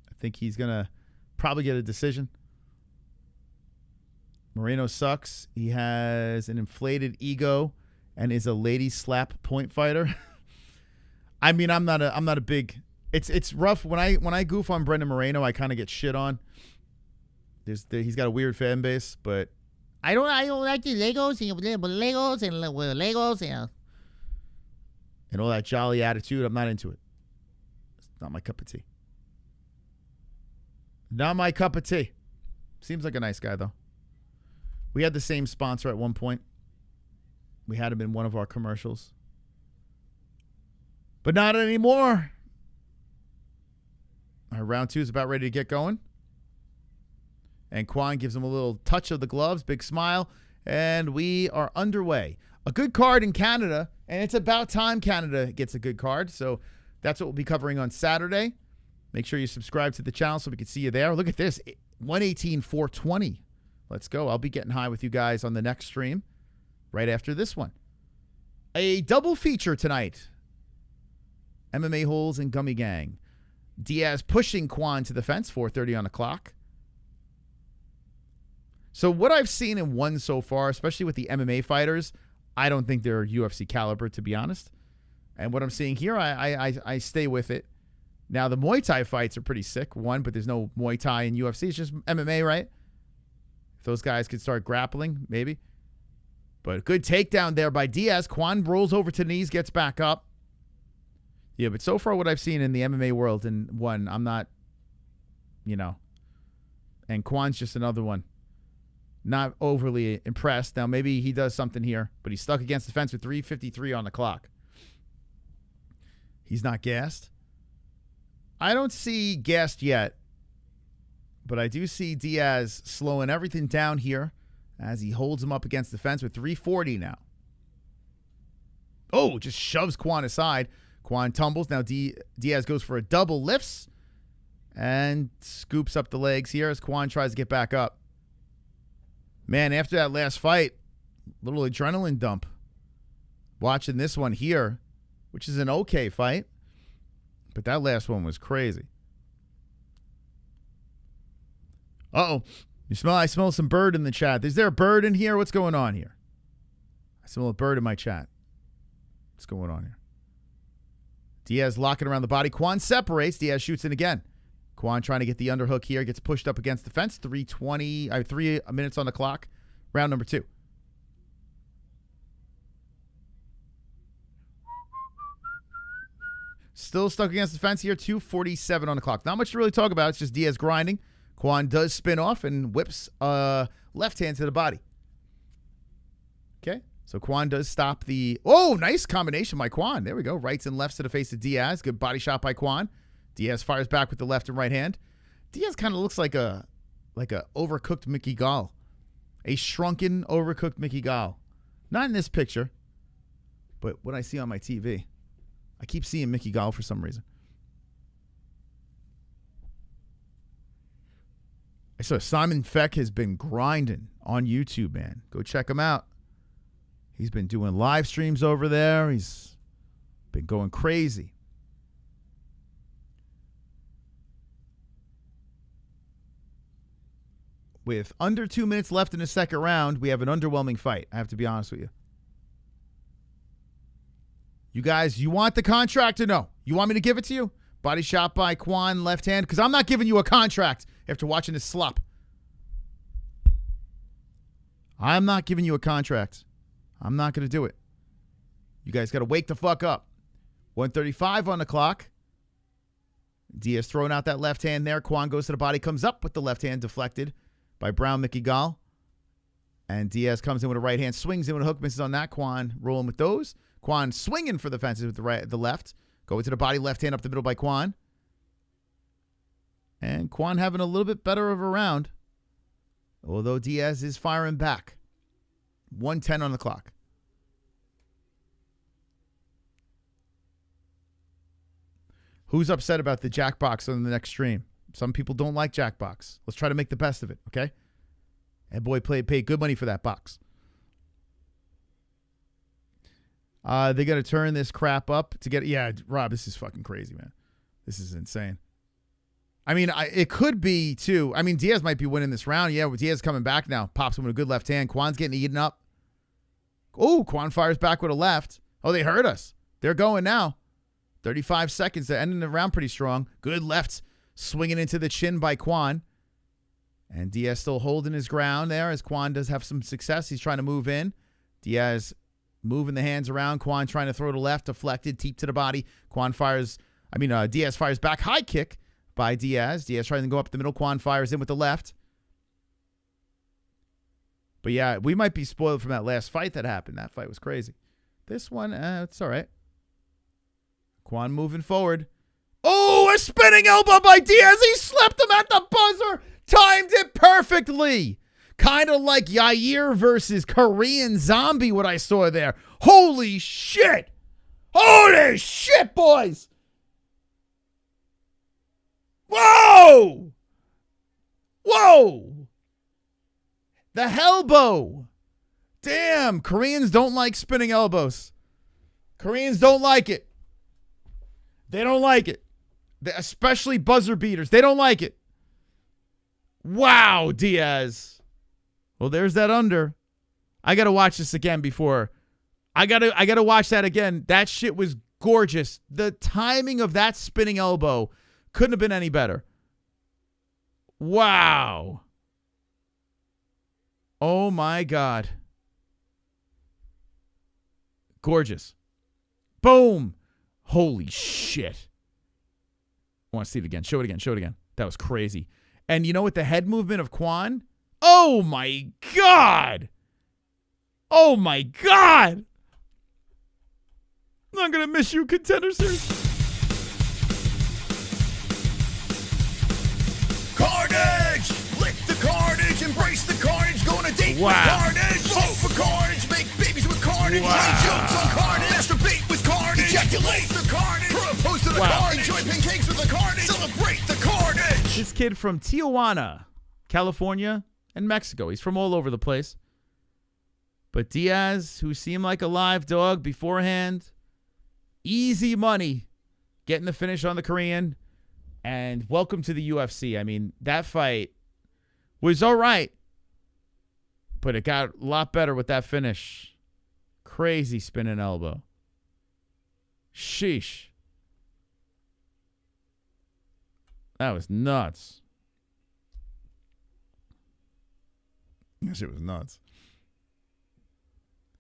I think he's going to probably get a decision. Moreno sucks. He has an inflated ego and is a lady slap point fighter. I mean, I'm not a big. It's rough when I goof on Brendan Moreno. I kind of get shit on. He's got a weird fan base, but I don't like the Legos and all that jolly attitude. I'm not into it. It's not my cup of tea. Not my cup of tea. Seems like a nice guy though. We had the same sponsor at one point. We had him in one of our commercials. But not anymore. All right, round two is about ready to get going. And Juan gives him a little touch of the gloves, big smile, and we are underway. A good card in Canada, and it's about time Canada gets a good card. So that's what we'll be covering on Saturday. Make sure you subscribe to the channel so we can see you there. Look at this, 118-420. Let's go. I'll be getting high with you guys on the next stream right after this one. A double feature tonight. MMA-Holes and Gummy Gang. Diaz pushing Juan to the fence, 4:30 on the clock. So what I've seen in one so far, especially with the MMA fighters, I don't think they're UFC caliber, to be honest. And what I'm seeing here, I stay with it. Now, the Muay Thai fights are pretty sick, one, but there's no Muay Thai in UFC. It's just MMA, right? If those guys could start grappling, maybe. But a good takedown there by Diaz. Juan rolls over to the knees, gets back up. Yeah, but so far what I've seen in the MMA world, and one, I'm not, and Juan's just another one. Not overly impressed. Now, maybe he does something here, but he's stuck against the fence with 3:53 on the clock. He's not gassed. I don't see gassed yet, but I do see Diaz slowing everything down here as he holds him up against the fence with 3:40 now. Oh, just shoves Juan aside. Juan tumbles. Now Diaz goes for a double, lifts, and scoops up the legs here as Juan tries to get back up. Man, after that last fight, little adrenaline dump. Watching this one here, which is an okay fight, but that last one was crazy. Uh-oh. I smell some bird in the chat. Is there a bird in here? What's going on here? I smell a bird in my chat. What's going on here? Diaz locking around the body. Juan separates. Diaz shoots in again. Juan trying to get the underhook here. Gets pushed up against the fence. 3 minutes on the clock. Round number 2. Still stuck against the fence here. 2:47 on the clock. Not much to really talk about. It's just Diaz grinding. Juan does spin off and whips left hand to the body. Okay. So Juan does stop the... Oh, nice combination by Juan. There we go. Rights and lefts to the face of Diaz. Good body shot by Juan. Diaz fires back with the left and right hand. Diaz kind of looks like a overcooked Mickey Gall. A shrunken, overcooked Mickey Gall. Not in this picture, but what I see on my TV. I keep seeing Mickey Gall for some reason. I saw Simon Feck has been grinding on YouTube, man. Go check him out. He's been doing live streams over there. He's been going crazy. With under 2 minutes left in the second round, we have an underwhelming fight. I have to be honest with you. You guys, you want the contract or no? You want me to give it to you? Body shot by Juan, left hand. Because I'm not giving you a contract after watching this slop. I'm not giving you a contract. I'm not going to do it. You guys got to wake the fuck up. 1:35 on the clock. Diaz throwing out that left hand there. Juan goes to the body, comes up with the left hand deflected by Brown Mickey Gall. And Diaz comes in with a right hand, swings in with a hook, misses on that. Juan rolling with those. Juan swinging for the fences with the left. Going to the body, left hand up the middle by Juan. And Juan having a little bit better of a round. Although Diaz is firing back. 1:10 on the clock. Who's upset about the Jackbox on the next stream? Some people don't like Jackbox. Let's try to make the best of it, okay? And boy paid good money for that box. They're going to turn this crap up to get... Yeah, Rob, this is fucking crazy, man. This is insane. I mean, it could be, too. I mean, Diaz might be winning this round. Yeah, Diaz coming back now. Pops him with a good left hand. Juan's getting eaten up. Oh, Juan fires back with a left. Oh, they heard us. They're going now. 35 seconds. They're ending the round pretty strong. Good left swinging into the chin by Juan. And Diaz still holding his ground there as Juan does have some success. He's trying to move in. Diaz moving the hands around. Juan trying to throw to left, deflected, teep to the body. Diaz fires back. High kick by Diaz. Diaz trying to go up the middle. Juan fires in with the left. But yeah, we might be spoiled from that last fight that happened. That fight was crazy. This one, it's all right. Juan moving forward. Oh, a spinning elbow by Diaz. He slapped him at the buzzer. Timed it perfectly. Kind of like Yair versus Korean Zombie, what I saw there. Holy shit. Holy shit, boys. Whoa. Whoa. The Hellbow. Damn, Koreans don't like spinning elbows. Koreans don't like it. They don't like it. Especially buzzer beaters. They don't like it. Wow, Diaz. Well, there's that under. I got to watch this again before. I got to watch that again. That shit was gorgeous. The timing of that spinning elbow couldn't have been any better. Wow. Oh, my God. Gorgeous. Boom. Holy shit. I want to see it again. Show it again. Show it again. That was crazy. And you know what? The head movement of Juan? Oh, my God. Oh, my God. I'm going to miss you, Contender Series. Carnage! Lick the carnage, embrace the carnage, go on a date with carnage, vote for carnage, make babies with carnage, play jokes on carnage, masturbate with carnage, ejaculate the carnage, propose to the carnage, enjoy pancakes with the carnage, celebrate the carnage. This kid from Tijuana, California, and Mexico. He's from all over the place. But Diaz, who seemed like a live dog beforehand, easy money getting the finish on the Korean. And welcome to the UFC. I mean, that fight was all right, but it got a lot better with that finish. Crazy spinning elbow. Sheesh. That was nuts. That shit was nuts.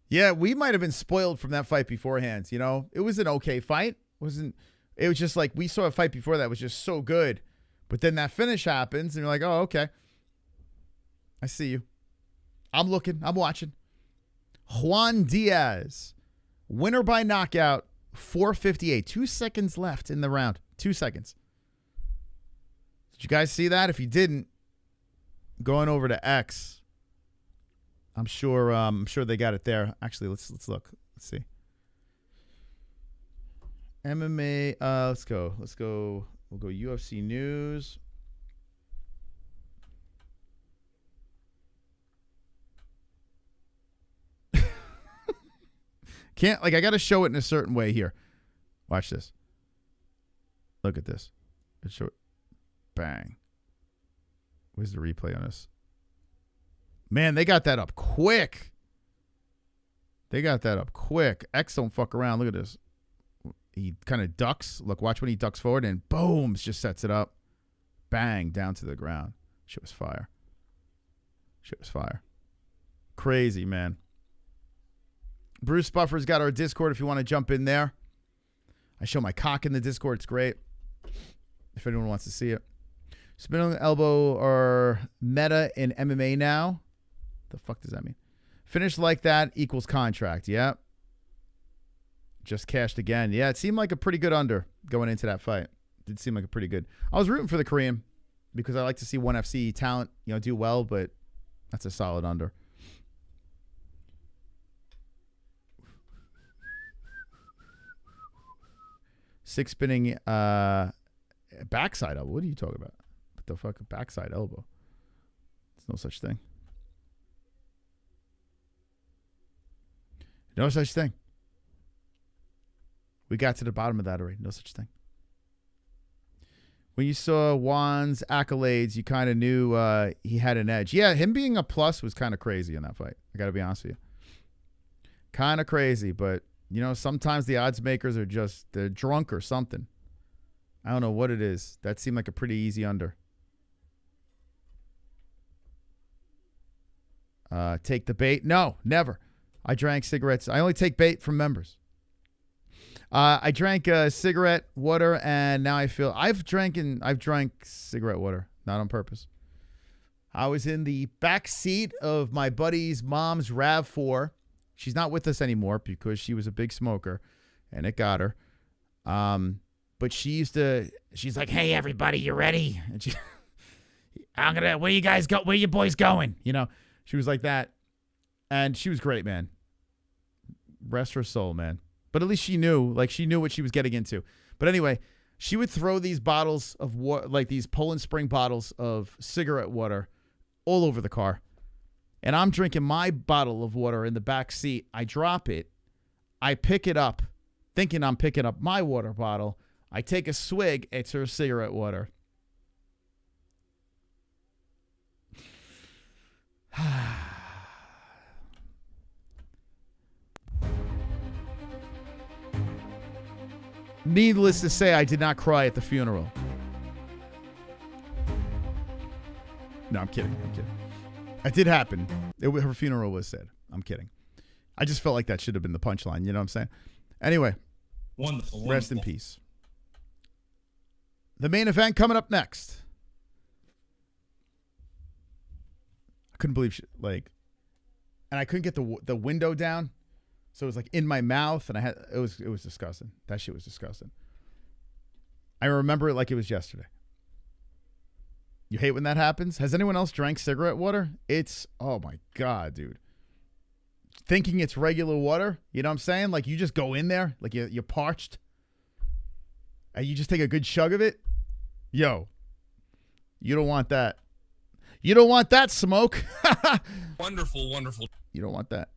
Yeah, we might have been spoiled from that fight beforehand. You know, it was an okay fight. It was just like we saw a fight before that was just so good. But then that finish happens and you're like, oh, okay. I see you. I'm looking. I'm watching. Juan Diaz. Winner by knockout. 4:58. 2 seconds left in the round. 2 seconds. Did you guys see that? If you didn't, going over to X. I'm sure they got it there. Actually, let's look. Let's see. MMA. Let's go. We'll go UFC news. I got to show it in a certain way here. Watch this. Look at this. Let's show it. Bang. Where's the replay on this? Man, they got that up quick. X don't fuck around. Look at this. He kind of ducks. Look, watch when he ducks forward and boom, just sets it up. Bang, down to the ground. Shit was fire. Crazy, man. Bruce Buffer's got our Discord if you want to jump in there. I show my cock in the Discord. It's great. If anyone wants to see it. Spinning elbow or meta in MMA now. The fuck does that mean? Finish like that equals contract. Yep. Just cashed again. Yeah, it seemed like a pretty good under going into that fight. Did seem like a pretty good. I was rooting for the Korean because I like to see ONE FC talent, do well, but that's a solid under. Six spinning backside elbow. What are you talking about? What the fuck? Backside elbow. There's no such thing. No such thing. We got to the bottom of that already. No such thing. When you saw Juan's accolades, you kind of knew he had an edge. Yeah, him being a plus was kind of crazy in that fight. I got to be honest with you. Kind of crazy, but, sometimes the odds makers are they're drunk or something. I don't know what it is. That seemed like a pretty easy under. Take the bait? No, never. I drank cigarettes. I only take bait from members. I drank cigarette water, and now I feel I've drank cigarette water, not on purpose. I was in the back seat of my buddy's mom's RAV4. She's not with us anymore because she was a big smoker, and it got her. But she's like, "Hey, everybody, you ready?" And where you guys go? Where you boys going? She was like that, and she was great, man. Rest her soul, man. But at least she knew what she was getting into. But anyway, she would throw these bottles of water, like these Poland Spring bottles of cigarette water, all over the car. And I'm drinking my bottle of water in the back seat. I drop it. I pick it up, thinking I'm picking up my water bottle. I take a swig. It's her cigarette water. Needless to say, I did not cry at the funeral. No, I'm kidding. It did happen. Her funeral was said. I'm kidding. I just felt like that should have been the punchline. You know what I'm saying? Anyway. Wonderful. Rest in peace. The main event coming up next. I couldn't believe and I couldn't get the window down. So it was like in my mouth, and it was disgusting. That shit was disgusting. I remember it like it was yesterday. You hate when that happens? Has anyone else drank cigarette water? Oh my God, dude. Thinking it's regular water, you know what I'm saying? Like you just go in there, like you're parched, and you just take a good chug of it. Yo, you don't want that. You don't want that smoke. Wonderful. You don't want that.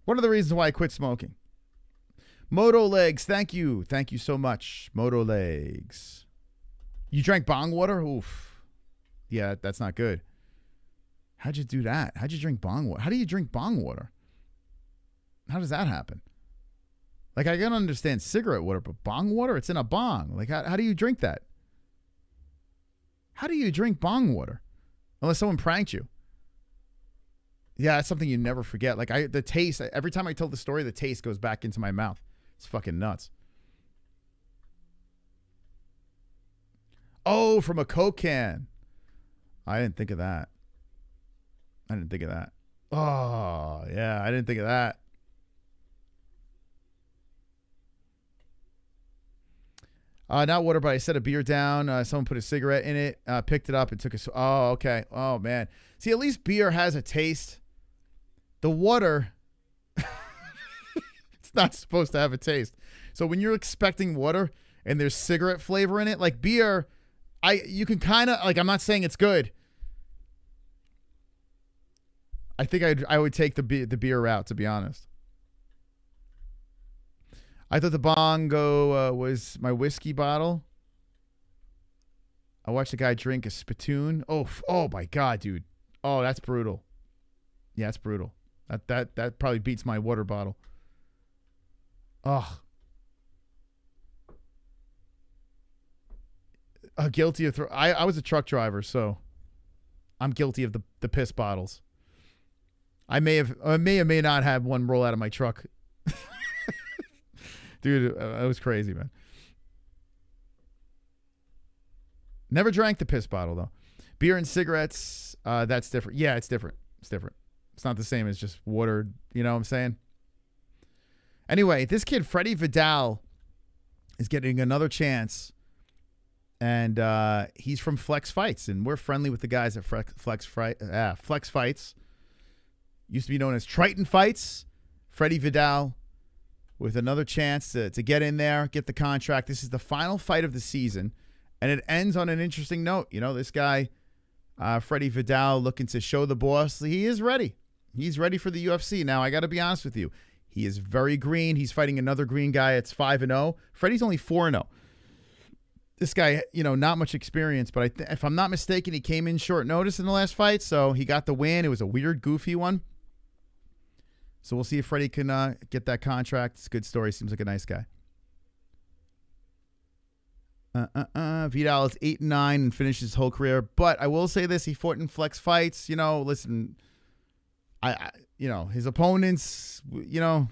One of the reasons why I quit smoking. Moto Legs, thank you. Thank you so much. Moto Legs. You drank bong water? Oof. Yeah, that's not good. How'd you do that? How'd you drink bong water? How do you drink bong water? How does that happen? Like, I can understand cigarette water, but bong water? It's in a bong. Like, how do you drink that? How do you drink bong water? Unless someone pranked you. Yeah, that's something you never forget. Like, the taste, every time I tell the story, the taste goes back into my mouth. It's fucking nuts. Oh, from a Coke can. I didn't think of that. Oh, yeah, I didn't think of that. Not water, but I set a beer down. Someone put a cigarette in it, picked it up, and took a... Oh, okay. Oh, man. See, at least beer has a taste. The water, it's not supposed to have a taste. So when you're expecting water and there's cigarette flavor in it, like beer, you can kind of... Like, I'm not saying it's good. I think I would take the beer route, to be honest. I thought the bongo was my whiskey bottle. I watched a guy drink a spittoon. Oh my God, dude. Oh, that's brutal. Yeah, it's brutal. That probably beats my water bottle. Oh. Guilty of I was a truck driver, so I'm guilty of the piss bottles. I may or may not have one roll out of my truck. Dude, it was crazy, man. Never drank the piss bottle, though. Beer and cigarettes, that's different. Yeah, it's different. It's different. It's not the same as just water. You know what I'm saying? Anyway, this kid, Freddy Vidal, is getting another chance. And he's from Flex Fights. And we're friendly with the guys at Flex Fights. Used to be known as Triton Fights. Freddy Vidal with another chance to get in there, get the contract. This is the final fight of the season, and it ends on an interesting note. You know, this guy, Freddy Vidal, looking to show the boss he is ready. He's ready for the UFC. Now, I got to be honest with you. He is very green. He's fighting another green guy. It's 5-0. Freddy's only 4-0. This guy, you know, not much experience, but if I'm not mistaken, he came in short notice in the last fight, so he got the win. It was a weird, goofy one. So we'll see if Freddy can get that contract. It's a good story. Seems like a nice guy. Vidal is 8-9 and finished his whole career. But I will say this: he fought in Flex Fights. You know, listen, you know, his opponents. You know,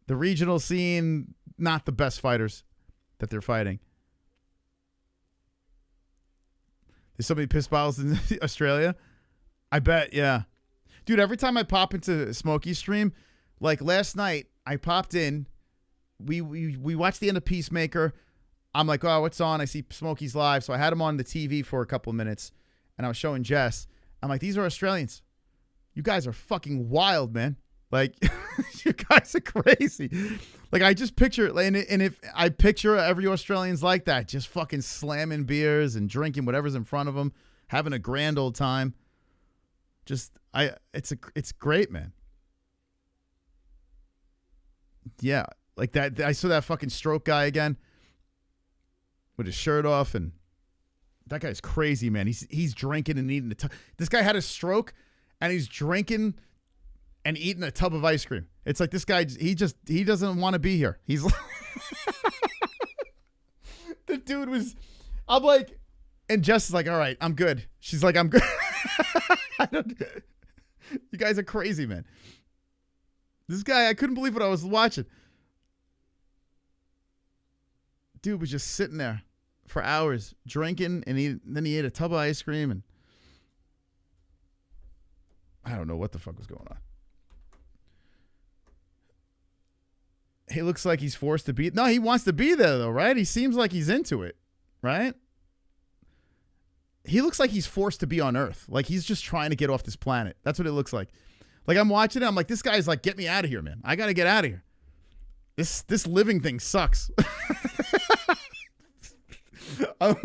the regional scene, not the best fighters that they're fighting. There's so many piss bottles in Australia. I bet, yeah. Dude, every time I pop into Smokey's stream, like last night, I popped in. We watched the end of Peacemaker. I'm like, oh, what's on? I see Smokey's live. So I had him on the TV for a couple of minutes, and I was showing Jess. I'm like, these are Australians. You guys are fucking wild, man. Like, you guys are crazy. Like, I just picture, and if I picture every Australian's like that, just fucking slamming beers and drinking whatever's in front of them, having a grand old time. It's great, man. Yeah, like that. I saw that fucking stroke guy again with his shirt off, and that guy's crazy, man. He's drinking and eating this guy had a stroke, and he's drinking and eating a tub of ice cream. It's like this guy, he doesn't want to be here. He's the dude was. I'm like, and Jess is like, all right, I'm good. She's like, I'm good. You guys are crazy, man. This guy, I couldn't believe what I was watching. Dude was just sitting there for hours drinking, and then he ate a tub of ice cream, and I don't know what the fuck was going on. He looks like he's forced to be. No, he wants to be there, though, right? He seems like he's into it, right? He looks like he's forced to be on Earth. Like he's just trying to get off this planet. That's what it looks like. Like I'm watching it. I'm like, this guy's like, get me out of here, man. I got to get out of here. This living thing sucks. I'm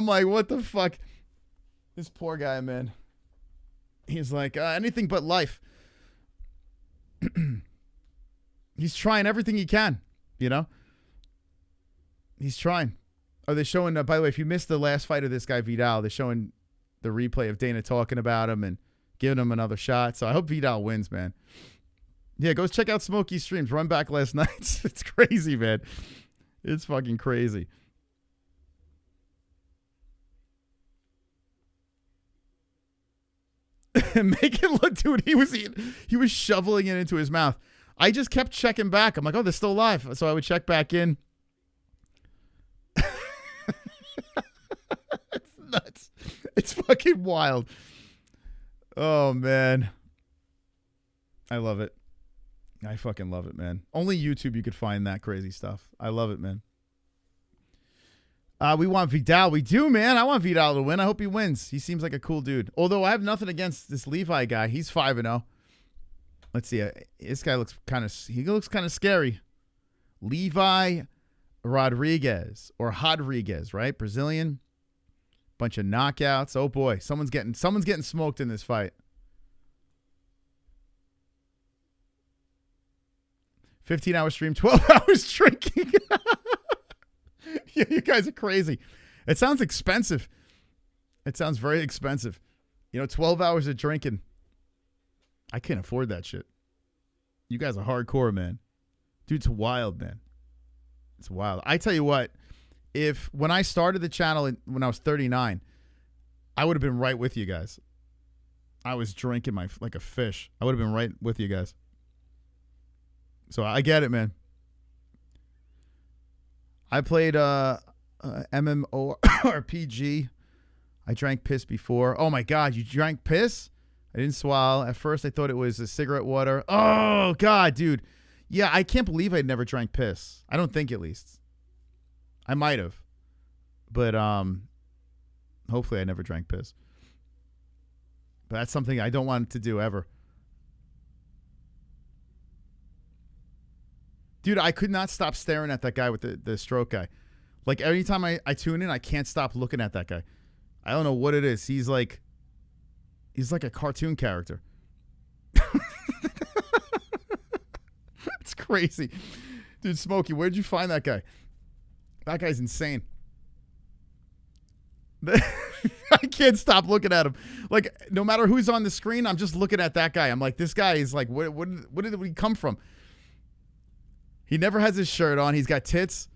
like, what the fuck? This poor guy, man. He's like, anything but life. He's trying everything he can, you know? He's trying. Oh, they're showing, by the way, if you missed the last fight of this guy, Vidal, they're showing the replay of Dana talking about him and giving him another shot. So I hope Vidal wins, man. Yeah, go check out Smokey's streams. Run back last night. It's crazy, man. It's fucking crazy. Make it look, dude, he was shoveling it into his mouth. I just kept checking back. I'm like, oh, they're still alive. So I would check back in. It's nuts. It's fucking wild. Oh, man. I love it. I fucking love it, man. Only YouTube you could find that crazy stuff. I love it, man. We want Vidal. We do, man. I want Vidal to win. I hope he wins. He seems like a cool dude. Although I have nothing against this Levi guy. He's 5-0. Let's see. This guy looks kind of scary. Levi Rodrigues or Rodrigues, right? Brazilian. Bunch of knockouts. Oh boy, someone's getting smoked in this fight. 15-hour stream, 12 hours drinking. Yeah, you guys are crazy. It sounds expensive. It sounds very expensive. 12 hours of drinking. I can't afford that shit. You guys are hardcore, man. Dude, it's wild, man. It's wild. I tell you what, when I started the channel when I was 39, I would have been right with you guys. I was drinking like a fish. I would have been right with you guys. So I get it, man. I played MMORPG. I drank piss before. Oh, my God. You drank piss? I didn't swallow. At first, I thought it was a cigarette water. Oh, God, dude. Yeah, I can't believe I never drank piss. I don't think, at least. I might have. But hopefully I never drank piss. But that's something I don't want to do ever. Dude, I could not stop staring at that guy with the stroke guy. Like, every time I tune in, I can't stop looking at that guy. I don't know what it is. He's like a cartoon character. It's crazy. Dude, Smokey, where'd you find that guy? That guy's insane. I can't stop looking at him. Like, no matter who's on the screen, I'm just looking at that guy. I'm like, this guy is like, where did we come from? He never has his shirt on. He's got tits.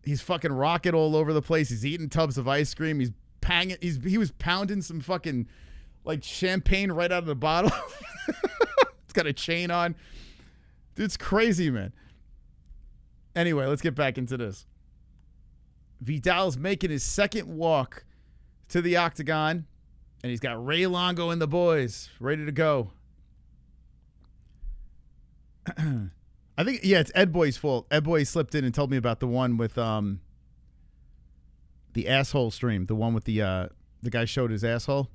He's fucking rocket all over the place. He's eating tubs of ice cream. He was pounding some fucking like champagne right out of the bottle. It's got a chain on. Dude, it's crazy, man. Anyway, let's get back into this. Vidal's making his second walk to the octagon, and he's got Ray Longo and the boys ready to go. I think, yeah, it's Ed Boy's fault. Ed Boy slipped in and told me about the one with the asshole stream, the one with the guy showed his asshole.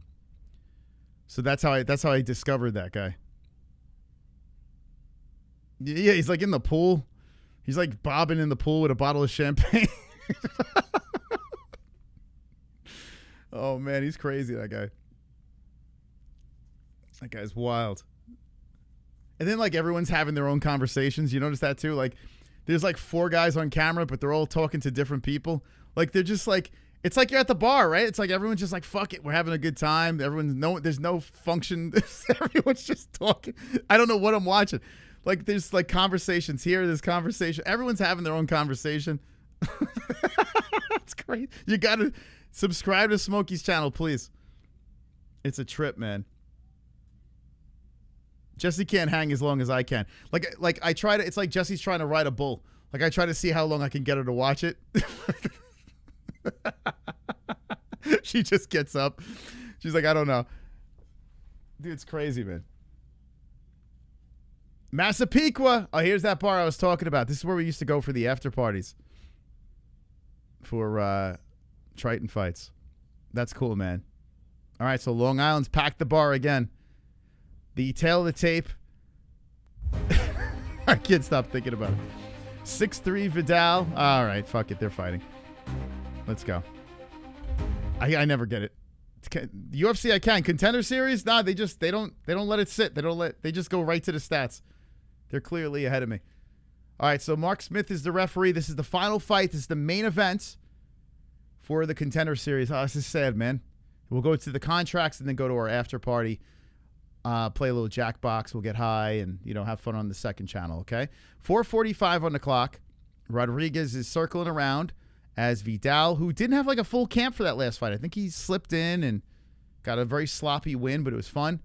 So that's how I discovered that guy. Yeah, he's like in the pool. He's like bobbing in the pool with a bottle of champagne. Oh man, he's crazy, that guy. That guy's wild. And then, like, everyone's having their own conversations. You notice that, too? Like, there's, like, 4 guys on camera, but they're all talking to different people. Like, they're just, like, it's like you're at the bar, right? It's like everyone's just like, fuck it, we're having a good time. There's no function. Everyone's just talking. I don't know what I'm watching. Like, there's, like, conversations here. There's conversation. Everyone's having their own conversation. It's great. You got to subscribe to Smokey's channel, please. It's a trip, man. Jesse can't hang as long as I can. Like I try to. It's like Jesse's trying to ride a bull. Like I try to see how long I can get her to watch it. She just gets up. She's like, I don't know. Dude, it's crazy, man. Massapequa. Oh, here's that bar I was talking about. This is where we used to go for the after parties. For Triton fights. That's cool, man. All right, so Long Island's packed the bar again. The tail of the tape. I can't stop thinking about it. 6'3" Vidal. All right, fuck it. They're fighting. Let's go. I never get it. UFC I can. Contender Series? Nah, they don't let it sit. They just go right to the stats. They're clearly ahead of me. All right, so Mark Smith is the referee. This is the final fight. This is the main event. for the Contender Series. Oh, this is sad, man. We'll go to the contracts and then go to our after party. Play a little Jackbox. We'll get high and, have fun on the second channel, okay? 4:45 on the clock. Rodrigues is circling around as Vidal, who didn't have like a full camp for that last fight. I think he slipped in and got a very sloppy win, but it was fun.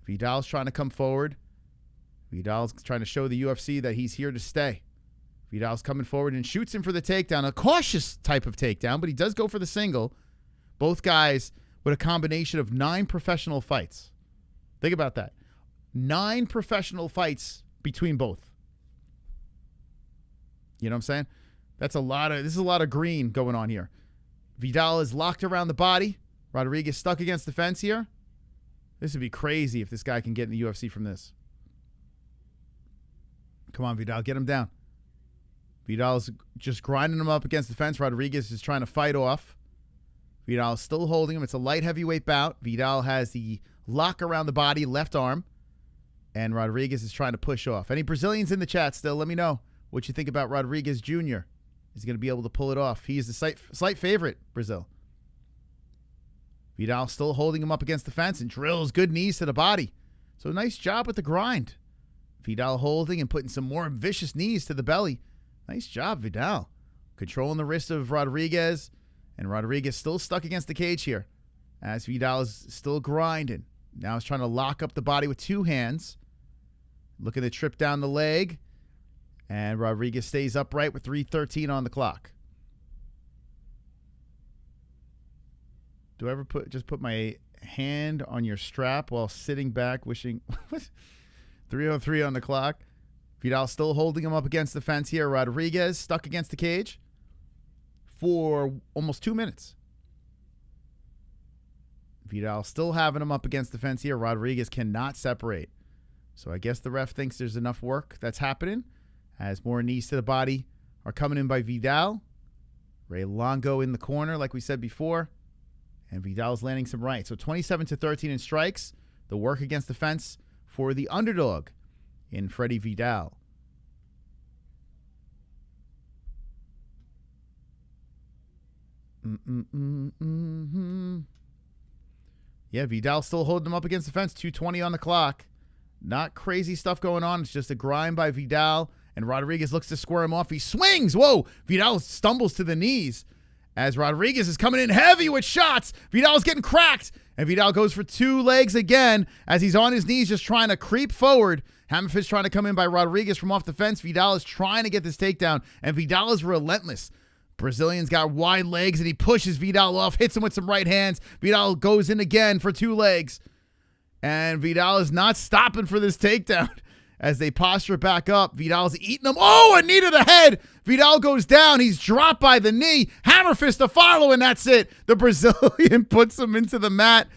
Vidal's trying to come forward. Vidal's trying to show the UFC that he's here to stay. Vidal's coming forward and shoots him for the takedown. A cautious type of takedown, but he does go for the single. Both guys with a combination of 9 professional fights. Think about that. 9 professional fights between both. You know what I'm saying? This is a lot of green going on here. Vidal is locked around the body. Rodrigues stuck against the fence here. This would be crazy if this guy can get in the UFC from this. Come on, Vidal, get him down. Vidal's just grinding him up against the fence. Rodrigues is trying to fight off. Vidal is still holding him. It's a light heavyweight bout. Vidal has the lock around the body, left arm. And Rodrigues is trying to push off. Any Brazilians in the chat still, let me know what you think about Rodrigues Jr. Is he going to be able to pull it off? He is the slight favorite, Brazil. Vidal still holding him up against the fence and drills good knees to the body. So nice job with the grind. Vidal holding and putting some more vicious knees to the belly. Nice job, Vidal. Controlling the wrist of Rodrigues. And Rodrigues still stuck against the cage here. As Vidal is still grinding. Now he's trying to lock up the body with 2 hands. Looking to trip down the leg. And Rodrigues stays upright with 3:13 on the clock. Do I ever just put my hand on your strap while sitting back wishing... 3:03 on the clock. Vidal still holding him up against the fence here. Rodrigues stuck against the cage for almost 2 minutes. Vidal still having him up against the fence here. Rodrigues cannot separate. So I guess the ref thinks there's enough work that's happening as more knees to the body are coming in by Vidal. Ray Longo in the corner, like we said before. And Vidal's landing some right. So 27-13 in strikes. The work against the fence for the underdog in Freddy Vidal. Yeah, Vidal still holding him up against the fence. 2:20 on the clock. Not crazy stuff going on. It's just a grind by Vidal. And Rodrigues looks to square him off. He swings. Whoa. Vidal stumbles to the knees as Rodrigues is coming in heavy with shots. Vidal's getting cracked. And Vidal goes for 2 legs again as he's on his knees just trying to creep forward. Hammerfist trying to come in by Rodrigues from off the fence. Vidal is trying to get this takedown. And Vidal is relentless. Brazilian's got wide legs and he pushes Vidal off. Hits him with some right hands. Vidal goes in again for 2 legs. And Vidal is not stopping for this takedown. As they posture back up, Vidal's eating him. Oh, a knee to the head. Vidal goes down. He's dropped by the knee. Hammer fist to follow, and that's it. The Brazilian puts him into the mat,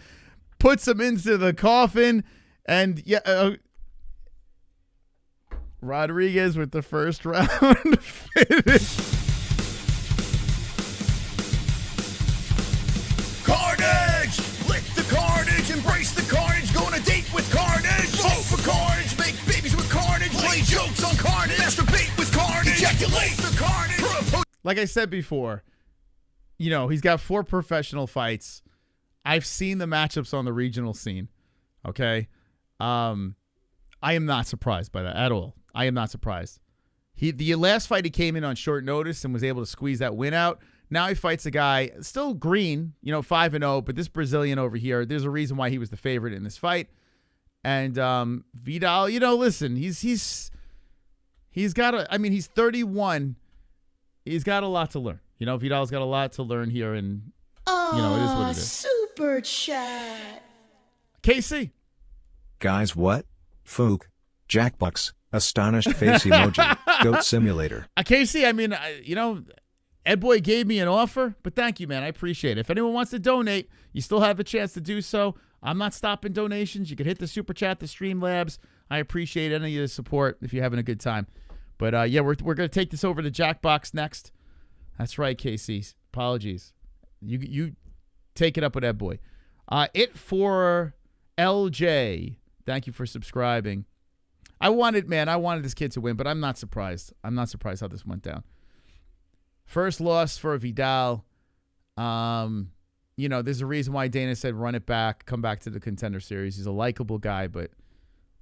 puts him into the coffin, and Rodrigues with the first round finish. Carnage! Lick the carnage, embrace the carnage, go on a date with carnage. Vote for carnage, make babies with carnage, play jokes on carnage, masturbate with carnage, ejaculate the carnage. Like I said before, he's got 4 professional fights. I've seen the matchups on the regional scene. Okay. I am not surprised by that at all. I am not surprised. The last fight he came in on short notice and was able to squeeze that win out. Now he fights a guy still green, 5-0, but this Brazilian over here, there's a reason why he was the favorite in this fight. And Vidal, listen, he's got he's 31. He's got a lot to learn. Vidal's got a lot to learn here, and it is what it is. Super chat. KC. Guys, what? Fook. Jackbox. Astonished face emoji. Goat simulator. KC, Ed Boy gave me an offer, but thank you, man. I appreciate it. If anyone wants to donate, you still have a chance to do so. I'm not stopping donations. You can hit the super chat, the Streamlabs. I appreciate any of the support if you're having a good time. But we're going to take this over to Jackbox next. That's right, KC. Apologies. You take it up with Ed Boy. It for LJ. Thank you for subscribing. I wanted this kid to win, but I'm not surprised. I'm not surprised how this went down. First loss for Vidal. There's a reason why Dana said run it back, come back to the Contender Series. He's a likable guy, but,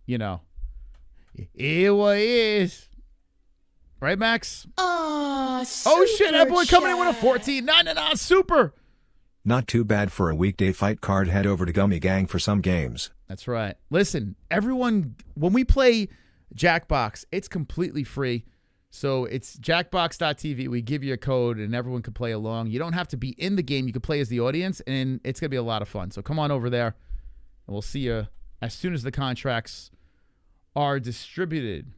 here what is. Right, Max? Oh, shit, that boy coming in with a 14. Nah, super. Not too bad for a weekday fight card. Head over to Gummy Gang for some games. That's right. Listen, everyone, when we play Jackbox, it's completely free. So it's jackbox.tv. We give you a code, and everyone can play along. You don't have to be in the game. You can play as the audience, and it's going to be a lot of fun. So come on over there, and we'll see you as soon as the contracts are distributed.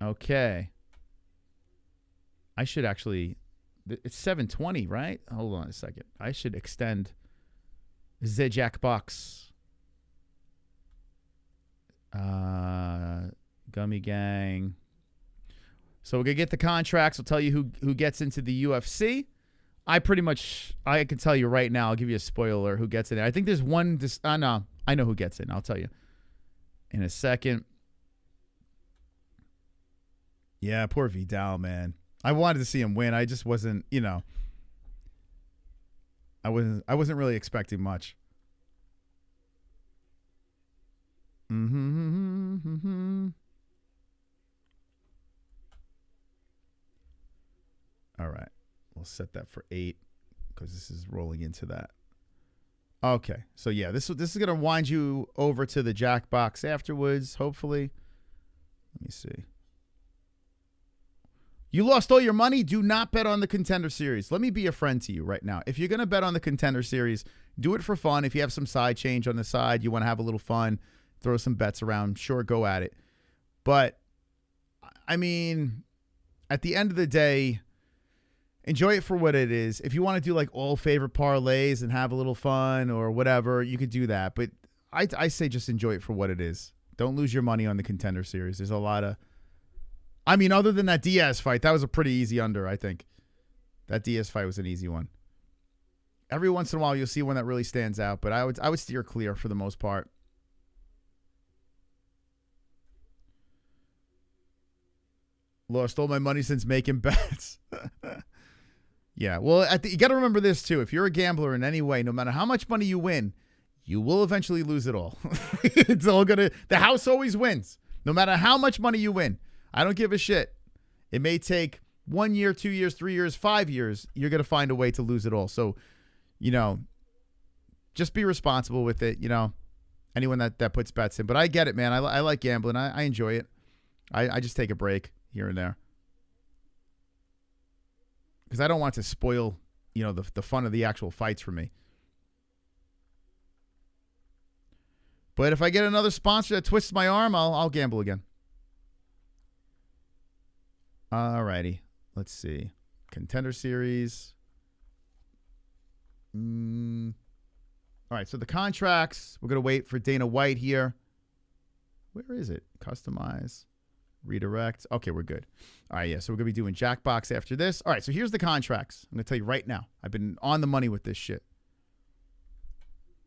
Okay. I should actually... It's 7:20, right? Hold on a second. I should extend the Jackbox. Gummy Gang. So we're going to get the contracts. We'll tell you who gets into the UFC. I can tell you right now. I'll give you a spoiler who gets in. I think there's one. No, I know who gets in. I'll tell you in a second. Yeah, poor Vidal, man. I wanted to see him win. I just wasn't, I wasn't really expecting much. All right. We'll set that for 8 because this is rolling into that. Okay. So, yeah, this is going to wind you over to the Jackbox afterwards, hopefully. Let me see. You lost all your money? Do not bet on the Contender Series. Let me be a friend to you right now. If you're going to bet on the Contender Series, do it for fun. If you have some side change on the side, you want to have a little fun, throw some bets around, sure, go at it. But, I mean, at the end of the day, enjoy it for what it is. If you want to do like all favorite parlays and have a little fun or whatever, you could do that. But I say just enjoy it for what it is. Don't lose your money on the Contender Series. There's a lot of... I mean, other than that Diaz fight, that was a pretty easy under, I think. That Diaz fight was an easy one. Every once in a while, you'll see one that really stands out, but I would steer clear for the most part. Lost all my money since making bets. Yeah, well, you got to remember this, too. If you're a gambler in any way, no matter how much money you win, you will eventually lose it all. It's all going to... The house always wins, no matter how much money you win. I don't give a shit. It may take 1 year, 2 years, 3 years, 5 years. You're going to find a way to lose it all. So, just be responsible with it, anyone that puts bets in. But I get it, man. I like gambling. I enjoy it. I just take a break here and there. Because I don't want to spoil, the fun of the actual fights for me. But if I get another sponsor that twists my arm, I'll gamble again. Alrighty, let's see. Contender Series. All right, so the contracts. We're going to wait for Dana White here. Where is it? Customize. Redirect. Okay, we're good. All right, yeah, so we're going to be doing Jackbox after this. All right, so here's the contracts. I'm going to tell you right now. I've been on the money with this shit.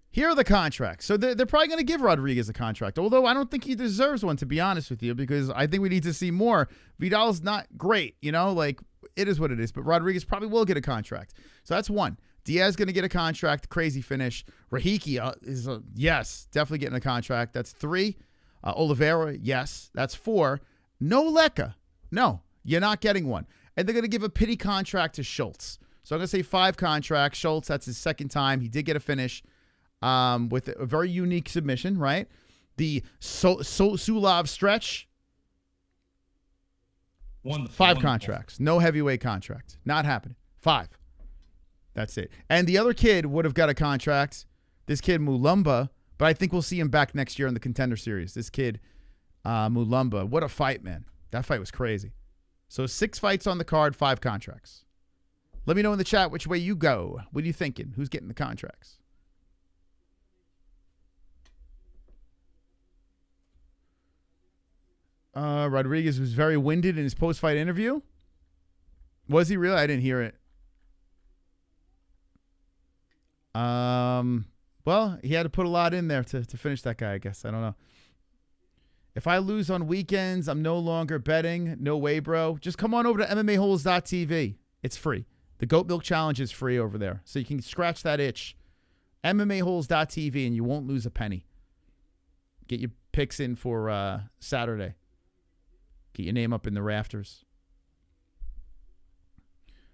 Here are the contracts. So they're probably going to give Rodrigues a contract, although I don't think he deserves one, to be honest with you, because I think we need to see more. Vidal's not great, like, it is what it is, but Rodrigues probably will get a contract. So that's 1. Diaz going to get a contract, crazy finish. Rahiki is, yes, definitely getting a contract. That's 3. Oliveira, yes, that's 4. No Leka. No, you're not getting one. And they're going to give a pity contract to Schultz. So I'm going to say 5 contracts. Schultz, that's his second time. He did get a finish. With a very unique submission, right? The Sulov stretch. 5 contracts. No heavyweight contract. Not happening. 5. That's it. And the other kid would have got a contract. This kid, Mulumba. But I think we'll see him back next year in the Contender Series. This kid, Mulumba. What a fight, man. That fight was crazy. So 6 fights on the card, 5 contracts. Let me know in the chat which way you go. What are you thinking? Who's getting the contracts? Rodrigues was very winded in his post-fight interview. Was he really? I didn't hear it. Well, he had to put a lot in there to finish that guy, I guess. I don't know. If I lose on weekends, I'm no longer betting. No way, bro. Just come on over to MMAHoles.tv. It's free. The Goat Milk Challenge is free over there. So you can scratch that itch. MMAHoles.tv and you won't lose a penny. Get your picks in for Saturday. Get your name up in the rafters.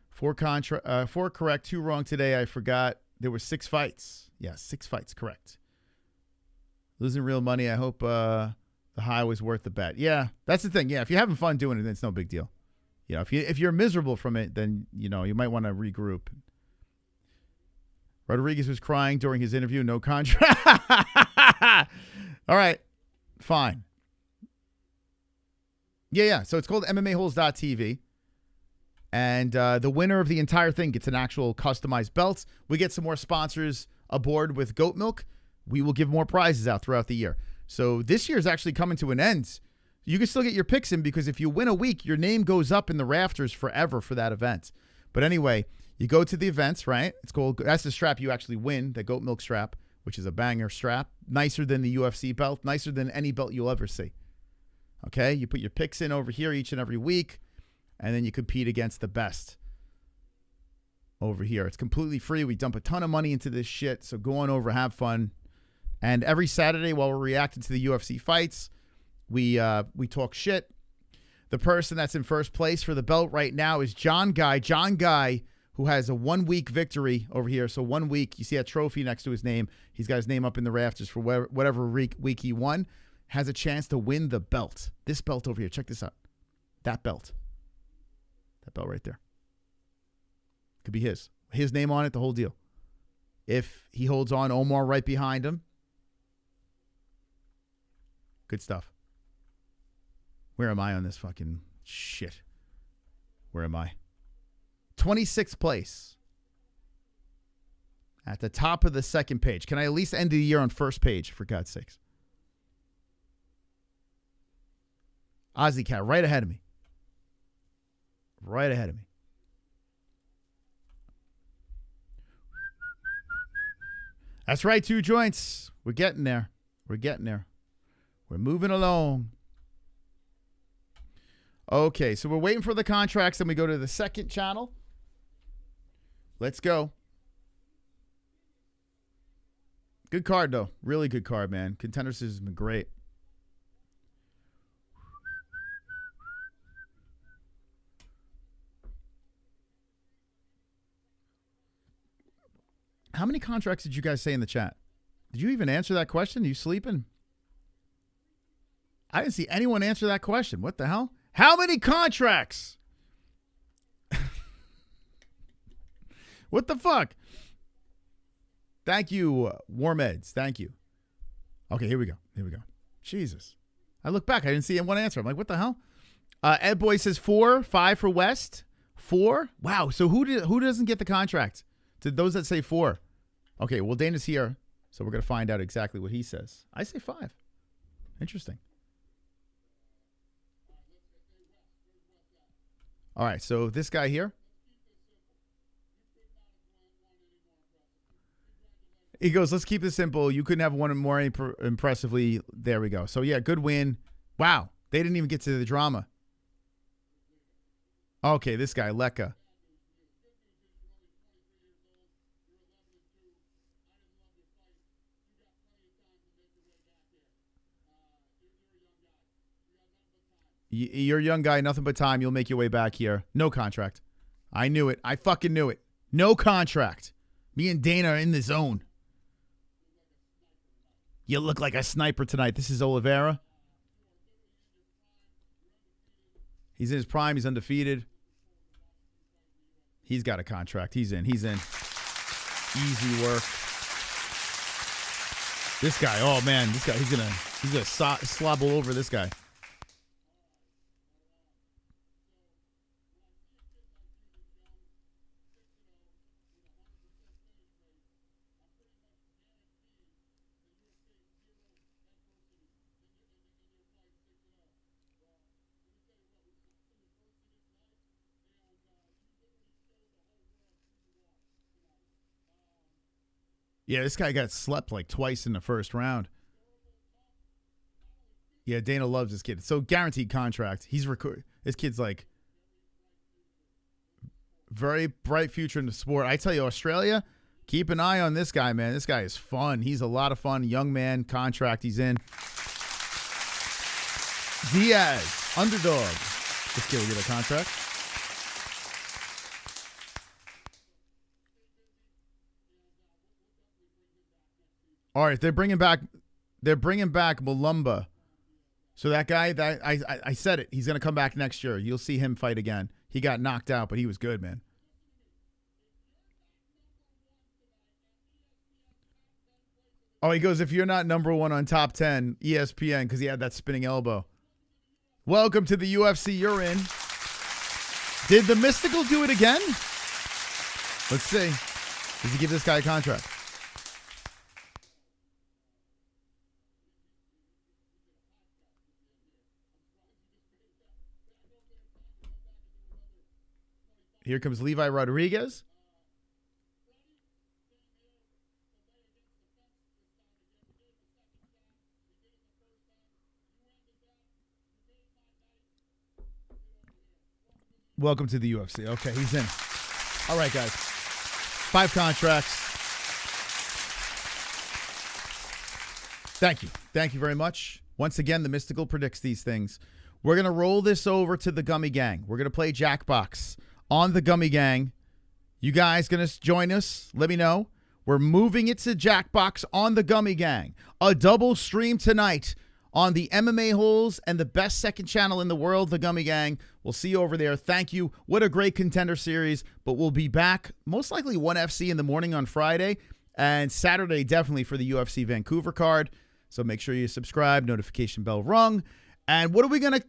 4 correct, 2 wrong today. I forgot. There were 6 fights. Yeah, 6 fights, correct. Losing real money. I hope the high was worth the bet. Yeah, that's the thing. Yeah, if you're having fun doing it, then it's no big deal. You know, if you're miserable from it, then you might want to regroup. Rodrigues was crying during his interview. No contract. All right, fine. Yeah. So it's called MMAHoles.tv. And the winner of the entire thing gets an actual customized belt. We get some more sponsors aboard with Goat Milk. We will give more prizes out throughout the year. So this year is actually coming to an end. You can still get your picks in because if you win a week, your name goes up in the rafters forever for that event. But anyway, you go to the events, right? It's called, that's the strap you actually win, the Goat Milk strap, which is a banger strap. Nicer than the UFC belt, nicer than any belt you'll ever see. Okay? You put your picks in over here each and every week, and then you compete against the best over here. It's completely free. We dump a ton of money into this shit, so go on over, have fun. And every Saturday while we're reacting to the UFC fights, we talk shit. The person that's in first place for the belt right now is John Guy, who has a 1-week victory over here. So 1 week, you see a trophy next to his name. He's got his name up in the rafters for whatever week he won. Has a chance to win the belt. This belt over here. Check this out. That belt. That belt right there. Could be his. His name on it, the whole deal. If he holds on, Omar right behind him. Good stuff. Where am I on this fucking shit? Where am I? 26th place. At the top of the second page. Can I at least end the year on first page, for God's sakes? Ozzy Cat, right ahead of me. Right ahead of me. That's right, 2 joints. We're getting there. We're getting there. We're moving along. Okay, so we're waiting for the contracts, then we go to the second channel. Let's go. Good card, though. Really good card, man. Contender Series has been great. How many contracts did you guys say in the chat? Did you even answer that question? Are you sleeping? I didn't see anyone answer that question. What the hell? How many contracts? What the fuck? Thank you, Warm Eds. Thank you. Okay, here we go. Here we go. Jesus. I look back. I didn't see one answer. I'm like, what the hell? Ed Boy says 4, 5 for West. 4? Wow. So who doesn't get the contract? To those that say 4. Okay, well, Dana's here, so we're going to find out exactly what he says. I say 5. Interesting. All right, so this guy here. He goes, let's keep this simple. You couldn't have one more impressively. There we go. So, yeah, good win. Wow, they didn't even get to the drama. Okay, this guy, Leka. You're a young guy, nothing but time. You'll make your way back here. No contract. I knew it. I fucking knew it. No contract. Me and Dana are in the zone. You look like a sniper tonight. This is Oliveira. He's in his prime. He's undefeated. He's got a contract. He's in. He's in. Easy work. This guy, oh man, this guy, he's gonna slob all over this guy. Yeah, this guy got slept like twice in the first round. Yeah, Dana loves this kid. So guaranteed contract. He's this kid's like very bright future in the sport. I tell you, Australia, keep an eye on this guy, man. This guy is fun. He's a lot of fun. Young man, contract he's in. Diaz, underdog. This kid will get a contract. All right, they're bringing back Mulumba. So that guy, that I said it, he's going to come back next year. You'll see him fight again. He got knocked out, but he was good, man. Oh, he goes, if you're not number one on top 10, ESPN, because he had that spinning elbow. Welcome to the UFC you're in. Did the Mystical do it again? Let's see. Does he give this guy a contract? Here comes Levi Rodrigues. Welcome to the UFC. Okay, he's in. All right, guys. 5 contracts. Thank you. Thank you very much. Once again, the Mystical predicts these things. We're going to roll this over to the Gummy Gang. We're going to play Jackbox on the Gummy Gang. You guys going to join us? Let me know. We're moving it to Jackbox on the Gummy Gang. A double stream tonight on the MMA-Holes and the best second channel in the world, the Gummy Gang. We'll see you over there. Thank you. What a great contender series. But we'll be back most likely 1FC in the morning on Friday and Saturday definitely for the UFC Vancouver card. So make sure you subscribe, notification bell rung. And what are we going to...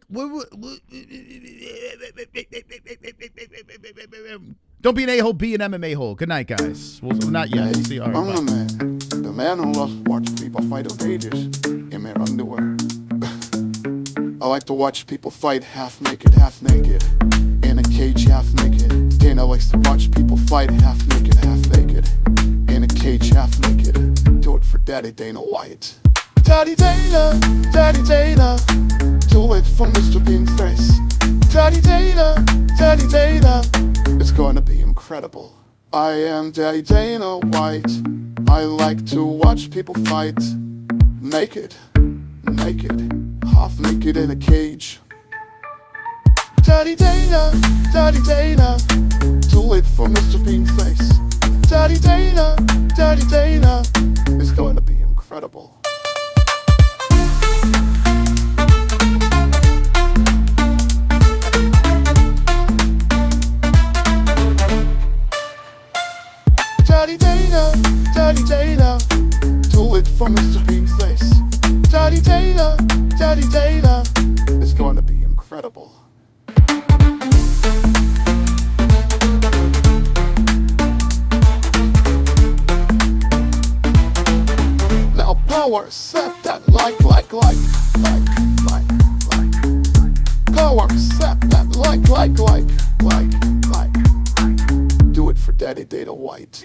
Don't be an a-hole, be an MMA hole. Good night, guys. Well, not yet. We'll see you. All right, I'm the man who loves watching people fight on cages in their underwear. I like to watch people fight half naked, in a cage, half naked. Dana likes to watch people fight half naked, in a cage, half naked. Do it for Daddy Dana White. Daddy Dana, too late for Mr. Bean's face. Daddy Dana, it's going to be incredible. I am Daddy Dana White. I like to watch people fight naked, half naked in a cage. Daddy Dana, too late for Mr. Bean's face. Daddy Dana, it's going to be incredible. Daddy Dana, too late for Mr. Bean's face. Daddy Dana, it's going to be incredible. Now power set that like. Power set that like. Do it for Daddy Dana White.